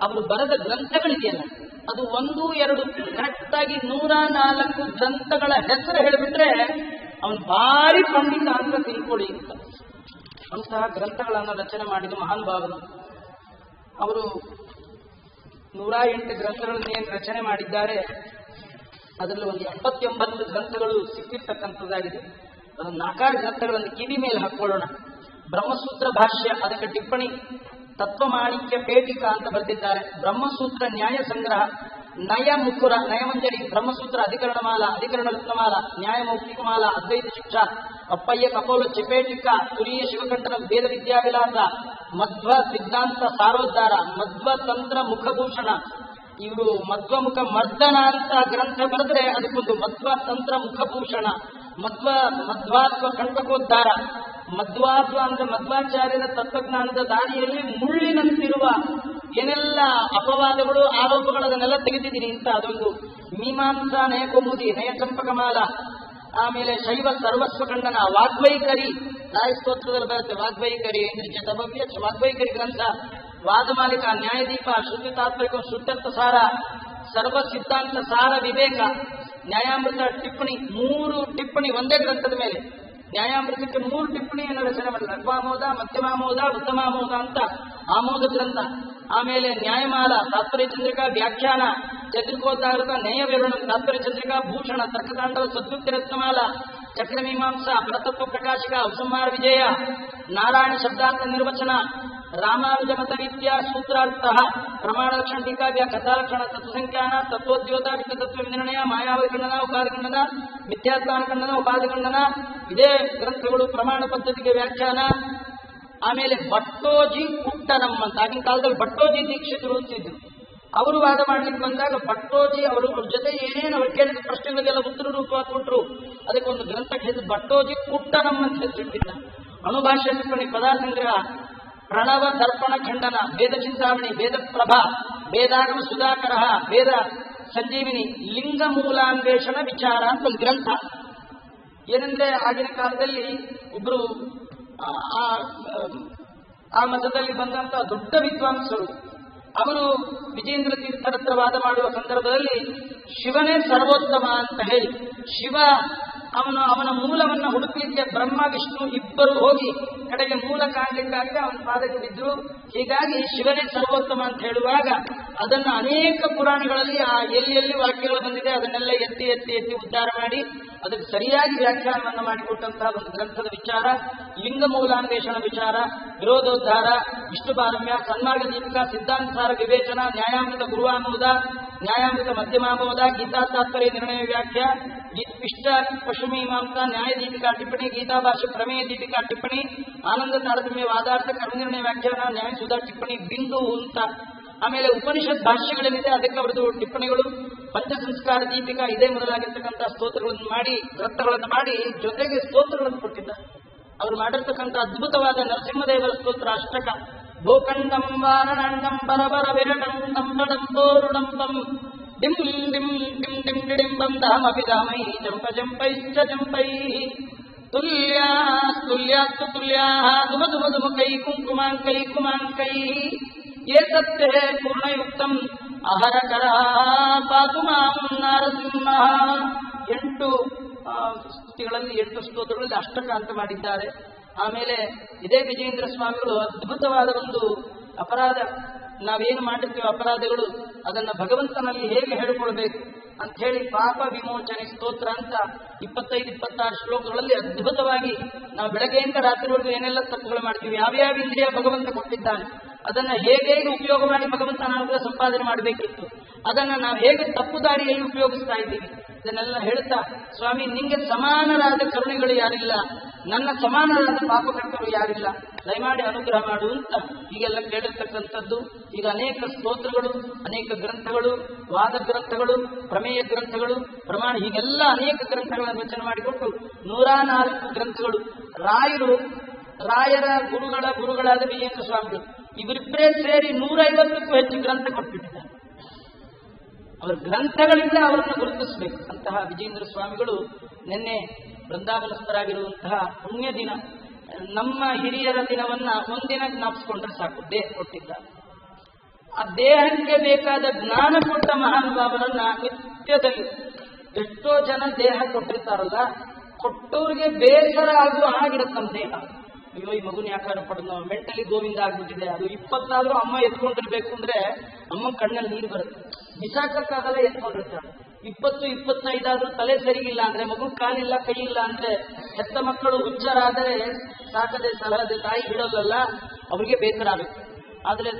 ಅವರು ಬರೆದ ಗ್ರಂಥಗಳಿದೆಯಲ್ಲ, ಅದು 1, 2 ಕರೆಕ್ಟ್ ಆಗಿ 104 ಗ್ರಂಥಗಳ ಹೆಸರು ಹೇಳಿಬಿಟ್ರೆ ಅವನು ಭಾರಿ ಪಂಡಿತ ಅಂತ ತಿಳ್ಕೊಳ್ಳಿ ಅಂತ. ಅಂತಹ ಗ್ರಂಥಗಳನ್ನು ರಚನೆ ಮಾಡಿದ ಮಹಾನ್ ಭಾವರು. ಅವರು 108 ಗ್ರಂಥಗಳನ್ನೇನು ರಚನೆ ಮಾಡಿದ್ದಾರೆ, ಅದರಲ್ಲಿ ಒಂದು 79 ಗ್ರಂಥಗಳು ಸಿಕ್ಕಿರ್ತಕ್ಕಂಥದ್ದಾಗಿದೆ. ಅದನ್ನು 4 ಗ್ರಂಥಗಳನ್ನು ಕಿವಿ ಮೇಲೆ ಹಾಕೊಳ್ಳೋಣ. ಬ್ರಹ್ಮಸೂತ್ರ ಭಾಷ್ಯ, ಅದಕ್ಕೆ ಟಿಪ್ಪಣಿ, ತತ್ವಮಾಣಿಕ್ಯ ಪೇಟಿಕಾ ಅಂತ ಬರೆದಿದ್ದಾರೆ. ಬ್ರಹ್ಮಸೂತ್ರ ನ್ಯಾಯ ಸಂಗ್ರಹ, ನಯ ಮುಕುರ, ನಯಮಂಜರಿ, ಬ್ರಹ್ಮಸೂತ್ರ ಅಧಿಕರಣಮಾಲ, ಅಧಿಕರಣ ರತ್ನಮಾಲ, ನ್ಯಾಯಮೌಕ್ತಿಕಮಾಲ, ಅದ್ವೈತ ಶಿಕ್ಷಾ, ಅಪ್ಪಯ್ಯ ಕಪೋಲ ಚಿಪೇಟಿಕ, ತುರಿಯ ಶಿವಕಂಠನ ವೇದ ವಿದ್ಯಾವಿಲಾಸ, ಮಧ್ವ ಸಿದ್ಧಾಂತ ಸಾರೋದ್ಧಾರ, ಮಧ್ವ ತಂತ್ರ ಮುಖಭೂಷಣ. ಇವರು ಮಧ್ವಮುಖ ಮರ್ದನ ಅಂತ ಗ್ರಂಥ ಬರೆದ್ರೆ ಅದಕ್ಕೊಂದು ಮಧ್ವ ತಂತ್ರ ಮುಖಭೂಷಣ, ಮಧ್ವಾತ್ವ ಕಂಟಕೋದ್ಧಾರ. ಮಧ್ವಾತ್ವ ಅಂದ್ರೆ ಮಧ್ವಾಚಾರ್ಯರ ತತ್ವಜ್ಞಾನದ ದಾರಿಯಲ್ಲಿ ಮುಳ್ಳಿನಂತಿರುವ ಏನೆಲ್ಲ ಅಪವಾದಗಳು ಆರೋಪಗಳನ್ನೆಲ್ಲ ತೆಗೆದಿದ್ದೀನಿ ಅಂತ ಅದೊಂದು ಮೀಮಾಂಸಾ ನಯಕೌಮುದಿ, ನಯಚಂಪಕಮಾಲ. ಆಮೇಲೆ ಶೈವ ಸರ್ವಸ್ವ ಖಂಡನ, ವಾಗ್ವೈಖರಿ, ರಾಯಸ್ತೋತ್ರದಲ್ಲಿ ಬರುತ್ತೆ ವಾಗ್ವೈಖರಿ, ಜತಭವ್ಯ ವಾಗ್ವೈಖರಿ ಗ್ರಂಥ, ವಾದಮಾಲಿಕ, ನ್ಯಾಯದೀಪ, ಶ್ರುತಿ ತಾತ್ವಿಕ, ಶ್ರುತ್ಯರ್ಥ ಸಾರ, ಸರ್ವ ಸಿದ್ಧಾಂತ ಸಾರ ವಿವೇಕ, ನ್ಯಾಯಾಮೃತ ಟಿಪ್ಪಣಿ. 3 ಟಿಪ್ಪಣಿ ಒಂದೇ ಗ್ರಂಥದ ಮೇಲೆ, ನ್ಯಾಯಾಮೃತಕ್ಕೆ 3 ಟಿಪ್ಪಣಿಯನ್ನು ರಚನೆ ಮಾಡಿದ. ಲಘ್ವಾಮೋದ, ಮಧ್ಯಮಾಮೋದ, ಉತ್ತಮಾಮೋದ ಅಂತ ಆಮೋದ ಗ್ರಂಥ. ಆಮೇಲೆ ನ್ಯಾಯಮಾಲ, ತಾತ್ಪರ್ಯ ಚಂದ್ರಿಕಾ, ವ್ಯಾಖ್ಯಾನ, ಚಂದ್ರಿಕೋದ್ಧಾರಕ, ನ್ಯಾಯ ವಿವರಣ, ತಾತ್ಪರ್ಯ ಚಂದ್ರಿಕಾ, ಭೂಷಣ, ತರ್ಕತಾಂಡವ, ಸದ್ಯುಕ್ತಿ ರತ್ನಮಾಲ, ಚಕ್ರಮೀಮಾಂಸಾ, ಪರತತ್ವ ಪ್ರಕಾಶಿಕ, ಉಪಸಂಹಾರ ವಿಜಯ, ನಾರಾಯಣ ಶಬ್ದಾರ್ಥ ನಿರ್ವಚನ, ರಾಮಾನುಜ ಮತ ರೀತ್ಯ ಸೂತ್ರಾರ್ಥ, ಪ್ರಮಾಣ ಲಕ್ಷಣ ಟೀಕಾವ್ಯ, ಕಥಾಲಕ್ಷಣ, ತತ್ವಸಂಖ್ಯಾನ, ತತ್ವೋದ್ಯೋತ, ವಿಷತತ್ವ ವಿನಿರ್ಣಯ, ಮಾಯಾವಧಿ ಖಂಡನ, ಉಪಾಧಿ ಖಂಡನ, ಮಿಥ್ಯಾತ್ಮಾನ ಖಂಡನ, ಉಪಾಧಿ ಖಂಡನ, ಇದೇ ಗ್ರಂಥಗಳು. ಪ್ರಮಾಣ ಪದ್ಧತಿಗೆ ವ್ಯಾಖ್ಯಾನ. ಆಮೇಲೆ ಭಟ್ಟೋಜಿ ಕುಟ್ಟನಂ ಅಂತ, ಆಗಿನ ಕಾಲದಲ್ಲಿ ಭಟ್ಟೋಜಿ ದೀಕ್ಷಿತರು ಅಂತಿದ್ರು. ಅವರು ವಾದ ಮಾಡ್ಲಿಕ್ಕೆ ಬಂದಾಗ ಭಟ್ಟೋಜಿ ಅವ್ರ ಜೊತೆ ಏನೇನು ಅವ್ರು ಕೇಳಿದ ಪ್ರಶ್ನೆಗಳಿಗೆಲ್ಲ ಉತ್ತರ ರೂಪವಾಗಿ ಕೊಟ್ಟರು. ಅದಕ್ಕೆ ಒಂದು ಗ್ರಂಥಕ್ಕೆ ಹೆಸರು ಭಟ್ಟೋಜಿ ಕುಟ್ಟನಂ ಅಂತ ಹೆಸರಿಟ್ಟಿದ್ದ. ಅಣುಭಾಷ್ಯ ಟಿಪ್ಪಣಿ, ಪದಾಸಂಗ್ರಹ, ಪ್ರಣವ ದರ್ಪಣ ಖಂಡನ, ವೇದ ಚಿಂತಾಮಣಿ, ವೇದ ಪ್ರಭಾ, ವೇದಾಗಮ ಸುಧಾಕರ, ವೇದ ಸಂಜೀವಿನಿ, ಲಿಂಗ ಮೂಲಾನ್ವೇಷಣ ವಿಚಾರ ಅಂತ ಒಂದು ಗ್ರಂಥ. ಏನಂದ್ರೆ ಆಗಿನ ಕಾಲದಲ್ಲಿ ಒಬ್ರು ಆ ಮಠದಲ್ಲಿ ಬಂದಂತಹ ದೊಡ್ಡ ವಿದ್ವಾಂಸರು ಅವರು ವಿಜೇಂದ್ರ ತೀರ್ಥರ ಹತ್ರ ವಾದ ಮಾಡುವ ಸಂದರ್ಭದಲ್ಲಿ ಶಿವನೇ ಸರ್ವೋತ್ತಮ ಅಂತ ಹೇಳಿ, ಶಿವ ಅವನ ಮೂಲವನ್ನು ಹುಡುಕಲಿಕ್ಕೆ ಬ್ರಹ್ಮ ವಿಷ್ಣು ಇಬ್ಬರು ಹೋಗಿ ಕಡೆಗೆ ಮೂಲ ಕಾಣಲಿಕ್ಕಾಗಿ ಅವನ ಪಾದಕ್ಕೆ ಬಿದ್ದರು. ಹೀಗಾಗಿ ಶಿವನೇ ಸರ್ವೋತ್ತಮ ಅಂತ ಹೇಳುವಾಗ ಅದನ್ನು ಅನೇಕ ಪುರಾಣಗಳಲ್ಲಿ ಎಲ್ಲಿ ವಾಕ್ಯಗಳು ಬಂದಿದೆ ಅದನ್ನೆಲ್ಲ ಎತ್ತಿ ಎತ್ತಿ ಎತ್ತಿ ಉದ್ಧಾರ ಮಾಡಿ ಅದಕ್ಕೆ ಸರಿಯಾಗಿ ವ್ಯಾಖ್ಯಾನವನ್ನು ಮಾಡಿಕೊಟ್ಟಂತಹ ಒಂದು ಗ್ರಂಥದ ವಿಚಾರ. ಲಿಂಗ ಮೂಲಾನ್ವೇಷಣ ವಿಚಾರ, ವಿರೋಧೋದ್ಧಾರ, ವಿಷ್ಣು ಪಾರಮ್ಯ, ಸನ್ಮಾರ್ಗ ದೀಪಿಕಾ, ಸಿದ್ಧಾಂತಸಾರ ವಿವೇಚನ, ನ್ಯಾಯಾಮೃತ ಗುರುವಾಮೋದ, ನ್ಯಾಯಾಮೃತ ಮಧ್ಯಮಾಮೋದ, ಗೀತಾ ತಾತ್ಪರ್ಯ ನಿರ್ಣಯ ವ್ಯಾಖ್ಯ, ಇಷ್ಟ ಪಶುಮೀಮಾಂಸ, ನ್ಯಾಯ ದೀಪಿಕಾ ಟಿಪ್ಪಣಿ, ಗೀತಾ ಭಾಷೆ ಪ್ರಮೇಯ ದೀಪಿಕಾ ಟಿಪ್ಪಣಿ, ಆನಂದ ತಾರತಮ್ಯ ವಾದಾರ್ಥ ಕರ್ಮನಿರ್ಣಯ ವ್ಯಾಖ್ಯಾನ, ನ್ಯಾಯ ಸುಧಾ ಟಿಪ್ಪಣಿ, ಬಿಂದು ಅಂತ. ಆಮೇಲೆ ಉಪನಿಷತ್ ಭಾಷ್ಯಗಳೇನಿದೆ ಅದಕ್ಕೆ ಅವರದು ಟಿಪ್ಪಣಿಗಳು, ಪಂಚ ಸಂಸ್ಕಾರ ದೀಪಿಕಾ, ಇದೇ ಮೊದಲಾಗಿರ್ತಕ್ಕಂಥ ಸ್ತೋತ್ರಗಳನ್ನು ಮಾಡಿ, ಗ್ರಂಥಗಳನ್ನು ಮಾಡಿ, ಜೊತೆಗೆ ಸ್ತೋತ್ರಗಳನ್ನು ಕೊಟ್ಟಿದ್ದಾರೆ. ಅವರು ಮಾಡಿರ್ತಕ್ಕಂಥ ಅದ್ಭುತವಾದ ನರಸಿಂಹದೇವರ ಸ್ತೋತ್ರ ಅಷ್ಟಕ, ಭೂಖಂಡಂ ವಾರಣಾಂಡಂ ಬರಬರ ವಿರಟಂ ಬಡಂಬೋರುಡಂಬಂ ಡಿಂ ಡಿಂ ಡಿಂ ಡಿಂ ಡಿಡಿಂಬಂ ಧಾಮಪಿ ಧಾಮೈ ಜಂಪ ಜಂಪೈಶ್ಚ ಜಂಪೈ ತುಲ್ಯಾಸ್ತು ತುಲ್ಯಾಃ ಧುಮ ಧುಮ ಧುಮಕೈ ಕುಂಕುಮಾಂಕೈ ಕುಮಾಂಕೈ ಏತತ್ತೇ ಪೂರ್ಣಯುಕ್ತಂ ಅಹರಕರ ಪಾತು ಮಾಂ ನಾರಸಿಂಹ. 8 ಸ್ತುತಿಗಳಲ್ಲಿ 8 ಸ್ತೋತ್ರಗಳಲ್ಲಿ ಅಷ್ಟಕ ಅಂತ ಮಾಡಿದ್ದಾರೆ. ಆಮೇಲೆ ಇದೇ ವಿಜಯೇಂದ್ರ ಸ್ವಾಮಿಗಳು ಅದ್ಭುತವಾದ ಒಂದು ಅಪರಾಧ, ನಾವೇನು ಮಾಡಿರ್ತೀವಿ ಅಪರಾಧಗಳು ಅದನ್ನ ಭಗವಂತನಲ್ಲಿ ಹೇಗೆ ಹೇಳಿಕೊಳ್ಬೇಕು ಅಂತ ಹೇಳಿ ಪಾಪ ವಿಮೋಚನೆ ಸ್ತೋತ್ರ ಅಂತ 25-26 ಶ್ಲೋಕಗಳಲ್ಲಿ ಅದ್ಭುತವಾಗಿ ನಾವು ಬೆಳಗ್ಗೆಯಿಂದ ರಾತ್ರಿವರೆಗೂ ಏನೆಲ್ಲ ತಪ್ಪುಗಳು ಮಾಡ್ತೀವಿ, ಯಾವ್ಯಾವ ಇಂದ್ರಿಯ ಭಗವಂತ ಕೊಟ್ಟಿದ್ದಾನೆ, ಅದನ್ನ ಹೇಗೆ ಉಪಯೋಗ ಮಾಡಿ ಭಗವಂತನ ಅನುಗ್ರಹ ಸಂಪಾದನೆ ಮಾಡಬೇಕಿತ್ತು, ಅದನ್ನ ನಾವು ಹೇಗೆ ತಪ್ಪು ದಾರಿಯಲ್ಲಿ ಉಪಯೋಗಿಸ್ತಾ ಇದ್ದೀವಿ, ಇದನ್ನೆಲ್ಲ ಹೇಳ್ತಾ ಸ್ವಾಮಿ ನಿಂಗೆ ಸಮಾನರಾದ ಕರುಣೆಗಳು ಯಾರಿಲ್ಲ, ನನ್ನ ಸಮಾನರಾದ ಪಾಪಕರ್ತರು ಯಾರಿಲ್ಲ, ದಯಮಾಡಿ ಅನುಗ್ರಹ ಮಾಡು ಅಂತ ಹೀಗೆಲ್ಲ ಕೇಳಿರ್ತಕ್ಕಂಥದ್ದು. ಈಗ ಅನೇಕ ಸ್ತೋತ್ರಗಳು, ಅನೇಕ ಗ್ರಂಥಗಳು, ವಾದ ಗ್ರಂಥಗಳು, ಪ್ರಮೇಯ ಗ್ರಂಥಗಳು, ಪ್ರಮಾಣ, ಹೀಗೆಲ್ಲ ಅನೇಕ ಗ್ರಂಥಗಳನ್ನು ರಚನೆ ಮಾಡಿಕೊಟ್ಟು 104 ಗ್ರಂಥಗಳು. ರಾಯರ ಗುರುಗಳಾದ ವಿಜಯೇಂದ್ರ ಸ್ವಾಮಿಗಳು ಇವರಿಬ್ಬರೇ ಸೇರಿ 150ಕ್ಕೂ ಹೆಚ್ಚು ಗ್ರಂಥ ಕೊಟ್ಬಿಟ್ಟಿದ್ದಾರೆ. ಅವರ ಗ್ರಂಥಗಳಿಂದ ಅವರನ್ನು ಗುರುತಿಸಬೇಕು. ಅಂತಹ ವಿಜಯೇಂದ್ರ ಸ್ವಾಮಿಗಳು ನಿನ್ನೆ ವೃಂದಾವನಸ್ಥರಾಗಿರುವಂತಹ ಪುಣ್ಯ ದಿನ, ನಮ್ಮ ಹಿರಿಯರ ದಿನವನ್ನ ಒಂದಿನ ಜ್ಞಾಪಿಸಿಕೊಂಡ್ರೆ ಸಾಕು, ದೇಹ ಕೊಟ್ಟಿದ್ದಾರೆ. ಆ ದೇಹಕ್ಕೆ ಬೇಕಾದ ಜ್ಞಾನ ಕೊಟ್ಟ ಮಹಾನುಭಾವರನ್ನ ನಿತ್ಯದಲ್ಲಿ ಎಷ್ಟೋ ಜನ ದೇಹ ಕೊಟ್ಟಿರ್ತಾರಲ್ಲ, ಕೊಟ್ಟವ್ರಿಗೆ ಬೇಸರ ಆಗುವ ಹಾಗಿರುತ್ತೆ ನಮ್ಮ ದೇಹ. ಅಯ್ಯೋ ಈ ಮಗುನ ಯಾಕಾರ ಪಡೆದು ಮೆಂಟಲಿ ಗೋವಿಂದ ಆಗ್ಬಿಟ್ಟಿದೆ, ಅದು 20 ಆದ್ರೂ ಅಮ್ಮ ಎತ್ಕೊಂಡಿರ್ಬೇಕು ಅಂದ್ರೆ ಅಮ್ಮ ಕಣ್ಣಲ್ಲಿ ನೀರು ಬರುತ್ತೆ, ಬಿಸಾಕಕ್ಕಾಗಲ್ಲ ಎತ್ಕೊಂಡಿರ್ತಾರೆ. 20-25 ಆದ್ರೂ ತಲೆ ಸರಿಗಿಲ್ಲ ಅಂದ್ರೆ, ಮಗು ಕಾಲಿಲ್ಲ ಕೈ ಇಲ್ಲ ಅಂದ್ರೆ, ಹೆತ್ತ ಮಕ್ಕಳು ಹುಚ್ಚರಾದರೆ ಸಾಕದೆ ಸಲಹದೆ ತಾಯಿ ಬಿಡೋದಲ್ಲ, ಅವರಿಗೆ ಬೇಸರ ಆಗಬೇಕು. ಆದ್ರೆ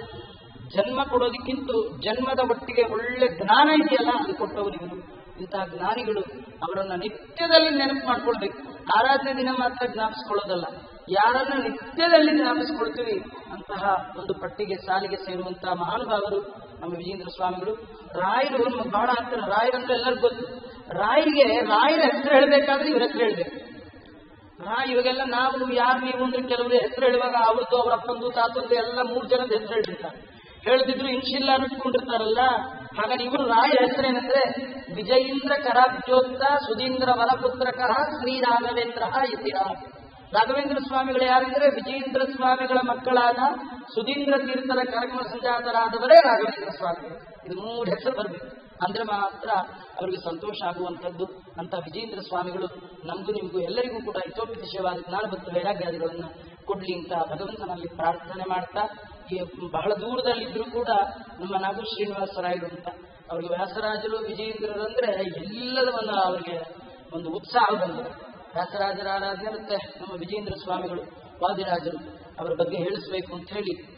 ಜನ್ಮ ಕೊಡೋದಕ್ಕಿಂತ ಜನ್ಮದ ಒಟ್ಟಿಗೆ ಒಳ್ಳೆ ಜ್ಞಾನ ಇದೆಯಲ್ಲ ಅದು ಕೊಟ್ಟವರಿಗೂ. ಇಂತಹ ಜ್ಞಾನಿಗಳು ಅವರನ್ನ ನಿತ್ಯದಲ್ಲಿ ನೆನಪು ಮಾಡ್ಕೊಳ್ಬೇಕು. ಆರಾಧನೆ ದಿನ ಮಾತ್ರ ಜ್ಞಾಪಿಸ್ಕೊಳ್ಳೋದಲ್ಲ, ಯಾರನ್ನ ನಿತ್ಯದಲ್ಲಿ ಜ್ಞಾಪಿಸ್ಕೊಳ್ತೀವಿ ಅಂತಹ ಒಂದು ಪಟ್ಟಿಗೆ ಸಾಲಿಗೆ ಸೇರುವಂತಹ ಮಹಾನುಭಾವರು ನಮ್ಮ ವಿಜೇಂದ್ರ ಸ್ವಾಮಿಗಳು. ರಾಯರು ನಮ್ಗೆ ಬಹಳ ಹತ್ತಿರ, ರಾಯರಂದ್ರೆ ಎಲ್ಲರಿಗೂ ಗೊತ್ತು. ರಾಯರ ಹೆಸರು ಹೇಳಬೇಕಾದ್ರೆ ಇವ್ರ ಹೆಸರು ಹೇಳ್ಬೇಕು. ಇವಾಗೆಲ್ಲ ನಾವು ಯಾರು ನೀವು ಅಂದ್ರೆ ಕೆಲವರು ಹೆಸರು ಹೇಳುವಾಗ ಅವ್ರದ್ದು, ಅವ್ರ ಅಪ್ಪಂದು, ತಾತಂದು ಎಲ್ಲ 3 ಜನದ ಹೆಸರು ಹೇಳ್ತಿರ್ತಾರೆ. ಹೇಳ್ತಿದ್ರು ಇನ್ಶಿಲ್ಲ ಅನ್ನಿಸ್ಕೊಂಡಿರ್ತಾರಲ್ಲ. ಹಾಗಾಗಿ ಇವರು ರಾಯರ ಹೆಸರೇನಂದ್ರೆ ವಿಜಯೇಂದ್ರ ಕರಾಬ್ಜೋತ್ತ ಸುಧೀಂದ್ರ ವರಪುತ್ರಕಃ ಶ್ರೀರಾಘವೇಂದ್ರ ಇತಿರ. ರಾಘವೇಂದ್ರ ಸ್ವಾಮಿಗಳು ಯಾರಂದ್ರೆ ವಿಜಯೇಂದ್ರ ಸ್ವಾಮಿಗಳ ಮಕ್ಕಳಾದ ಸುಧೀಂದ್ರ ತೀರ್ಥರ ಕರ್ಮ ಸಂಜಾತರಾದವರೇ ರಾಘವೇಂದ್ರ ಸ್ವಾಮಿಗಳು. ಇದು 3 ಹೆಸರು ಬರಬೇಕು. ಅಂದ್ರೆ ಮಾತ್ರ ಅವರಿಗೆ ಸಂತೋಷ ಆಗುವಂಥದ್ದು ಅಂತ ವಿಜೇಂದ್ರ ಸ್ವಾಮಿಗಳು ನಮಗೂ ನಿಮಗೂ ಎಲ್ಲರಿಗೂ ಕೂಡ ಹಿತೋಪದೇಶವಾದ ಜ್ಞಾನ ಮತ್ತು ವೈರಾಗ್ಯಾದಿಗಳನ್ನು ಕೊಡ್ಲಿ ಅಂತ ಭಗವಂತನಲ್ಲಿ ಪ್ರಾರ್ಥನೆ ಮಾಡ್ತಾ, ಈ ಬಹಳ ದೂರದಲ್ಲಿದ್ದರೂ ಕೂಡ ನಮ್ಮ ನಾಗೂರ್ ಶ್ರೀನಿವಾಸರಾಯರು ಅಂತ ಅವರಿಗೆ ವ್ಯಾಸರಾಜರು ವಿಜಯೇಂದ್ರರಂದ್ರೆ ಎಲ್ಲದನ್ನ ಅವರಿಗೆ ಒಂದು ಉತ್ಸಾಹ ಬಂದರು. ವ್ಯಾಸರಾಜರ ಆರಾಧನೆ ಮತ್ತೆ ನಮ್ಮ ವಿಜೇಂದ್ರ ಸ್ವಾಮಿಗಳು ವಾದಿರಾಜರು ಅವರ ಬಗ್ಗೆ ಹೇಳಿಸ್ಬೇಕು ಅಂತ ಹೇಳಿ